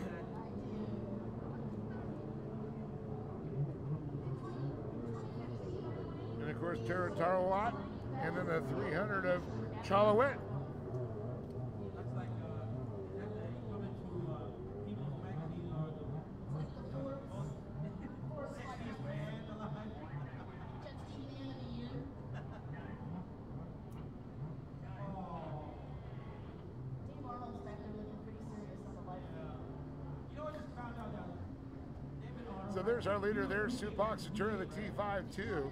and of course Tarawat, and then the 300 of Chalawet. So there's our leader there, Supak Satura, the T52.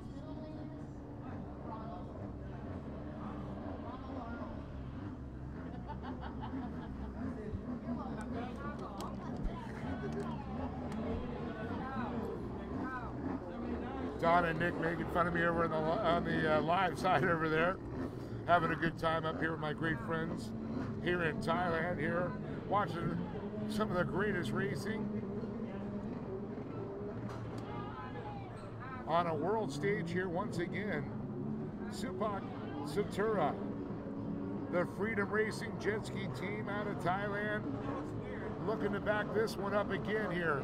Don and Nick making fun of me over on the live side over there. Having a good time up here with my great friends here in Thailand here, watching some of the greatest racing on a world stage here once again. Supak Satura, the Freedom Racing jet ski team out of Thailand, looking to back this one up again here.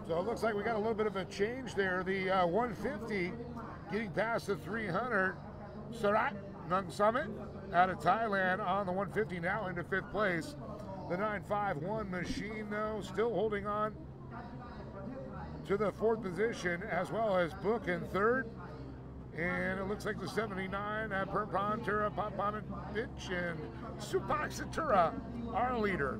So it looks like we got a little bit of a change there. The 150 getting past the 300. Sarat Nung Summit out of Thailand on the 150 now into 5th place. The 951 machine though still holding on to the 4th position, as well as Book in 3rd. And it looks like the 79 at Perpan Tura Papanovich and Supak Satura, our leader.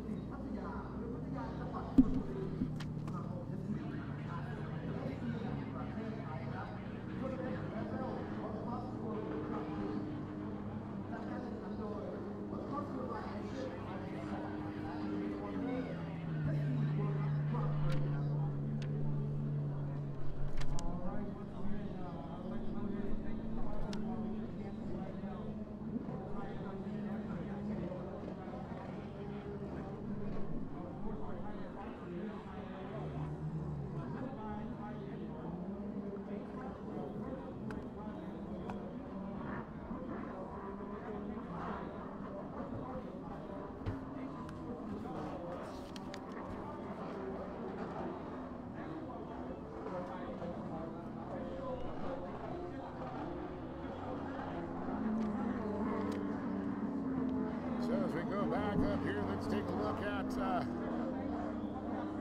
As we go back up here, let's take a look at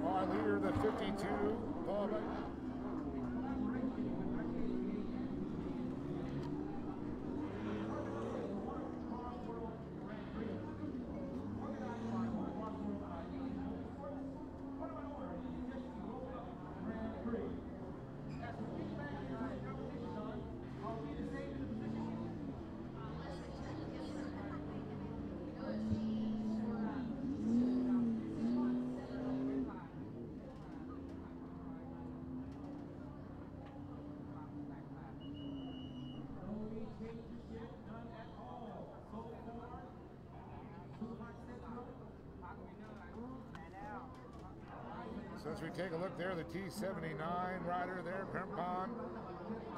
our leader, the 52, Paul. So as we take a look there, the T79 rider there, Perpan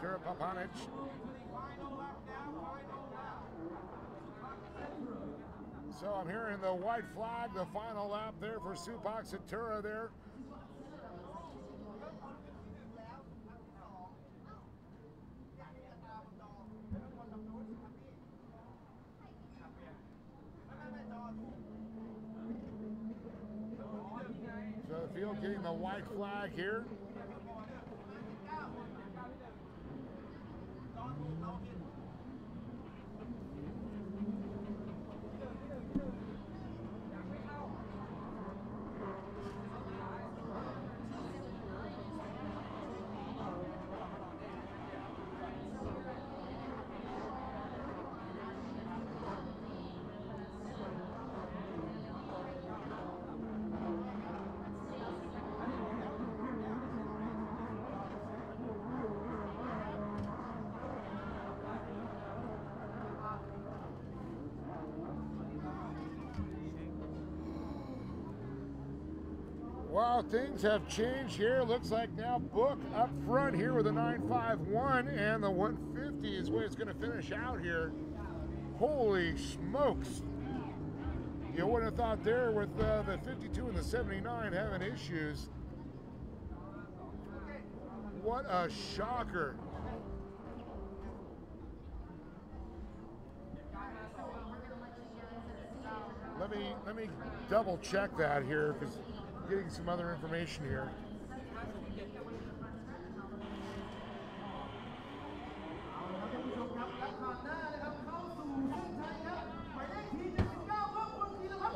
Tura Papanovich. So I'm hearing the white flag, the final lap there for Supak Satura there. So the field getting the white flag here. Well, things have changed here. Looks like now Book up front here with a 951, and the 150 is where it's going to finish out here. Holy smokes. You wouldn't have thought there with the 52 and the 79 having issues. What a shocker. Let let me double check that here because I'm getting some other information here.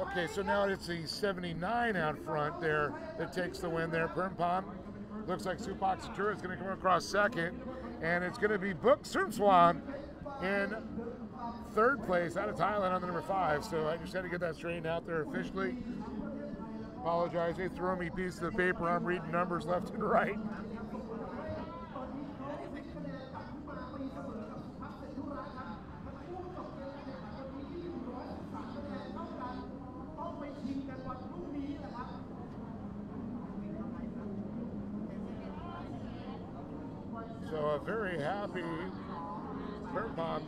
Okay, so now it's the 79 out front there that takes the win there. Permpom. Looks like Supak Satura is going to come across second. And it's going to be Book Surmswan in third place out of Thailand on the number 5. So I just had to get that straightened out there officially. Apologize. They throw me pieces of paper. I'm reading numbers left and right. So a very happy Permpom.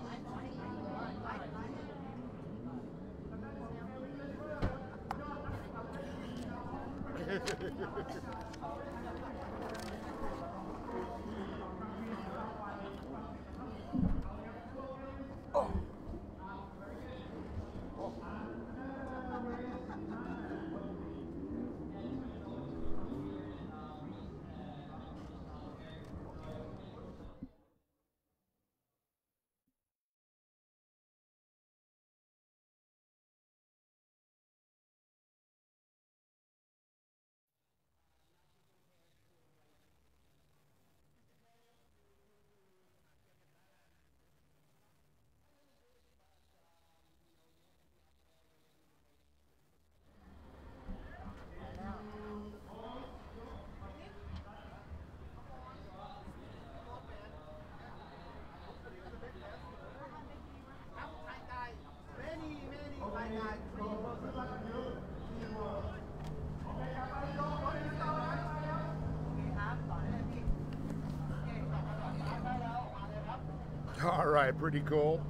All right, pretty cool.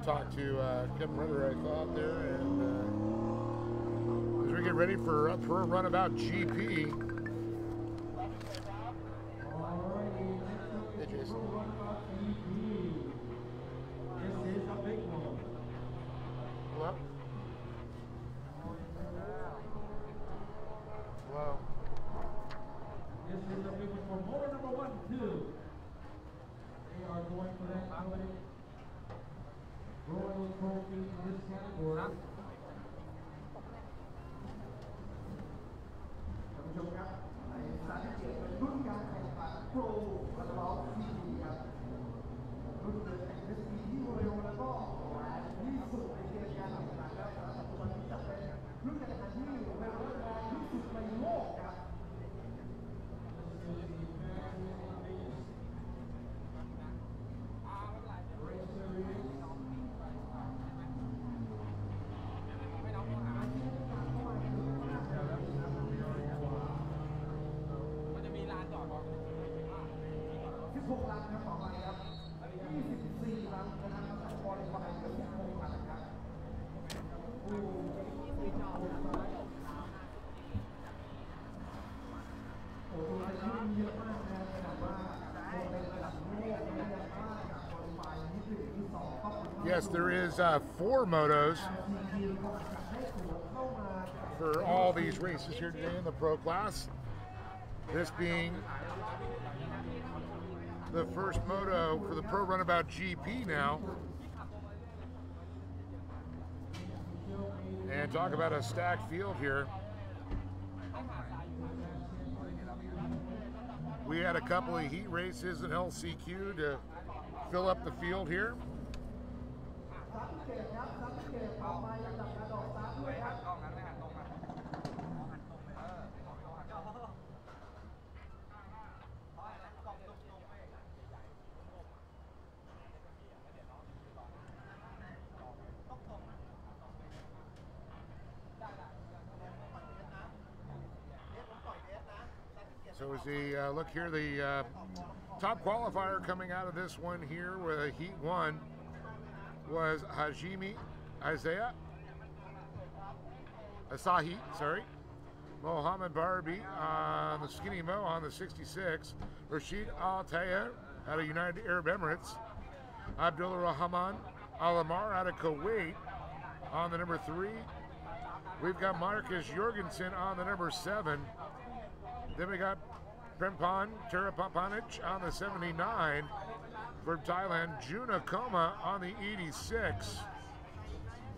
Talk to Kevin Ritter, I thought there, and as we get ready for a runabout GP. Hey, Jason. Hello? Hello? This is a big one for motor number 1, 2. They are going for that Royal Trophy in this category. ท่านผู้ชมครับในสายเกียรติเป็นรุ่นการแข่งขันโปรระดับซีครับรุ่นเดินแข่งเอสพีที่เร็วแล้วก็แรงที่สุดในเกมการแข่งขันแล้วปัจจุบันนี้จะเป็นรุ่นการแข่งขันที่เร็วและแรงที่สุดในโลกครับ 16 ลังครับต่อไปครับ24 ลังนะครับบอลไฟก็16 ลังครับโอ้โหตัวจะขึ้นเยอะมากนะขนาดว่าในระดับโลกยังมากกับบอลไฟที่1ที่2ต้อง Yes, there is 4 motos for all these races here today in the Pro Class. This being the first moto for the Pro Runabout GP now. And talk about a stacked field here. We had a couple of heat races in LCQ to fill up the field here. So as the look here, the top qualifier coming out of this one here with Heat 1 was Hajime Isaiah. Asahi, sorry. Mohammed Barbi on the Skinny Mo on the 66. Rashid Al Tayer out of United Arab Emirates. Abdullah Rahman Alamar out of Kuwait on the number 3. We've got Marcus Jorgensen on the number 7. Then we got Prempon Terapapanich on the 79 for Thailand. Juna Koma on the 86.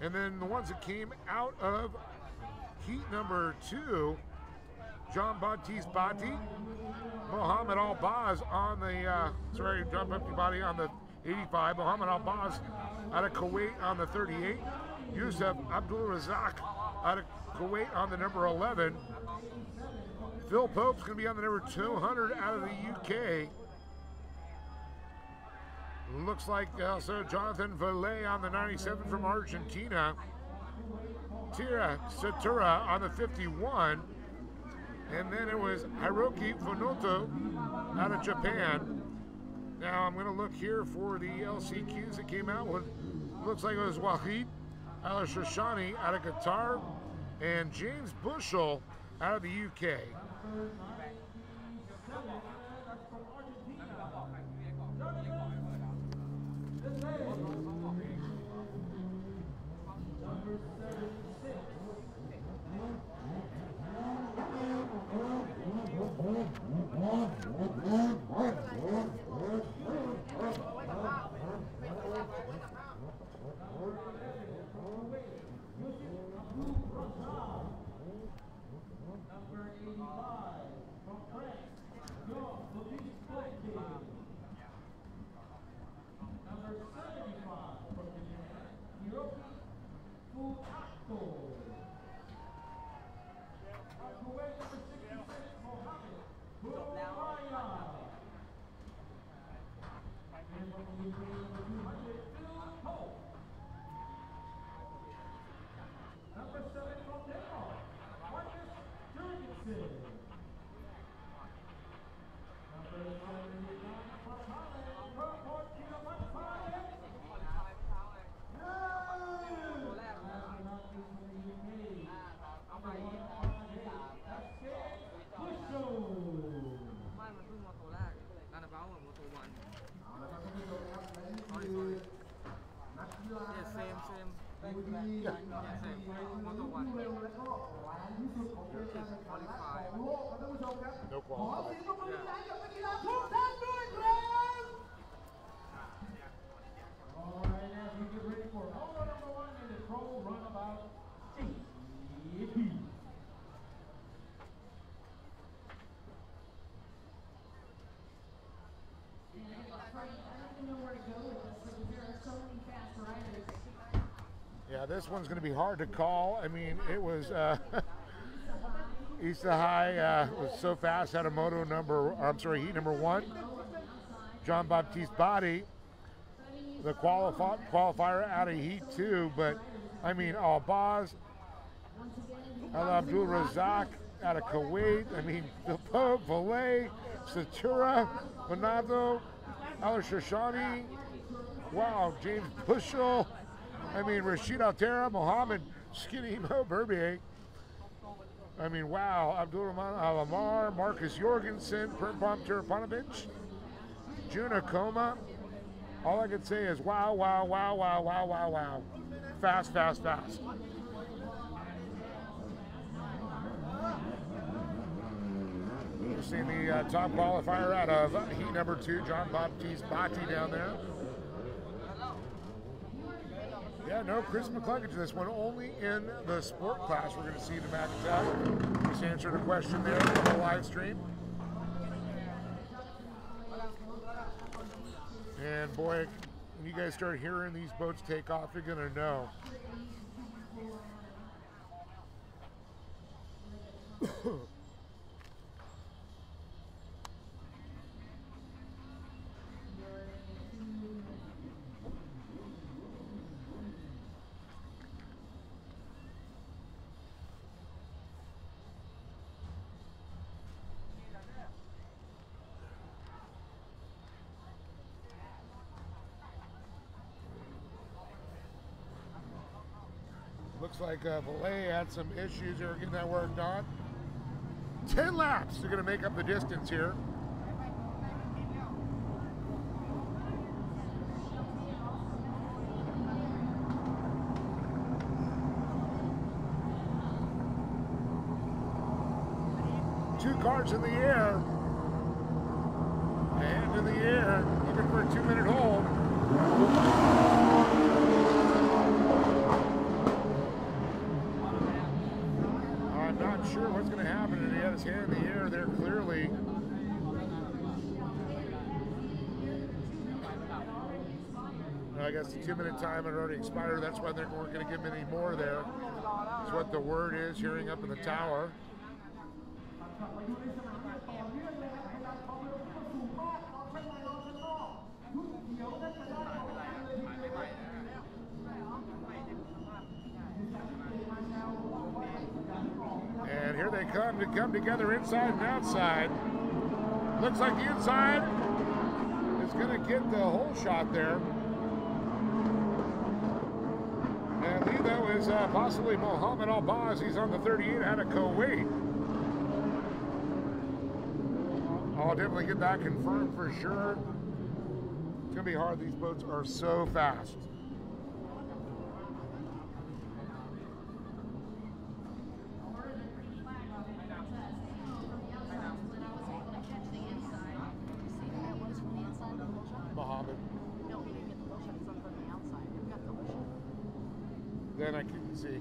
And then the ones that came out of heat number 2, John Baptiste Bati, Mohammed Al-Baz on the, John Baptiste Bati on the 85, Mohammed Al-Baz out of Kuwait on the 38, Yusuf Abdul Razak out of Kuwait on the number 11, Phil Pope's going to be on the number 200 out of the UK. Looks like also Jonathan Valle on the 97 from Argentina. Tira Satura on the 51. And then it was Hiroki Funoto out of Japan. Now I'm going to look here for the LCQs that came out. Looks like it was Wahid Al-Shoshani out of Qatar and James Bushell out of the UK. No quality. Yeah, this one's going to be hard to call. I mean, it was Issa High was so fast, had a heat number 1. John Baptiste Bati, the qualifier out of heat 2, but I mean, Al-Baz, Abdul Razak out of Kuwait, I mean, the Pope, Valle, Satura, Bernardo, Al-Shoshani, wow, James Bushell, I mean, Rashid Altera, Mohammed Skinny Mo Berbier. I mean, wow, Abdul Rahman Alamar, Marcus Jorgensen, Prempom Terapanovich, Juna Koma. All I could say is wow, wow, wow, wow, wow, wow, wow. Fast, fast, fast. You're seeing the top qualifier out of heat number 2, John Baptiste Bati down there. Yeah, no Chris McCluggage in this one, only in the sport class. We're going to see the McIntyre. Just answered a question there on the live stream. And boy, when you guys start hearing these boats take off, you're going to know. Looks like Valet had some issues here getting that work done. 10 laps are going to make up the distance here. Two cars in the air. Hand in the air, looking for a 2-minute hold. I'm not sure what's going to happen, and he had his hand in the air there clearly. I guess the 2-minute time had already expired. That's why they weren't going to give him any more there. That's what the word is, hearing up in the tower. And here they come together inside and outside. Looks like the inside is going to get the whole shot there. And Lilo is possibly Mohammed Al-Baz. He's on the 38 out of Kuwait. I'll definitely get that confirmed for sure. It's going to be hard. These boats are so fast. Mohammed. No, we didn't get the low shots on from the outside. We got the low shot. Then I couldn't see.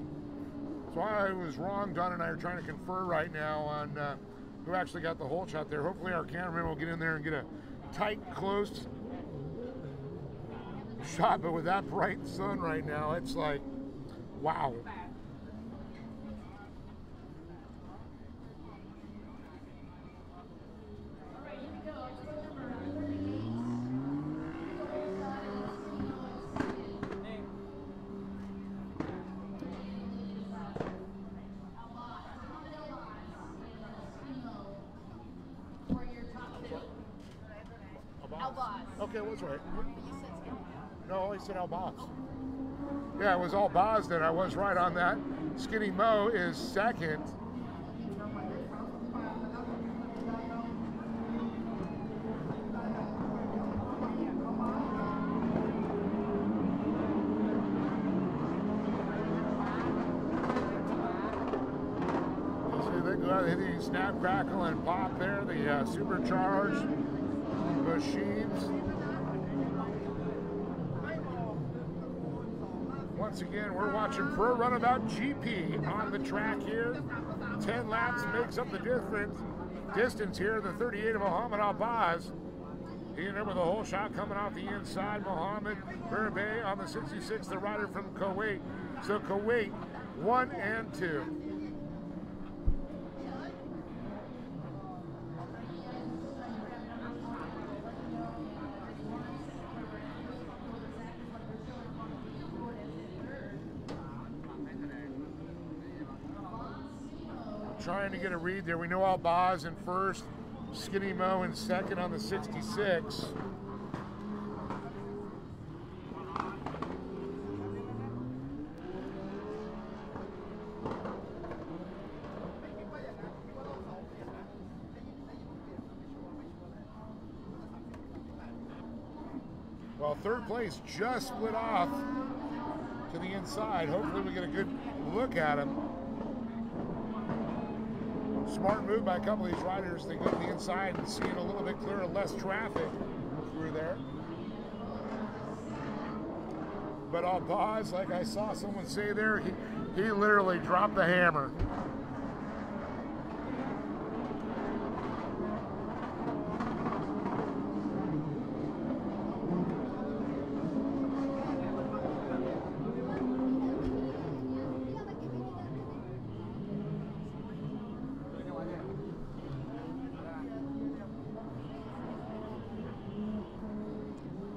So I was wrong. Don and I are trying to confer right now on who actually got the whole shot there. Hopefully our cameraman will get in there and get a tight, close shot. But with that bright sun right now, it's like, wow. Okay, what's right? No, he said Al-Baz. Yeah, it was Al-Baz that I was right on that. Skinny Mo is second. They snap, crackle, and pop there. The supercharged machines. Once again, we're watching Pro Runabout GP on the track here. 10 laps makes up the distance here. The 38 of Mohammed Al-Baz. He ended up with a whole shot coming off the inside. Mohammed Berbey on the 66, the rider from Kuwait. So Kuwait 1 and 2. Trying to get a read there. We know Al-Baz in first, Skinny Mo in second on the 66. Well, third place just split off to the inside. Hopefully we get a good look at him. Smart move by a couple of these riders. They go to the inside and see it a little bit clearer, less traffic through there. But Al-Baz, like I saw someone say there, he literally dropped the hammer.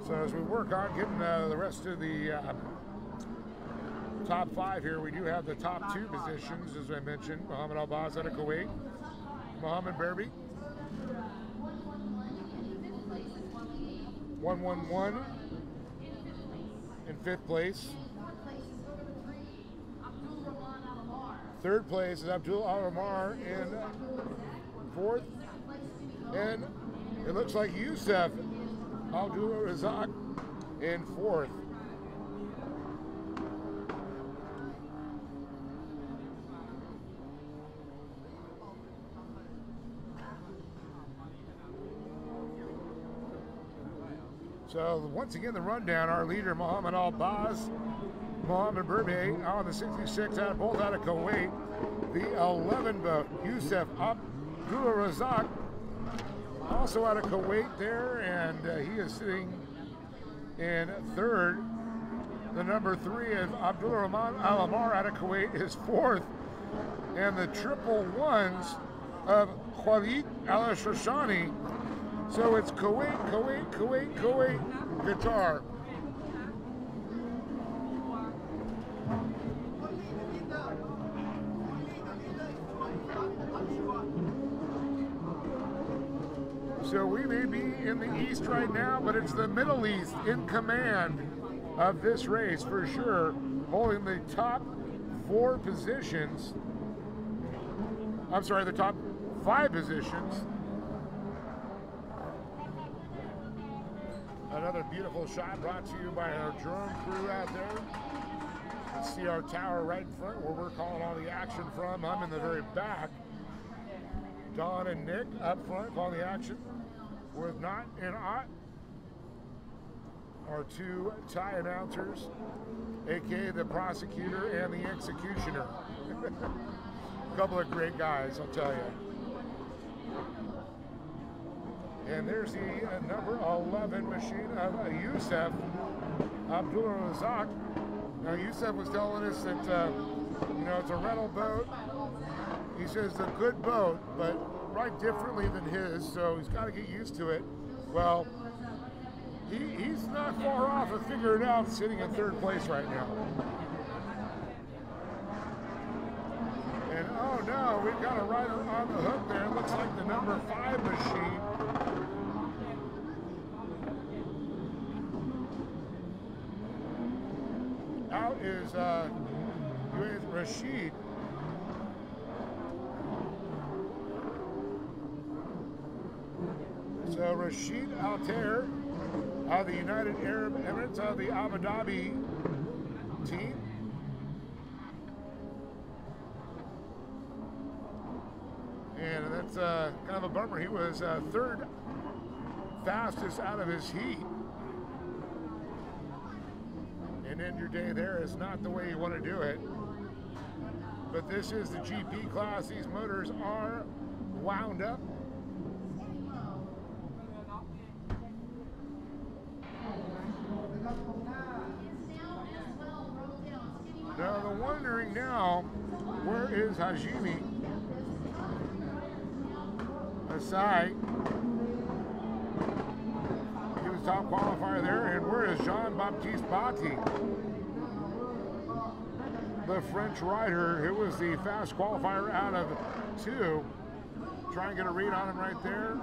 So as we work on getting the rest of the top 5 here, we do have the top 2 positions, as I mentioned. Mohammed Al-Baz out of Kuwait, Mohammed Berbey, 111 in 5th place. Third place is Abdul Al-Amar in fourth. And it looks like Youssef Abdul Razak in fourth. So once again, the rundown, our leader, Mohammed Al-Baz, Mohammed Burbe on the 66, both out of Kuwait. The 11 boat, Youssef Abdul Razak, also out of Kuwait there, and he is sitting in third. The number 3 is Abdul Rahman Al-Amar out of Kuwait is fourth. And the triple ones of Khalid Al-Shashani. So it's Kuwait, Kuwait, Kuwait, Kuwait, Qatar. So we may be in the East right now, but it's the Middle East in command of this race for sure, holding the top 4 positions. I'm sorry, the top 5 positions. Another beautiful shot brought to you by our drone crew out there. You can see our tower right in front where we're calling all the action from. I'm in the very back. Don and Nick up front calling the action with Knott and Ott, our 2 tie announcers, aka the prosecutor and the executioner. A couple of great guys, I'll tell you. And there's the number 11 machine of Youssef Abdul Razak. Now Youssef was telling us that it's a rental boat. He says it's a good boat, but right differently than his, so he's got to get used to it. Well, he's not far off of figuring it out, sitting in third place right now. And oh no, we've got a rider on the hook there. It looks like the number 5 machine. Out is Rashid. So Rashid Altair of the United Arab Emirates of the Abu Dhabi team. And that's kind of a bummer. He was third fastest out of his heat. And end your day there is not the way you want to do it. But this is the GP class. These motors are wound up. Now the wondering now, where is Hajimi Asai? He was top qualifier there, and where is Jean-Baptiste Batti? The French rider who was the fast qualifier out of 2. Try and get a read on him right there.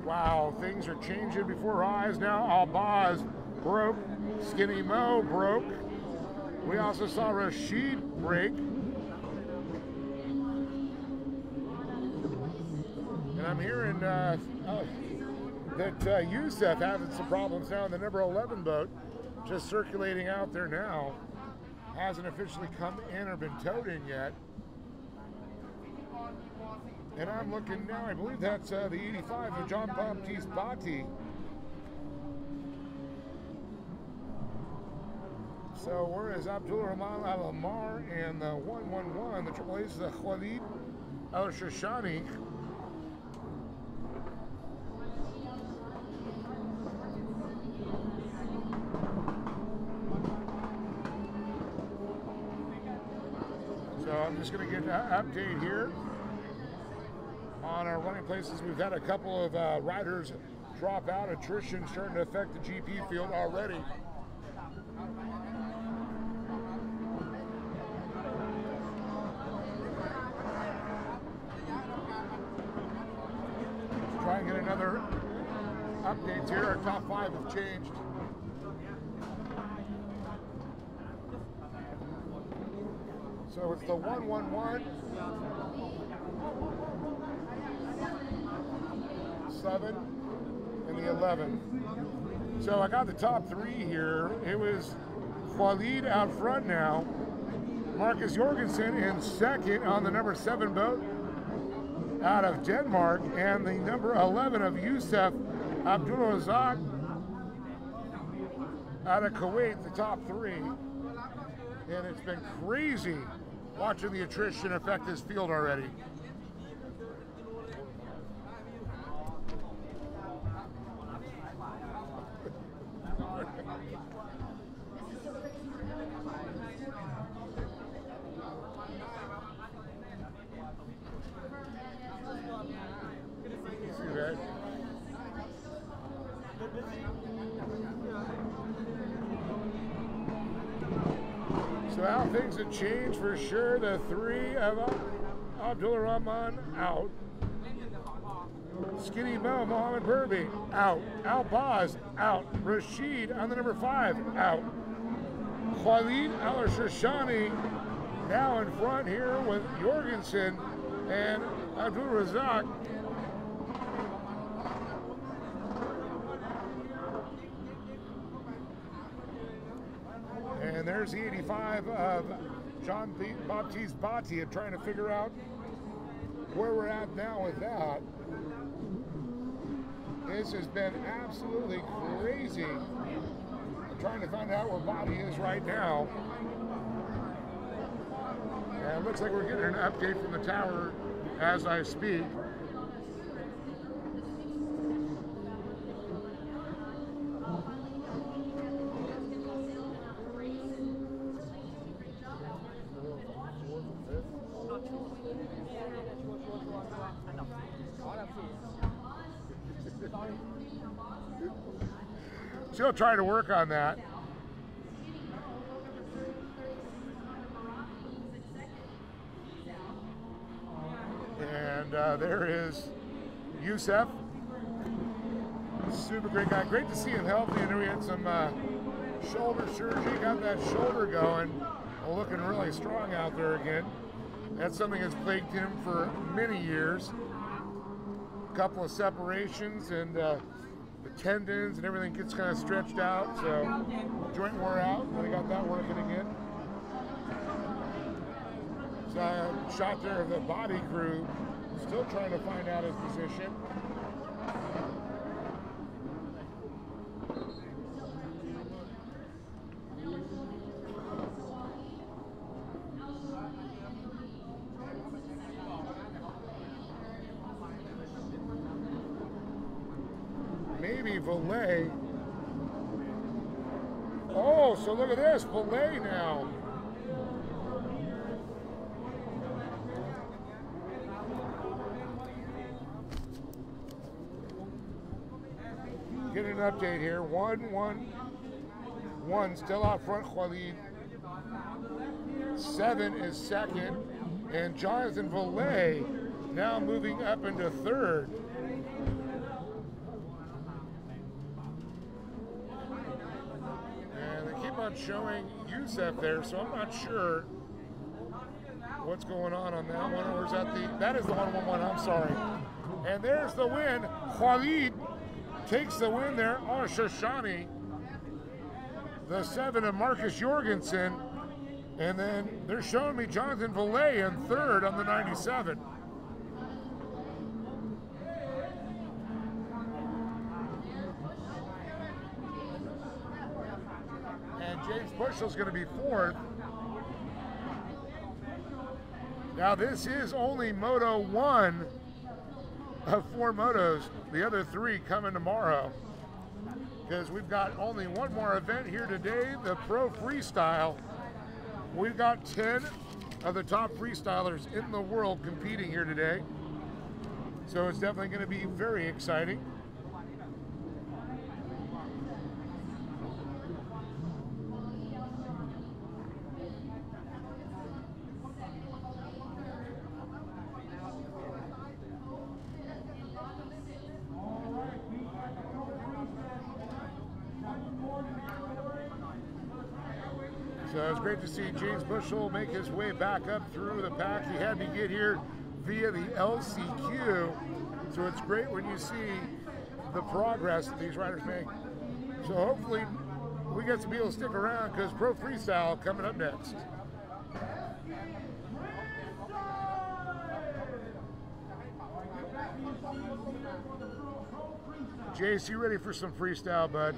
Wow, things are changing before our eyes now. Al-Baz broke. Skinny Mo broke. We also saw Rashid break. And I'm hearing that Youssef having some problems now in the number 11 boat. Just circulating out there now. Hasn't officially come in or been towed in yet. And I'm looking now, I believe that's the 85 of Jean-Baptiste Batti. So where is Abdul Rahman Al-Amar and the 111, the Triple A's, the Khalid Al-Shashani. So I'm just going to get an update here on our running places. We've had a couple of riders drop out. Attrition starting to affect the GP field already. Let's try and get another updates here. Our top 5 have changed. So it's the 111, 7, and the 11. So I got the top 3 here. It was Khalid out front now. Marcus Jorgensen in second on the number 7 boat out of Denmark, and the number 11 of Youssef Abdulrazak out of Kuwait, the top 3. And it's been crazy watching the attrition affect this field already. See that? So how things have changed for sure. The 3 of Abdullah Rahman out. Skinny Mo, Mohammed Burby out. Al Baz out. Rashid on the number 5 out. Khalid Al Shashani now in front here with Jorgensen and Abdul Razak. And there's the 85 of Jean-Baptiste Bati trying to figure out where we're at now with that. This has been absolutely crazy. I'm trying to find out where Bati is right now. And it looks like we're getting an update from the tower as I speak. Still trying to work on that. And there is Youssef. Super great guy. Great to see him healthy. I know he had some shoulder surgery, got that shoulder going, looking really strong out there again. That's something that's plagued him for many years. A couple of separations, and the tendons and everything gets kind of stretched out, so joint wore out, and they got that working again. So a shot there of the body crew, still trying to find out his position. Maybe Valet. Oh, so look at this, Valet now. Get an update here. 1-1-1 still out front, Khalid. 7 is second, and Jonathan Valet now moving up into third. Showing Youssef there, so I'm not sure what's going on that one, or is that that is the 1-1-1, I'm sorry. And there's the win. Khalid takes the win there on Shashani. The 7 of Marcus Jorgensen, and then they're showing me Jonathan Valet in third on the 97. James Bushell's going to be fourth. Now this is only Moto 1 of 4 motos. The other 3 coming tomorrow, because we've got only one more event here today, the Pro Freestyle. We've got 10 of the top freestylers in the world competing here today. So it's definitely going to be very exciting. So it's great to see James Bushell make his way back up through the pack. He had to get here via the LCQ. So it's great when you see the progress that these riders make. So hopefully we get to be able to stick around because Pro Freestyle coming up next. Jace, you ready for some freestyle, bud?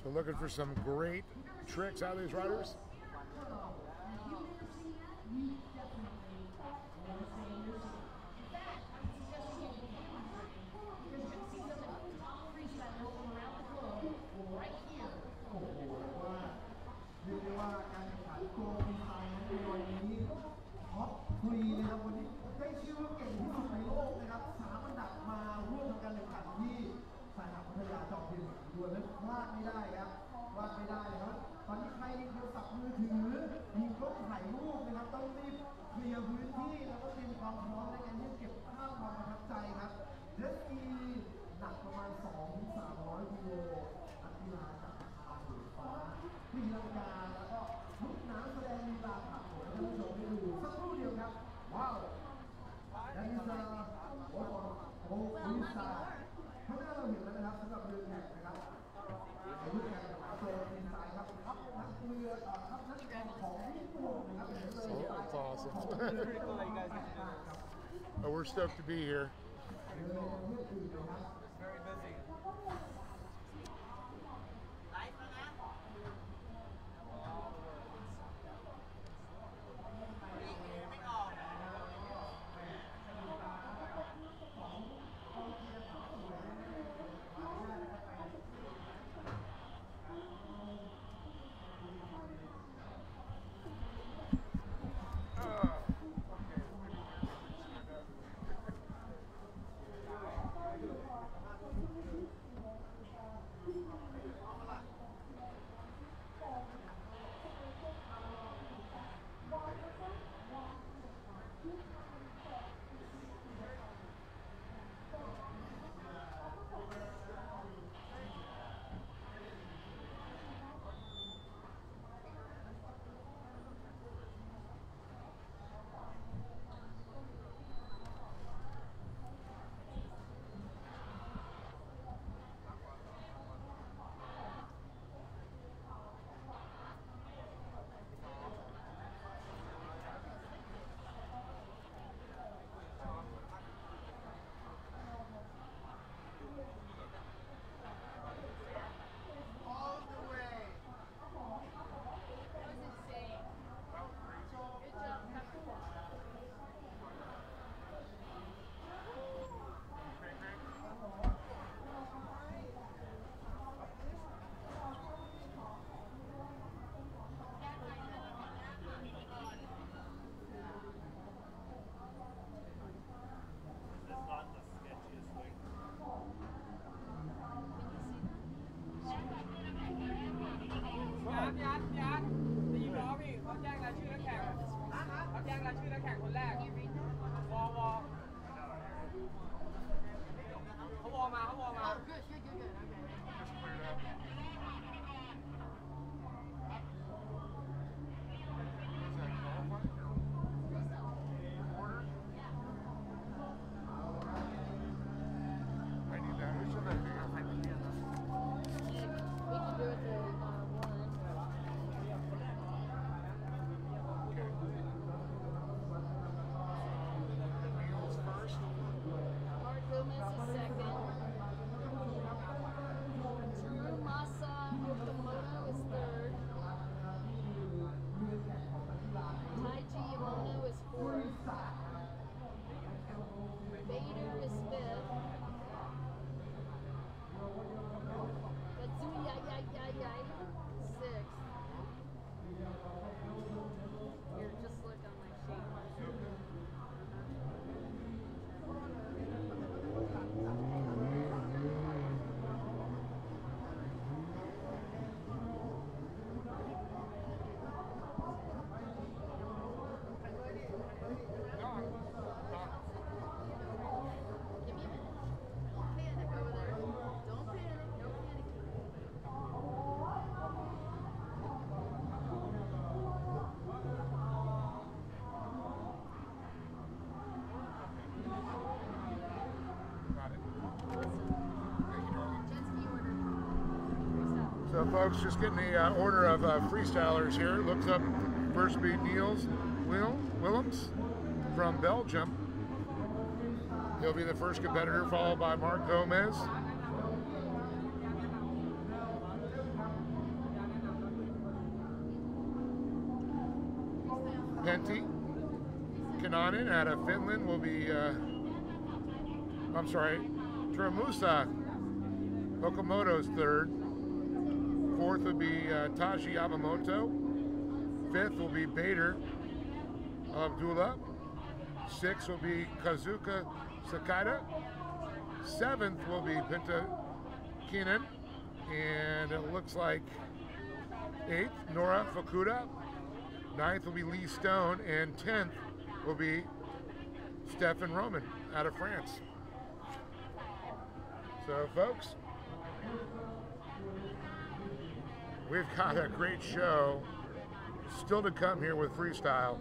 So looking for some great tricks out of these riders. That's awesome. Oh, we're stoked to be here. Very busy.พี่อาร์ตตีล้อพี่เขาแจ้งรายชื่อนักแข่งเขาแจ้งรายชื่อนักแข่งคนแรกวอเขาวอมา I need that. Who's in that thing? We can do it to Warren. Okay. Wheels first. Mark Gomez is second. Chirumasa Okamoto is third. Taiji Yamamoto is fourth. Bader is fifth. Kazuya Yai sixth. Here, just look on my sheet. Give me a minute. Don't panic over there. Don't panic. Don't panic. Got it. Jet ski order. Freestyle. So, folks, just getting the order of freestylers here. Looks up first will be Niels Willems from Belgium. He'll be the first competitor, followed by Mark Gomez. Pentti Kananen out of Finland will be, Chirumusa Okamoto's third. Fourth will be Taiji Yamamoto. Fifth will be Bader Abdullah. Sixth will be Kazuka Sakata. Seventh will be Pinta Keenan. And it looks like eighth, Nora Fukuda. Ninth will be Lee Stone. And 10th will be Stefan Roman out of France. So, folks, we've got a great show still to come here with freestyle.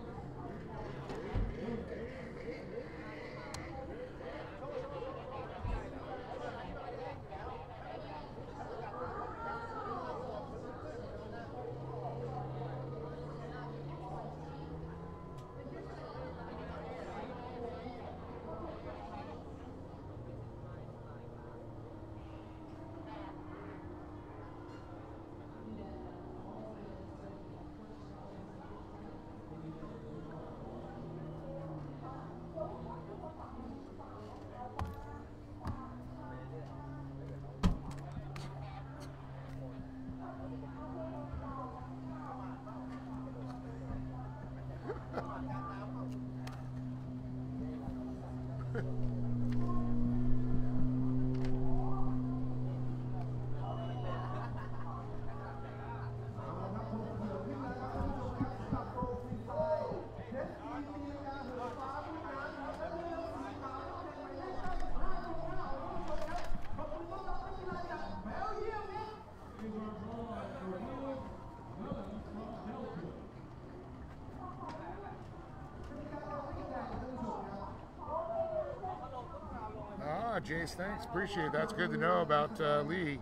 Jace, thanks. Appreciate it. That's good to know about Lee.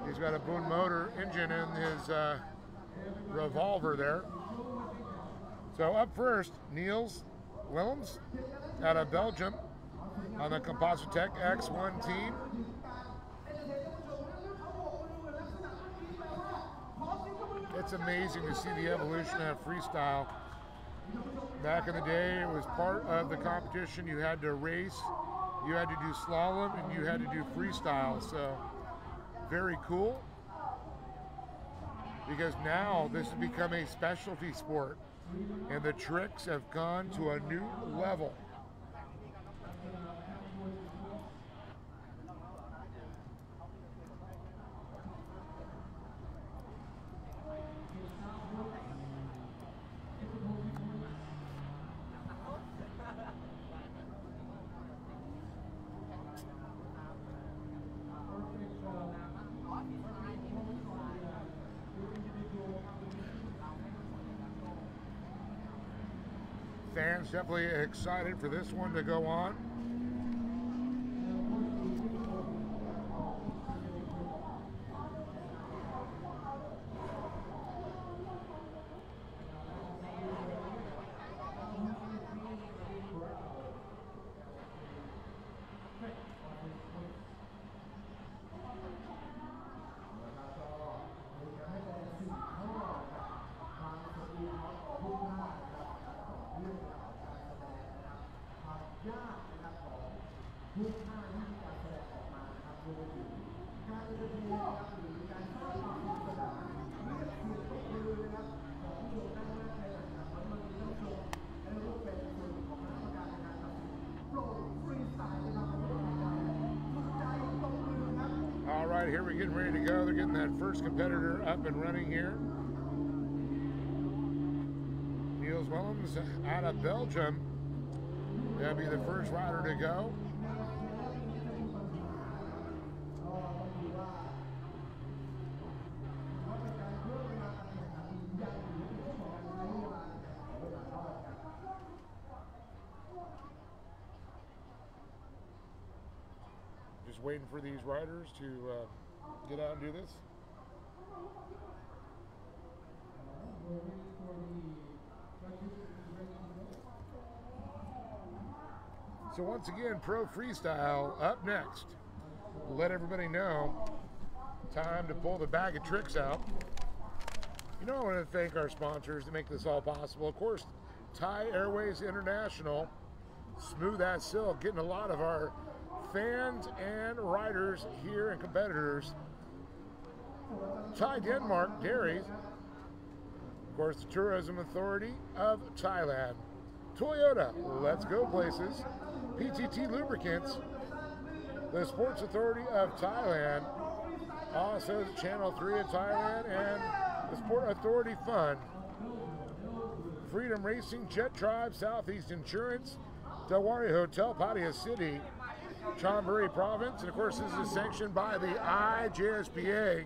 He's got a Boone motor engine in his revolver there. So up first, Niels Willems out of Belgium on the Composite Tech X1 team. It's amazing to see the evolution of freestyle. Back in the day, it was part of the competition. You had to race, you had to do slalom, and you had to do freestyle. So very cool, because now this has become a specialty sport and the tricks have gone to a new level. Fans definitely excited for this one to go on. All right, here we're getting ready to go. They're getting that first competitor up and running here. Niels Willems out of Belgium. That'll be the first rider to go. Just waiting for these riders to get out and do this. So once again, Pro Freestyle up next. Let everybody know, time to pull the bag of tricks out. You know, I want to thank our sponsors to make this all possible. Of course, Thai Airways International, Smooth as Silk, getting a lot of our fans and riders here and competitors. Thai Denmark Dairies, of course, the Tourism Authority of Thailand. Toyota, Let's Go Places. PTT Lubricants, the Sports Authority of Thailand, also Channel 3 of Thailand, and the Sport Authority Fund. Freedom Racing, Jet Tribe, Southeast Insurance, Delwari Hotel, Pattaya City, Chonburi Province, and of course this is sanctioned by the IJSPA.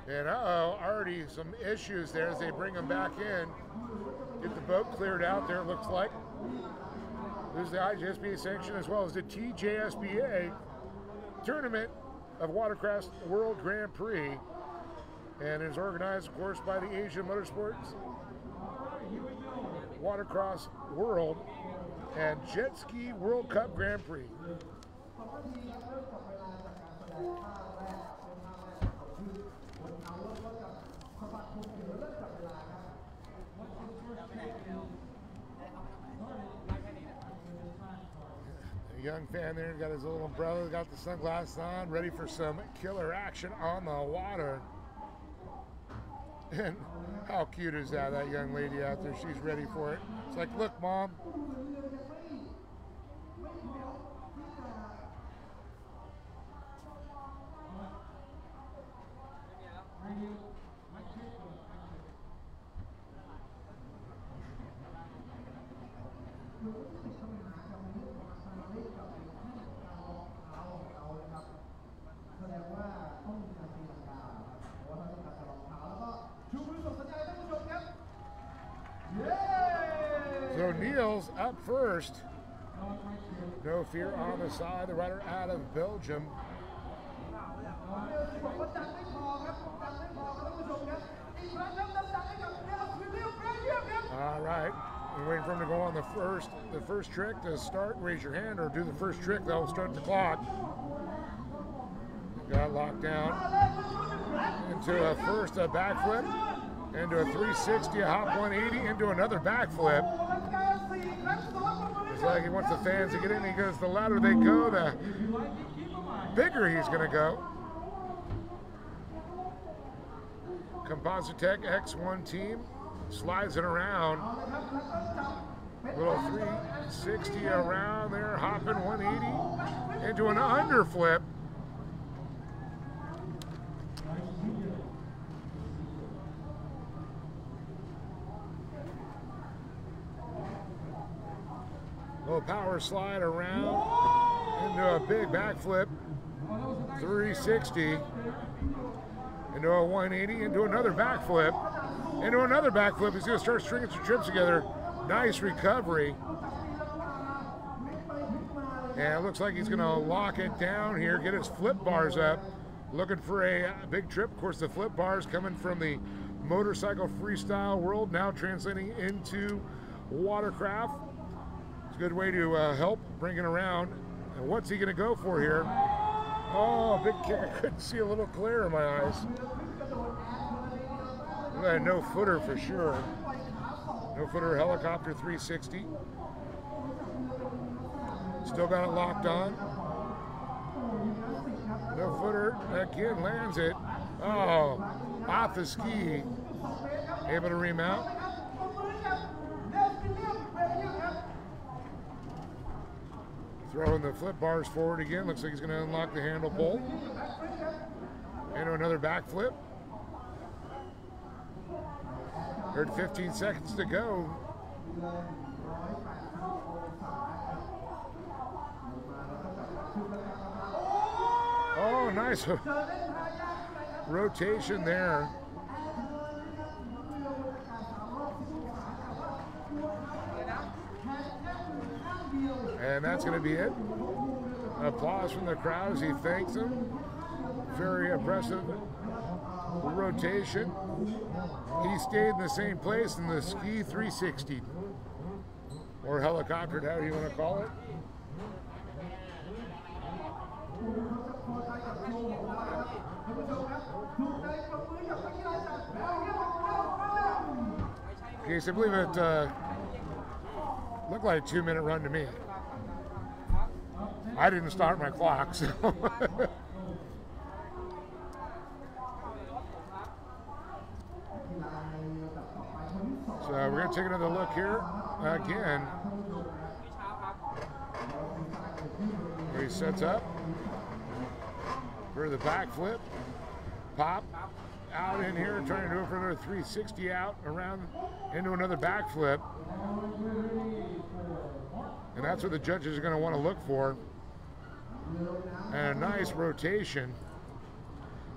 And already some issues there as they bring them back in. Get the boat cleared out there, it looks like. This is the IJSPA sanction as well as the TJSPA Tournament of Watercraft World Grand Prix, and is organized, of course, by the Asian Motorsports Watercross World and Jet Ski World Cup Grand Prix. A young fan there, got his little umbrella, got the sunglasses on, ready for some killer action on the water. And how cute is that, that young lady out there? She's ready for it. It's like, look, Mom. So Niels up first. No fear on the side. The rider out of Belgium. All right. We're waiting for him to go on the first trick to start. Raise your hand or do the first trick. That'll start the clock. Got locked down into a first backflip, into a 360, a hop 180, into another backflip. It's like he wants the fans to get in. He goes, the louder they go, the bigger he's going to go. Composite Tech X1 team slides it around. Little 360 around there, hopping 180 into an underflip. Little power slide around into a big backflip, 360 into a 180, into another backflip, into another backflip. He's going to start stringing some trips together. Nice recovery. And it looks like he's going to lock it down here, get his flip bars up. Looking for a big trip. Of course, the flip bars coming from the motorcycle freestyle world, now translating into watercraft. It's a good way to help bring it around. And what's he going to go for here? Oh, big kick. I couldn't see a little glare in my eyes. No footer for sure. No footer helicopter 360. Still got it locked on. No footer, again, lands it. Oh, off the ski. Able to remount. Throwing the flip bars forward again. Looks like he's going to unlock the handle bolt. Into another backflip. Heard 15 seconds to go. Oh, nice rotation there. And that's going to be it. Applause from the crowd as he thanks him. Very impressive rotation. He stayed in the same place in the ski 360 or helicoptered, however you want to call it. Okay, so I believe it looked like a 2-minute run to me. I didn't start my clock, so. So we're going to take another look here again. Where he sets up for the backflip. Pop out in here, trying to do it for another 360 out, around into another backflip. And that's what the judges are going to want to look for. And a nice rotation.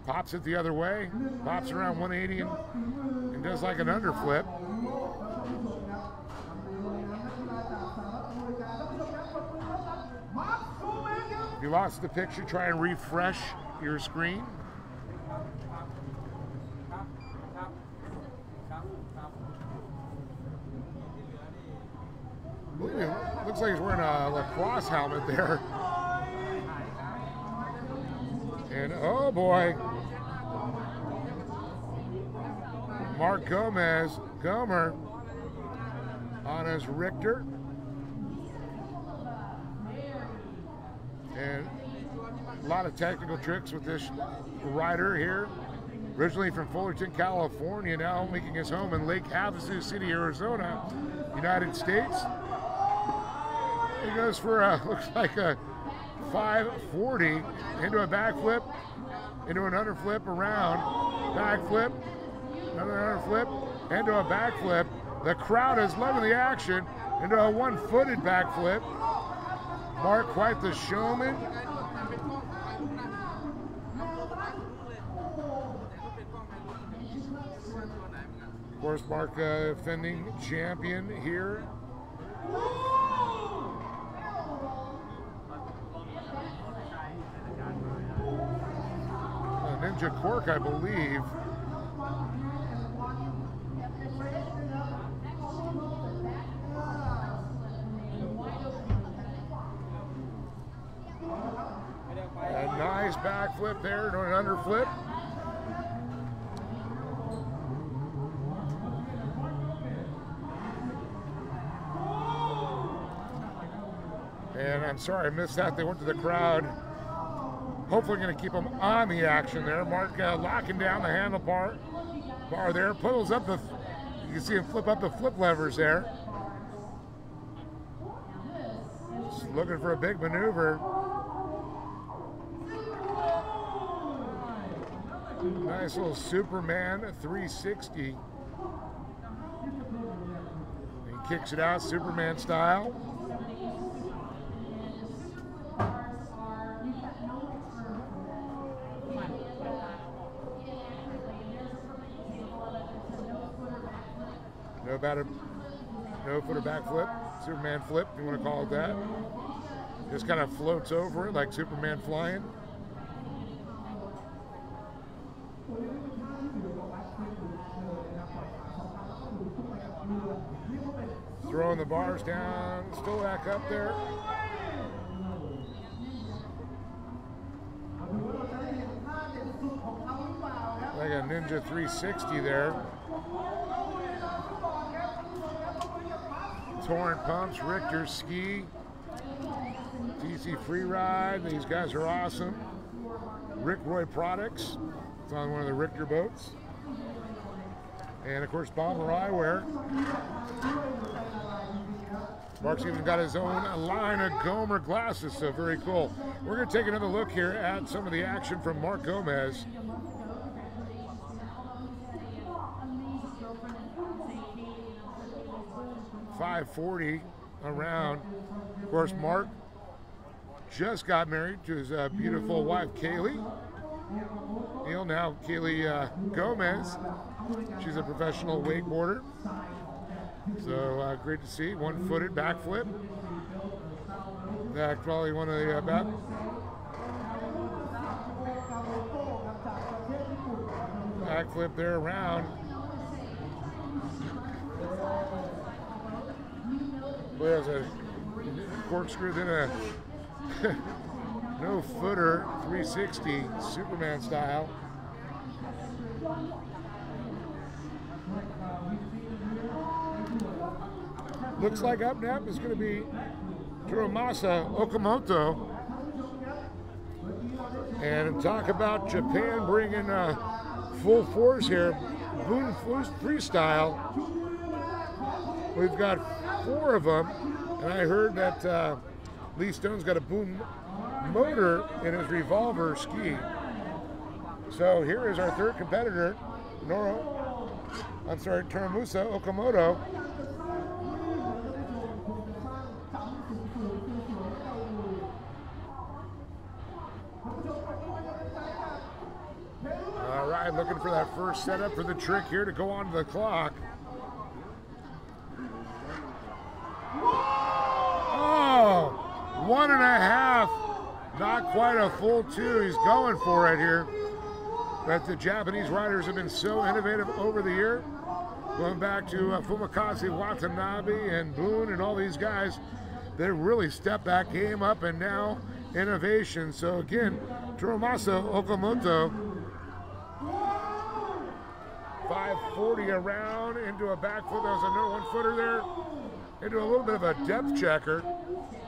Pops it the other way, pops around 180 and does like an underflip. If you lost the picture, try and refresh your screen. It looks like he's wearing a lacrosse helmet there. And oh boy, Mark Gomer on his Richter. And a lot of technical tricks with this rider here. Originally from Fullerton, California, now making his home in Lake Havasu City, Arizona, United States. He goes for a, looks like a 540 into a backflip, into an underflip around, backflip, another underflip, into a backflip. The crowd is loving the action, into a one-footed backflip. Mark, quite the showman. Of course, Mark, defending champion here. Ninja Cork, I believe. A nice backflip there, and an underflip. And I'm sorry I missed that. They went to the crowd. Hopefully going to keep them on the action there. Mark locking down the handlebar there. Pulls up the, you can see him flip up the flip levers there. Just looking for a big maneuver. Nice little Superman 360. He kicks it out Superman style. no-footer backflip, Superman flip, if you want to call it that. Just kind of floats over it like Superman flying. Throwing the bars down, still back up there. Like a Ninja 360 there. Torrent Pumps, Richter Ski, TC Free Ride. These guys are awesome. Rick Roy Products. It's on one of the Richter boats. And of course, Bomber Eyewear. Mark's even got his own line of Gomer glasses, so very cool. We're going to take another look here at some of the action from Mark Gomez. .540 around. Of course, Mark just got married to his beautiful wife, Kaylee. Neil, now Kaylee Gomez. She's a professional wakeboarder. So great to see. One-footed backflip. That's probably one of the backflip there around. Boy, there's a corkscrew, then a no-footer 360 Superman style. Looks like up next is going to be Turomasa Okamoto. And talk about Japan bringing full force here. Boom Freestyle. We've got 4 of them. And I heard that Lee Stone's got a boom motor in his revolver ski. So here is our third competitor, Turomasa Okamoto. All right, looking for that first setup for the trick here to go onto the clock. Oh, 1.5, not quite a full 2. He's going for it here. But the Japanese riders have been so innovative over the year. Going back to Fumikaze Watanabe and Boone and all these guys, they really stepped that game up, and now innovation. So again, Turomasa Okamoto, 540 around into a backflip. That was another one-footer there. Into a little bit of a depth checker.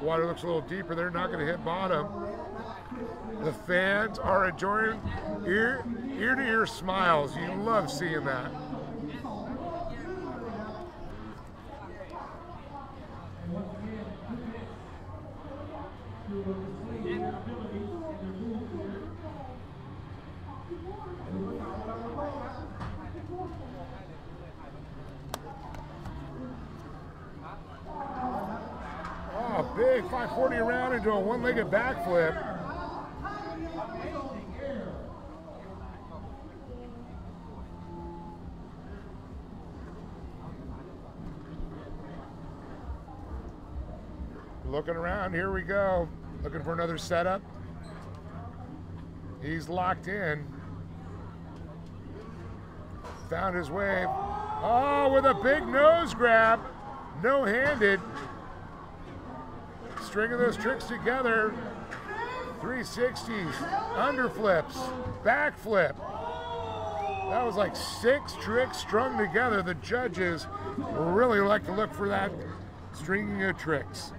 Water looks a little deeper there, not going to hit bottom. The fans are enjoying ear-to-ear smiles. You love seeing that. Oh, big 540 around into a one-legged backflip. Looking around, here we go. Looking for another setup. He's locked in. Found his wave. Oh, with a big nose grab. No-handed. Stringing those tricks together. 360s, underflips, backflip. That was like 6 tricks strung together. The judges really like to look for that stringing of tricks.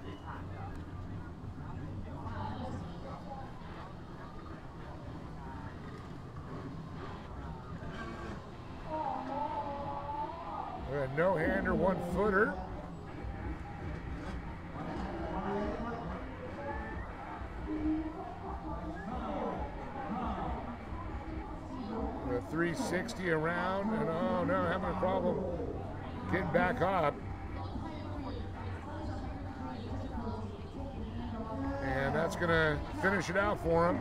A no-hander, one-footer. A 360 around, and oh no, having a problem getting back up. And that's going to finish it out for him.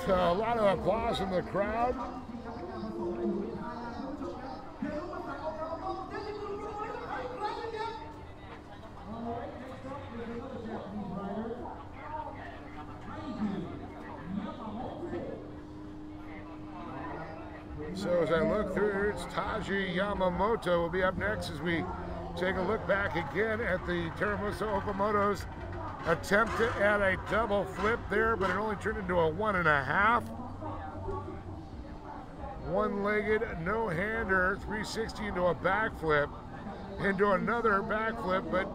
So a lot of applause from the crowd. So as I look through, it's Taji Yamamoto will be up next as we take a look back again at the Terumosa Okamoto's attempt at a double flip there, but it only turned into a 1.5. One-legged no-hander, 360 into a backflip, into another backflip, but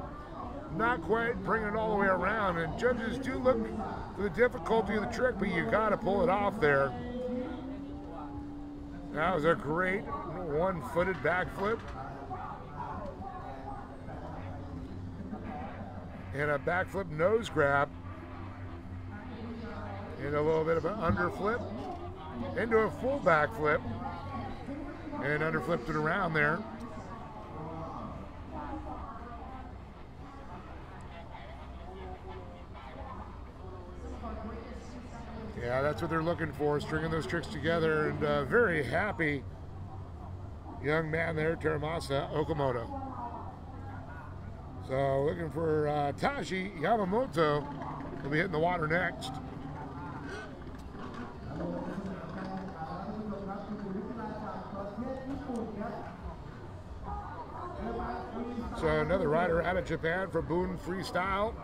not quite bringing it all the way around. And judges do look for the difficulty of the trick, but you got to pull it off there. That was a great one-footed backflip. And a backflip nose grab. And a little bit of an underflip. Into a full backflip. And underflipped it around there. Yeah, that's what they're looking for, stringing those tricks together, and very happy young man there, Terumosa Okamoto. So looking for Taji Yamamoto, will be hitting the water next. So another rider out of Japan for Boon Freestyle.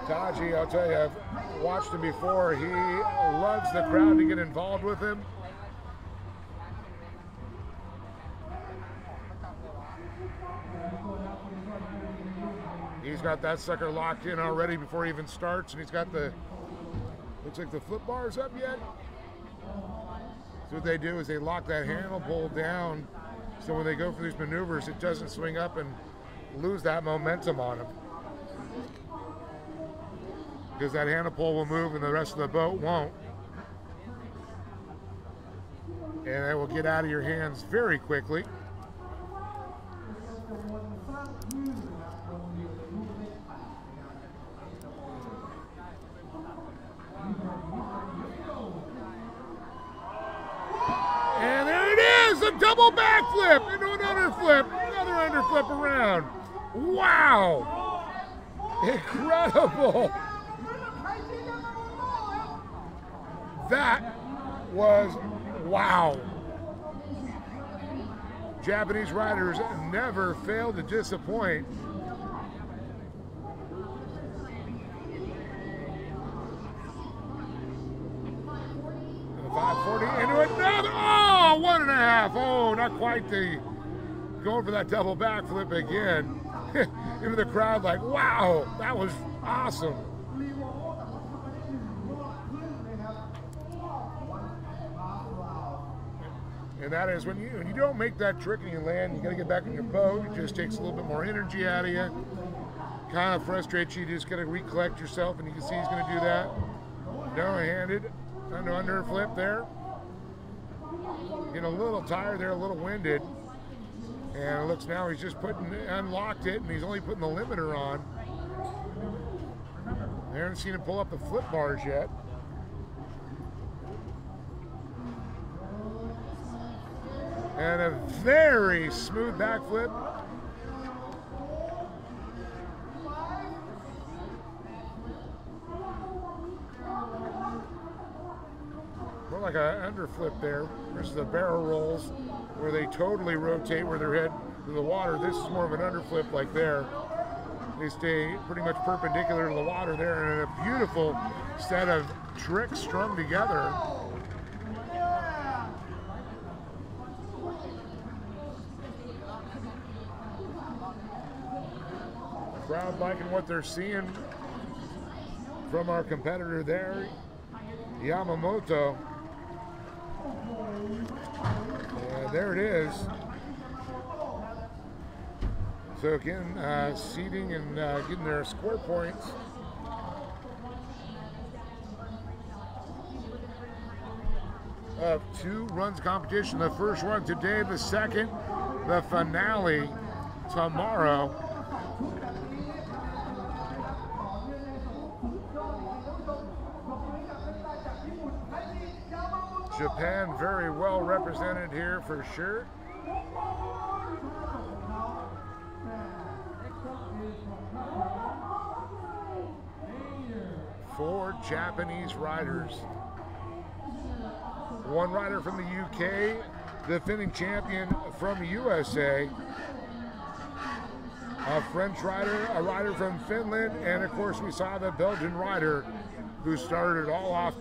Taji, I'll tell you, I've watched him before. He loves the crowd to get involved with him. He's got that sucker locked in already before he even starts, and he's got the, looks like the flip bars up yet. So what they do is they lock that handle pole down, so when they go for these maneuvers, it doesn't swing up and lose that momentum on him. Because that handle pole will move and the rest of the boat won't. And it will get out of your hands very quickly. And there it is, a double backflip into an underflip, another underflip around. Wow, incredible. That was wow. Japanese riders never fail to disappoint. And the 540 into another, oh, 1.5. Oh, not quite the, going for that double backflip again. Even the crowd like, wow, that was awesome. And that is when you don't make that trick and you land, you got to get back in your boat. It just takes a little bit more energy out of you. Kind of frustrates you. You just got to recollect yourself, and you can see he's going to do that. No-handed, underflip there. Getting a little tired there, a little winded. And it looks now he's just unlocked it, and he's only putting the limiter on. I haven't seen him pull up the flip bars yet. And a very smooth backflip. More like an underflip there versus the barrel rolls where they totally rotate where their head to the water. This is more of an underflip like there. They stay pretty much perpendicular to the water there, and a beautiful set of tricks strung together. Crowd liking what they're seeing from our competitor there, Yamamoto. And there it is. So again, seeding and getting their score points. Of 2 runs competition. The first one today, the second, the finale tomorrow. Japan very well represented here for sure. 4 Japanese riders. 1 rider from the UK, the defending champion from USA, a French rider, a rider from Finland, and of course we saw the Belgian rider who started it all off.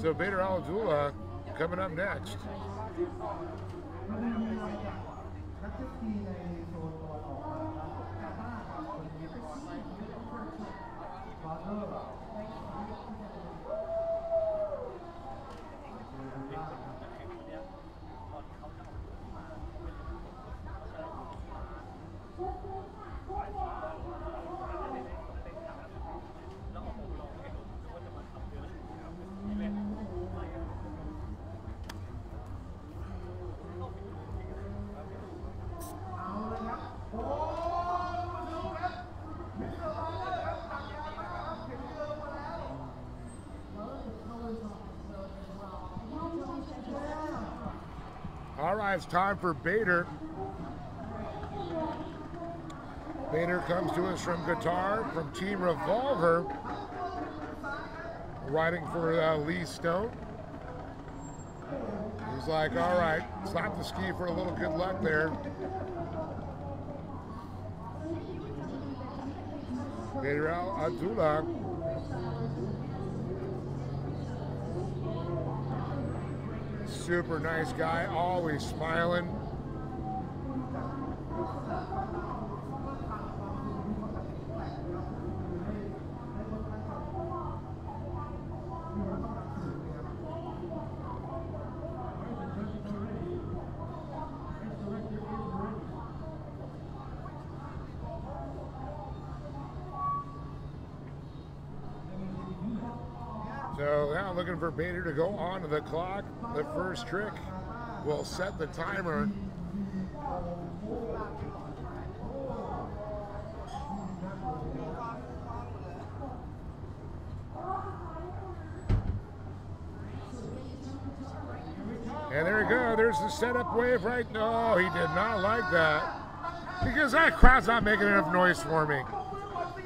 So Bader Al-Abdullah coming up next. All right, it's time for Bader. Bader comes to us from Qatar, from Team Revolver, riding for Lee Stone. He's like, all right, slap the ski for a little good luck there. Bader Al-Abdullah. Super nice guy, always smiling. So now looking for Bader to go onto the clock. The first trick will set the timer. And there we go. There's the setup wave right now. He did not like that because that crowd's not making enough noise for me.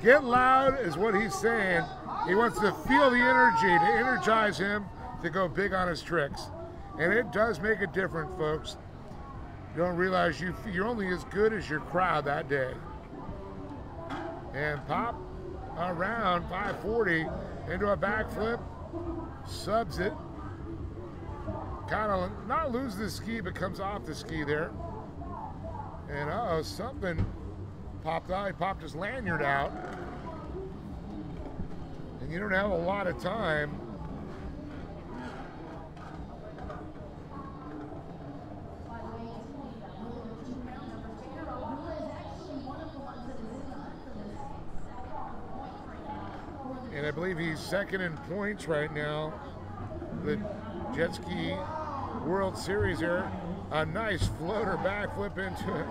Get loud is what he's saying. He wants to feel the energy to energize him to go big on his tricks. And it does make a difference, folks. You don't realize you're only as good as your crowd that day. And pop around 540 into a backflip, subs it. Kind of not lose the ski, but comes off the ski there. And uh-oh, something popped out. He popped his lanyard out. And you don't have a lot of time. And I believe he's second in points right now. The Jet Ski World Series here. A nice floater backflip into it.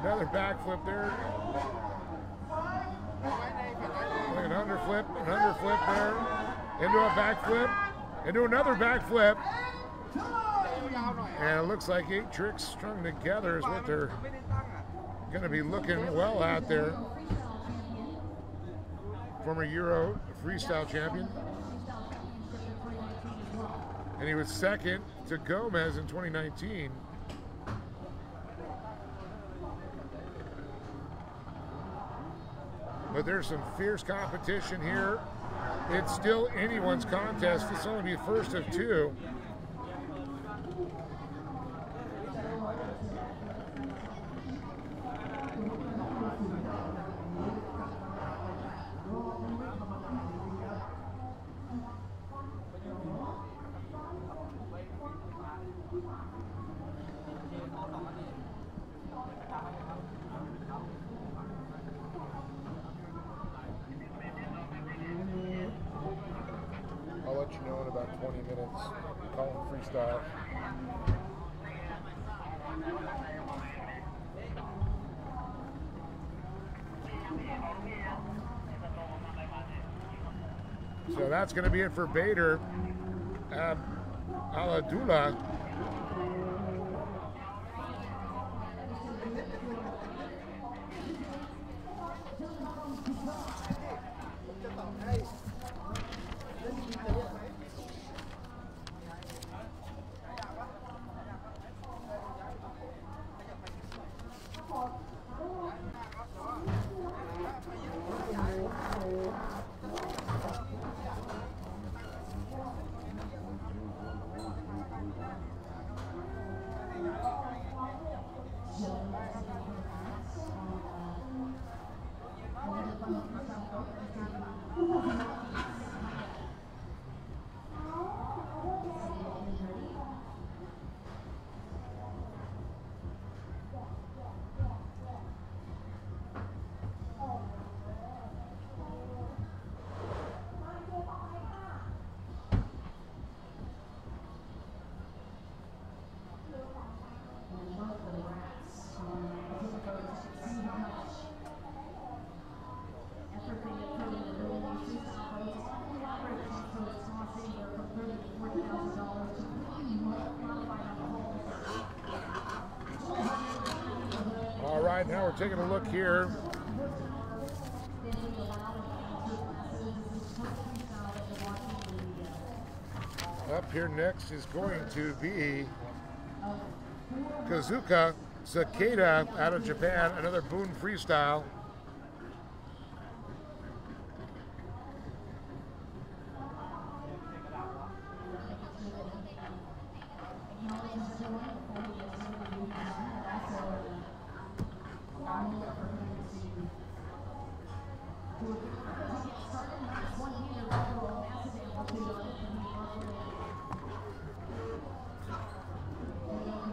Another backflip there. An underflip there. Into a backflip. Into another backflip. And it looks like 8 tricks strung together is what they're going to be looking well at there. Former Euro freestyle champion. And he was second to Gomez in 2019. But there's some fierce competition here. It's still anyone's contest. It's only the first of 2. I'll let you know in about 20 minutes. Call him freestyle. So that's going to be it for Bader Al-Abdullah. right, now we're taking a look here. Up here next is going to be Kazuka Sakeda out of Japan, another Boon freestyle.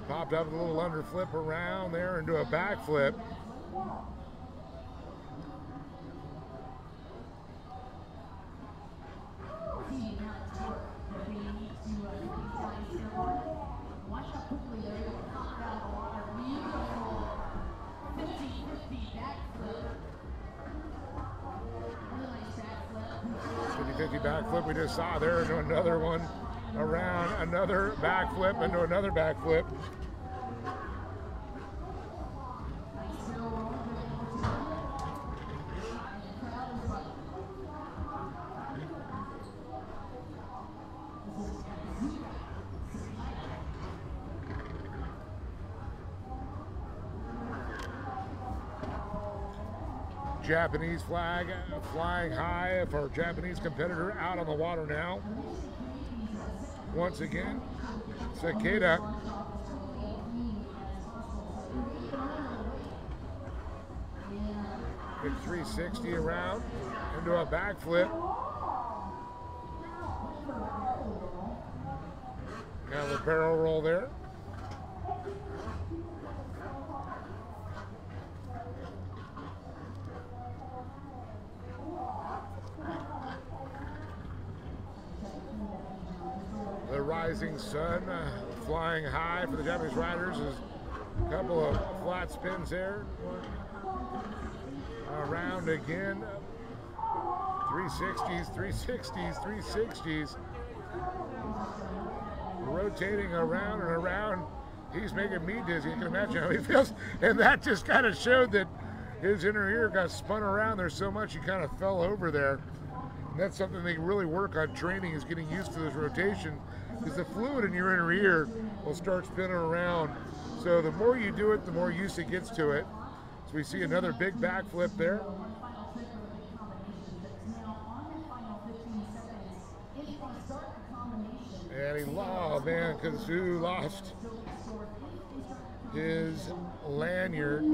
Popped up a little underflip around there into a backflip. Backflip we just saw there into another one around, another backflip into another backflip. Japanese flag flying high for our Japanese competitor out on the water now. Once again, Sakeda. Big 360 around into a backflip. Kind of a barrel roll there. The rising sun flying high for the Japanese riders is a couple of flat spins there. Around again. 360s, 360s, 360s. Rotating around and around. He's making me dizzy. You can imagine how he feels. And that just kind of showed that his inner ear got spun around there so much he kind of fell over there. And that's something they really work on training, is getting used to this rotation, because the fluid in your inner ear will start spinning around. So the more you do it, the more used it gets to it. So we see another big backflip there. And he lost, man, Kazu lost his lanyard.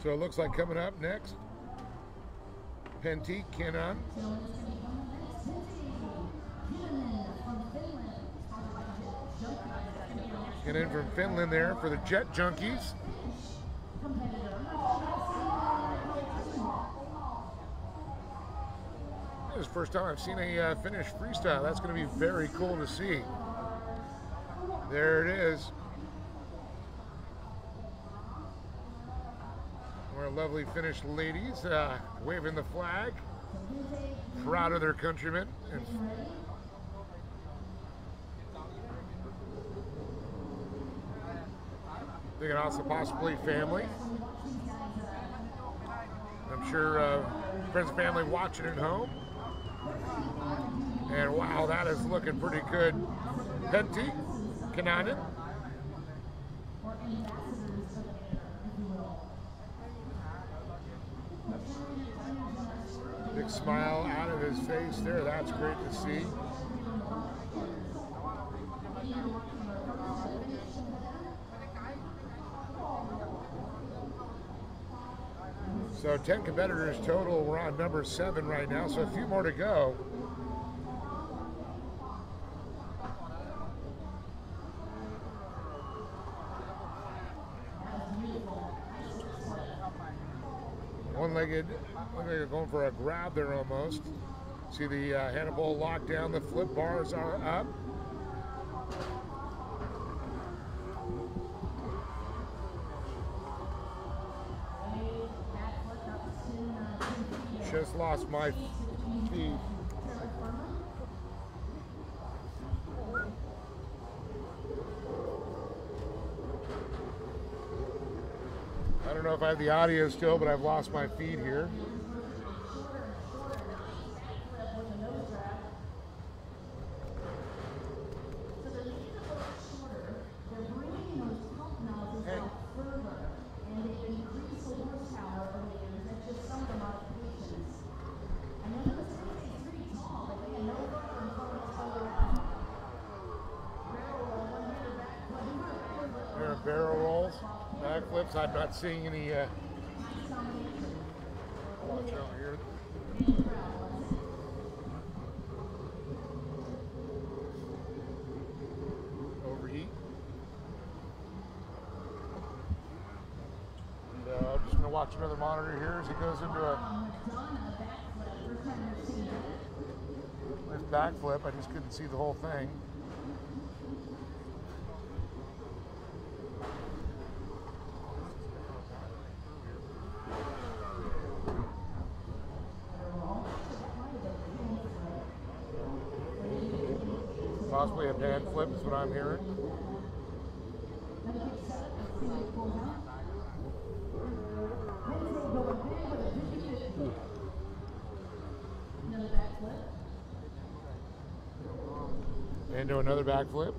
So it looks like coming up next, Pentti Kinnunen. And in from Finland there for the Jet Junkies. This is the first time I've seen a Finnish freestyle. That's going to be very cool to see. There it is. Our lovely Finnish ladies waving the flag, proud of their countrymen. And they can also possibly family. I'm sure friends and family watching at home. And wow, that is looking pretty good. Pentti Kinnunen. Big smile out of his face there. That's great to see. So 10 competitors total. We're on number 7 right now, so a few more to go. One-legged, look like they're going for a grab there almost. See the handlebar locked down, the flip bars are up. Just lost my feed. I don't know if I have the audio still, but I've lost my feed here. Barrel rolls, backflips. I'm not seeing any. Watch out here. Overheat. And I'm just going to watch another monitor here as it goes into a nice backflip. I just couldn't see the whole thing. Possibly a bad flip is what I'm hearing. And do another backflip.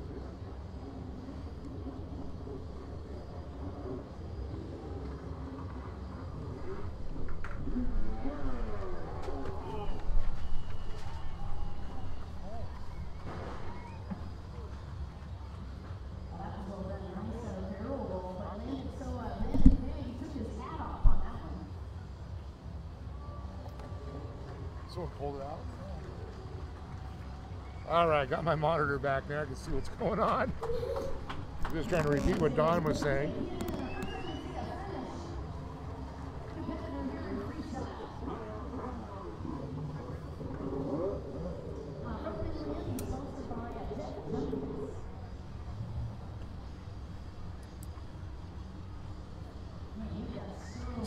Someone pulled it out. All right, got my monitor back now. I can see what's going on. I'm just trying to repeat what Don was saying.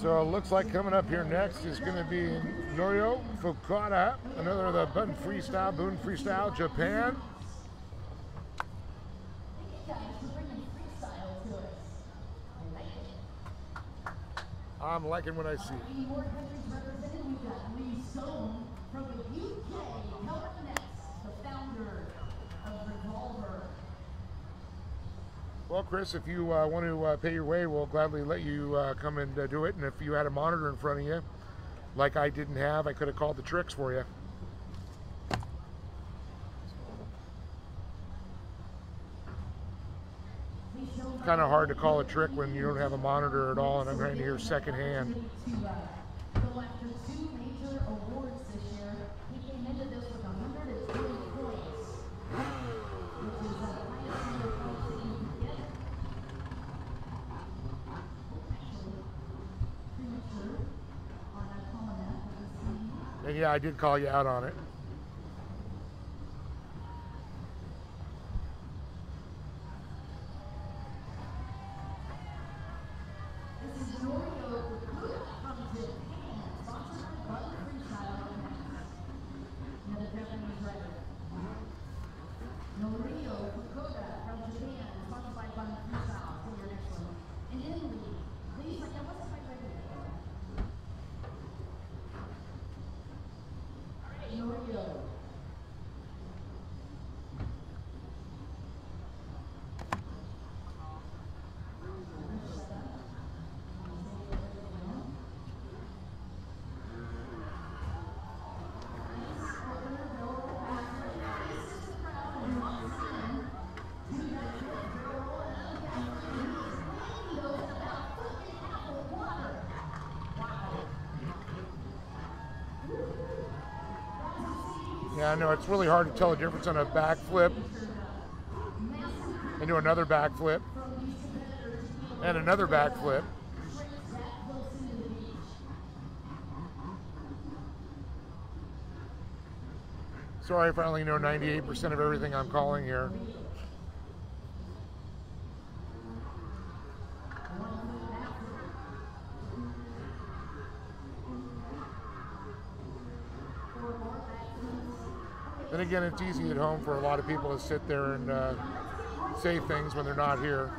So it looks like coming up here next is going to be Norio Fukuda, another of the Boon Freestyle, Japan. I'm liking what I see. Well, Chris, if you want to pay your way, we'll gladly let you come and do it. And if you had a monitor in front of you, like I didn't have, I could have called the tricks for you. It's kind of hard to call a trick when you don't have a monitor at all, and I'm trying to hear secondhand. And yeah, I did call you out on it. Yeah, I know it's really hard to tell the difference on a backflip and do another backflip and another backflip. Sorry if I only know 98% of everything I'm calling here. Then again, it's easy at home for a lot of people to sit there and say things when they're not here.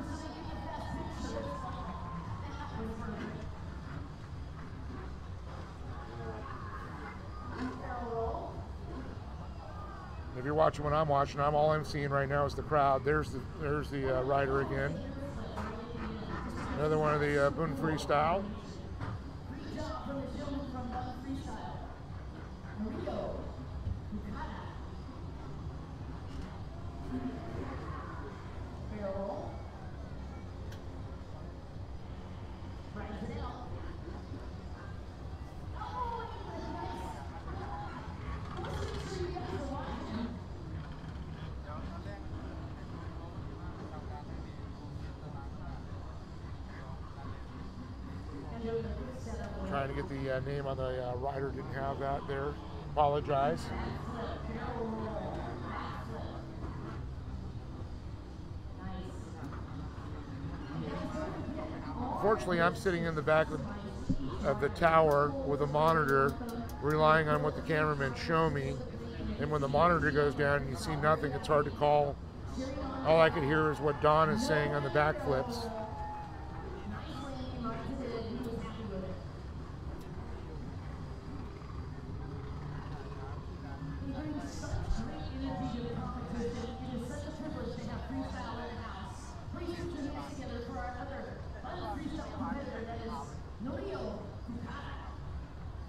If you're watching what I'm watching, all I'm seeing right now is the crowd. There's the rider again. Another one of the Boone Freestyle. Trying to get the name on the rider, didn't have that there. Apologize. Unfortunately, I'm sitting in the back of the tower with a monitor, relying on what the cameramen show me. And when the monitor goes down and you see nothing, it's hard to call. All I could hear is what Don is saying on the backflips.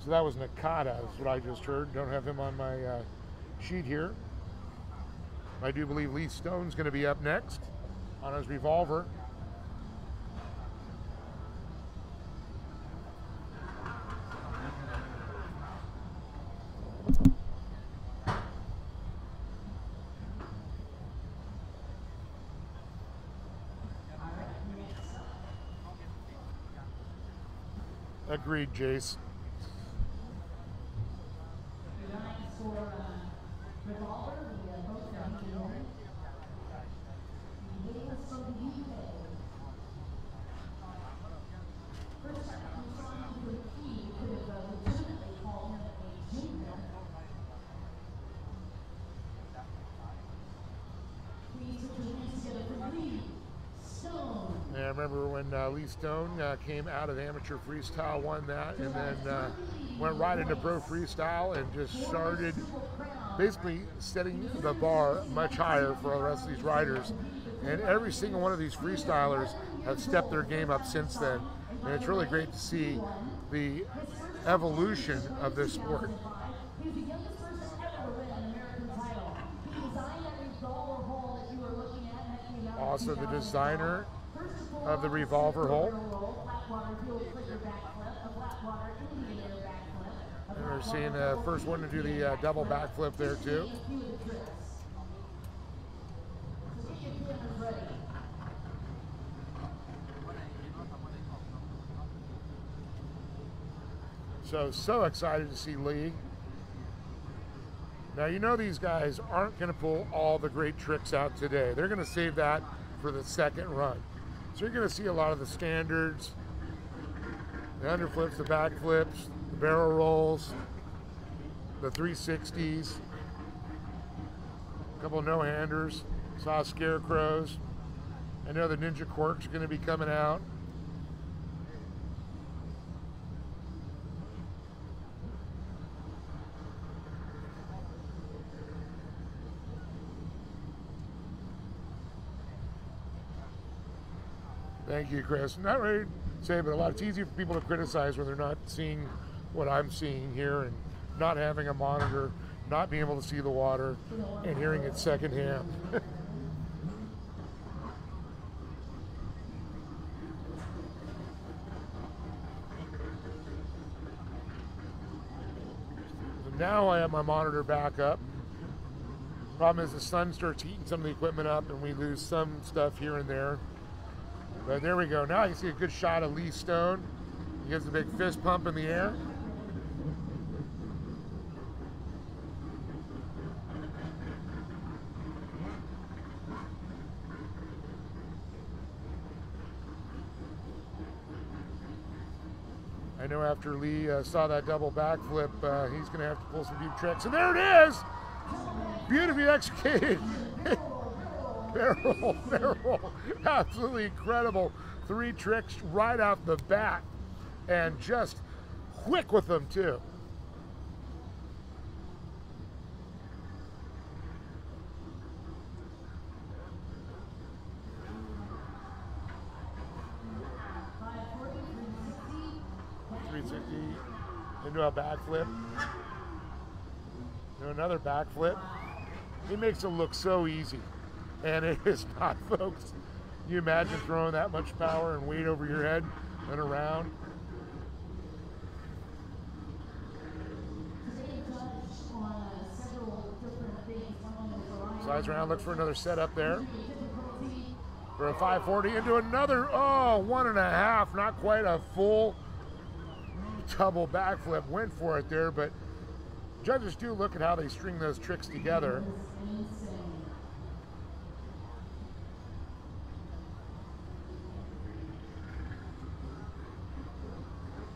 So that was Nakata, is what I just heard. Don't have him on my sheet here. I do believe Lee Stone's going to be up next on his Revolver. Agreed, Jace. I remember when Lee Stone came out of amateur freestyle, won that, and then went right into pro freestyle and just started basically setting the bar much higher for the rest of these riders. And every single one of these freestylers have stepped their game up since then. And it's really great to see the evolution of this sport. Also the designer of the Revolver hole. And we're seeing the first one to do the double backflip there too. So excited to see Lee. Now, you know these guys aren't going to pull all the great tricks out today. They're going to save that for the second run. So you're going to see a lot of the standards, the underflips, the backflips, the barrel rolls, the 360s, a couple of no-handers, saw scarecrows. I know the Ninja Quirks are going to be coming out. Thank you, Chris. Not ready to say, but it's easy for people to criticize when they're not seeing what I'm seeing here and not having a monitor, not being able to see the water, and hearing it secondhand. So now I have my monitor back up. Problem is the sun starts heating some of the equipment up and we lose some stuff here and there. But there we go. Now you see a good shot of Lee Stone. He gives a big fist pump in the air. I know after Lee saw that double backflip, he's going to have to pull some deep tricks. And there it is! Beautifully executed. Barrel roll. Absolutely incredible. 3 tricks right off the bat. And just quick with them, too. Into a backflip. Into another backflip. He makes it look so easy. And it is not, folks. Can you imagine throwing that much power and weight over your head and around? Slides around, looks for another setup there. For a 540 into another, 1.5, not quite a full double backflip. Went for it there, but judges do look at how they string those tricks together.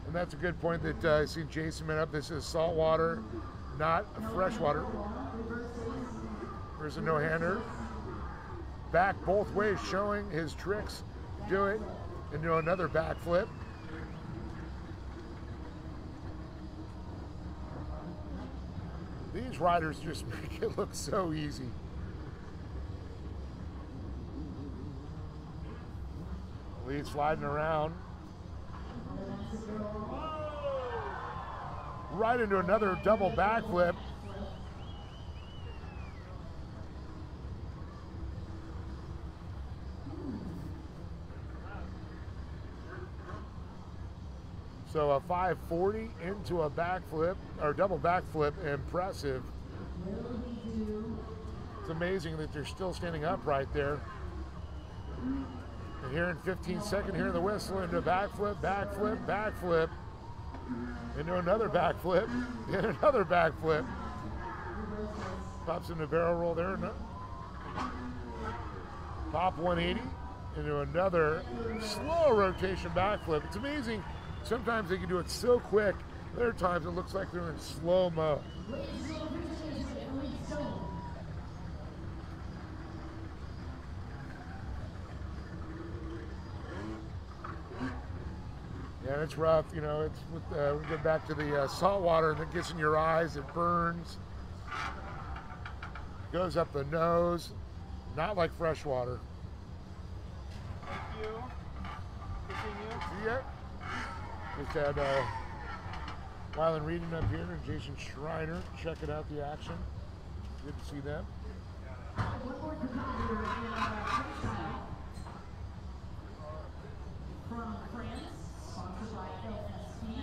And that's a good point that I see Jason made up. This is saltwater, not freshwater. There's a no-hander. Back both ways, showing his tricks. Do it into another backflip. These riders just make it look so easy. Lead sliding around. Right into another double backflip. So a 540 into a backflip, or double backflip, impressive. It's amazing that they're still standing upright there. And here in 15 seconds, here in the whistle, into a backflip, backflip, backflip, into another backflip, and another backflip. Pops into barrel roll there. Pop 180 into another slow rotation backflip. It's amazing. Sometimes they can do it so quick. Other times it looks like they're in slow-mo. Yeah, it's rough. You know, it's with, we get back to the salt water and it gets in your eyes. It burns. Goes up the nose. Not like fresh water. Thank you. Continue. See it? Just had Wyland Reading up here and Jason Schreiner checking out the action. Good to see them. One more competitor in freestyle from France, sponsored by LSP.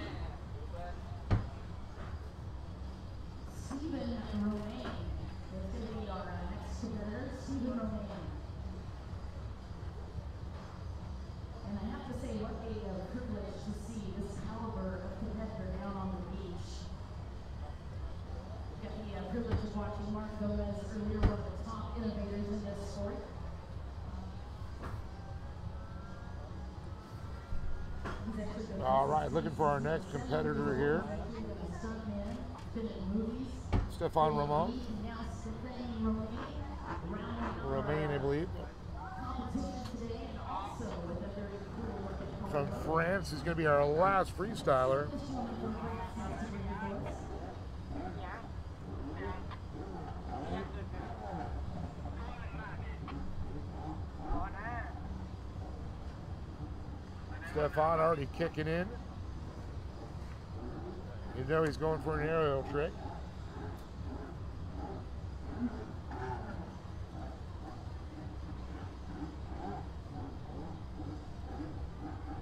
Stephen Romain is going to be our next competitor. Stephen Romain. And I have to say, what a privilege to see this caliber of competitor down on the beach. Got the privilege of watching Mark Gomez earlier, one of the top innovators in this sport. All right, looking for our next competitor here. Stefan Romain. Romain, I believe. From France is going to be our last freestyler. Stefan already kicking in. You know he's going for an aerial trick.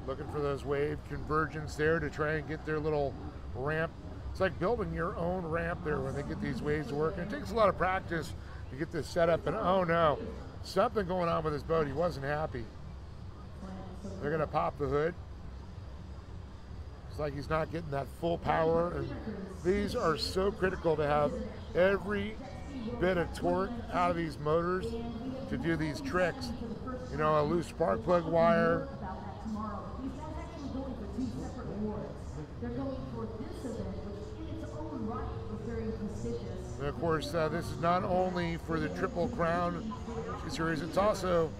Looking for those wave convergence there to try and get their little ramp. It's like building your own ramp there when they get these waves to work. And it takes a lot of practice to get this set up. And oh no, something going on with his boat. He wasn't happy. They're going to pop the hood. It's like he's not getting that full power. And these are so critical to have every bit of torque out of these motors to do these tricks. You know, a loose spark plug wire. They're going for this event, which in its own right is very prestigious. of course, this is not only for the Triple Crown Series, it's also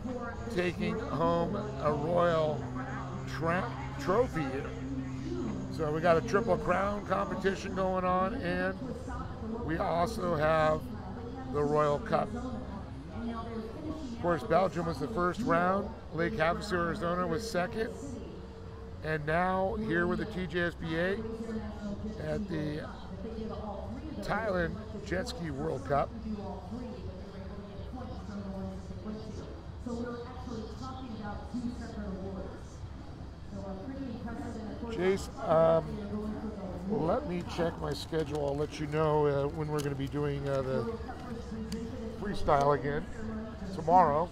taking home a Royal Trophy here. So we got a Triple Crown competition going on, and we also have the Royal Cup. Of course, Belgium was the first round. Lake Havasu, Arizona was second. And now here with the TJSBA at the Thailand Jet Ski World Cup. Chase, let me check my schedule. I'll let you know when we're going to be doing the freestyle again tomorrow.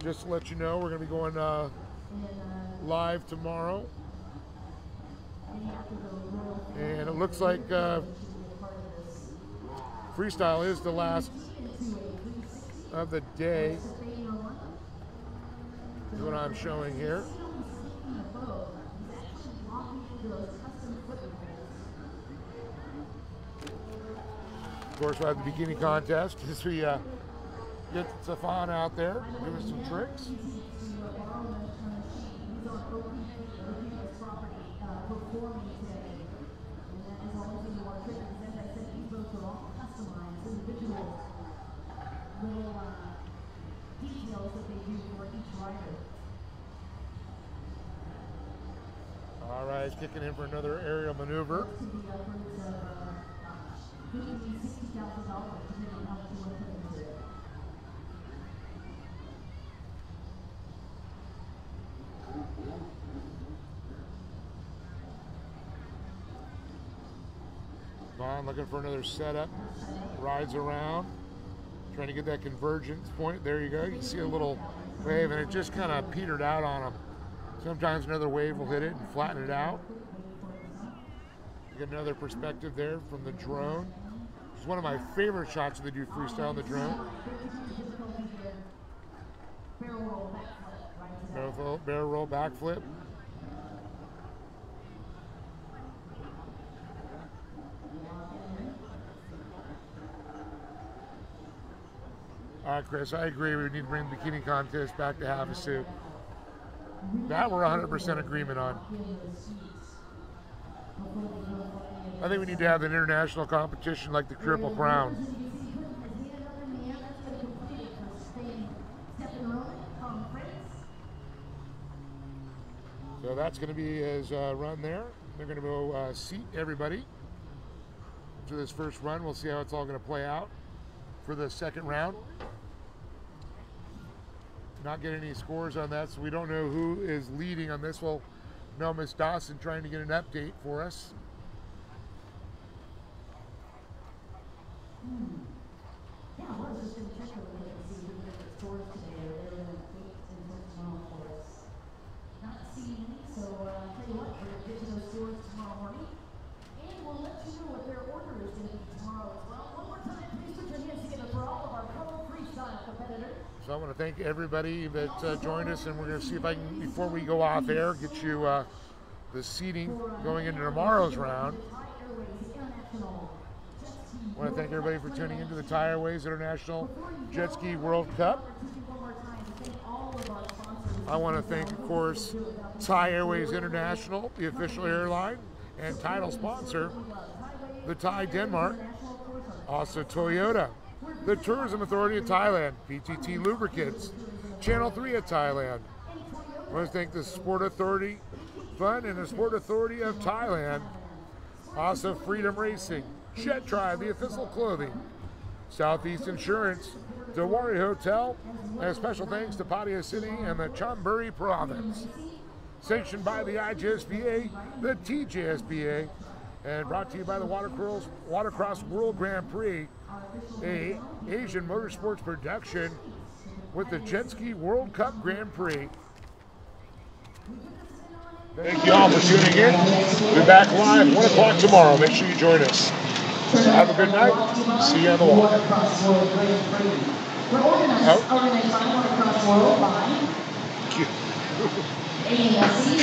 Just to let you know, we're going to be going live tomorrow. And it looks like freestyle is the last of the day. Is what I'm showing here. Of course, we'll have the bikini contest as we get Stefan out there doing some tricks. All right, he's kicking in for another aerial maneuver. Vaughn looking for another setup, rides around, trying to get that convergence point. There you go. You can see a little wave, and it just kind of petered out on him. Sometimes another wave will hit it and flatten it out. You get another perspective there from the drone. It's one of my favorite shots when they do freestyle on the drone. Barrel roll backflip. All right, Chris, I agree. We need to bring the bikini contest back to Havasu. That we're 100% agreement on. I think we need to have an international competition like the Triple Crown. So that's going to be his run there. They're going to go seat everybody to this first run. We'll see how it's all going to play out for the second round. Not getting any scores on that, so we don't know who is leading on this. We'll know Miss Dawson trying to get an update for us. Yeah, I was just going to check really quick and see who the scores today are. They're going to wait until tomorrow for us. Not seeing me, so I'll tell you what, we're going to get to those scores tomorrow morning. And we'll let you know what their order is going to be tomorrow as well. One more time, please put your hands together for all of our fellow freestyle competitors. So I want to thank everybody that joined us, and we're going to see if I can, before we go off air, get you the seating going into tomorrow's round. I want to thank everybody for tuning into the Thai Airways International Jet Ski World Cup. I want to thank, of course, Thai Airways International, the official airline and title sponsor, the Thai Denmark, also Toyota, the Tourism Authority of Thailand, PTT Lubricants, Channel 3 of Thailand. I want to thank the Sport Authority Fund and the Sport Authority of Thailand. Also Freedom Racing, Jet Tribe, the official clothing, Southeast Insurance, Dewari Hotel, and a special thanks to Pattaya City and the Chonburi Province. Sanctioned by the IJSBA, the TJSBA, and brought to you by the Watercross World Grand Prix, a Asian motorsports production with the Jet Ski World Cup Grand Prix. Thank you all for tuning in. We'll be back live 1 o'clock tomorrow. Make sure you join us. Have a good night. See you on the wall. We're organized Watercross World by ASC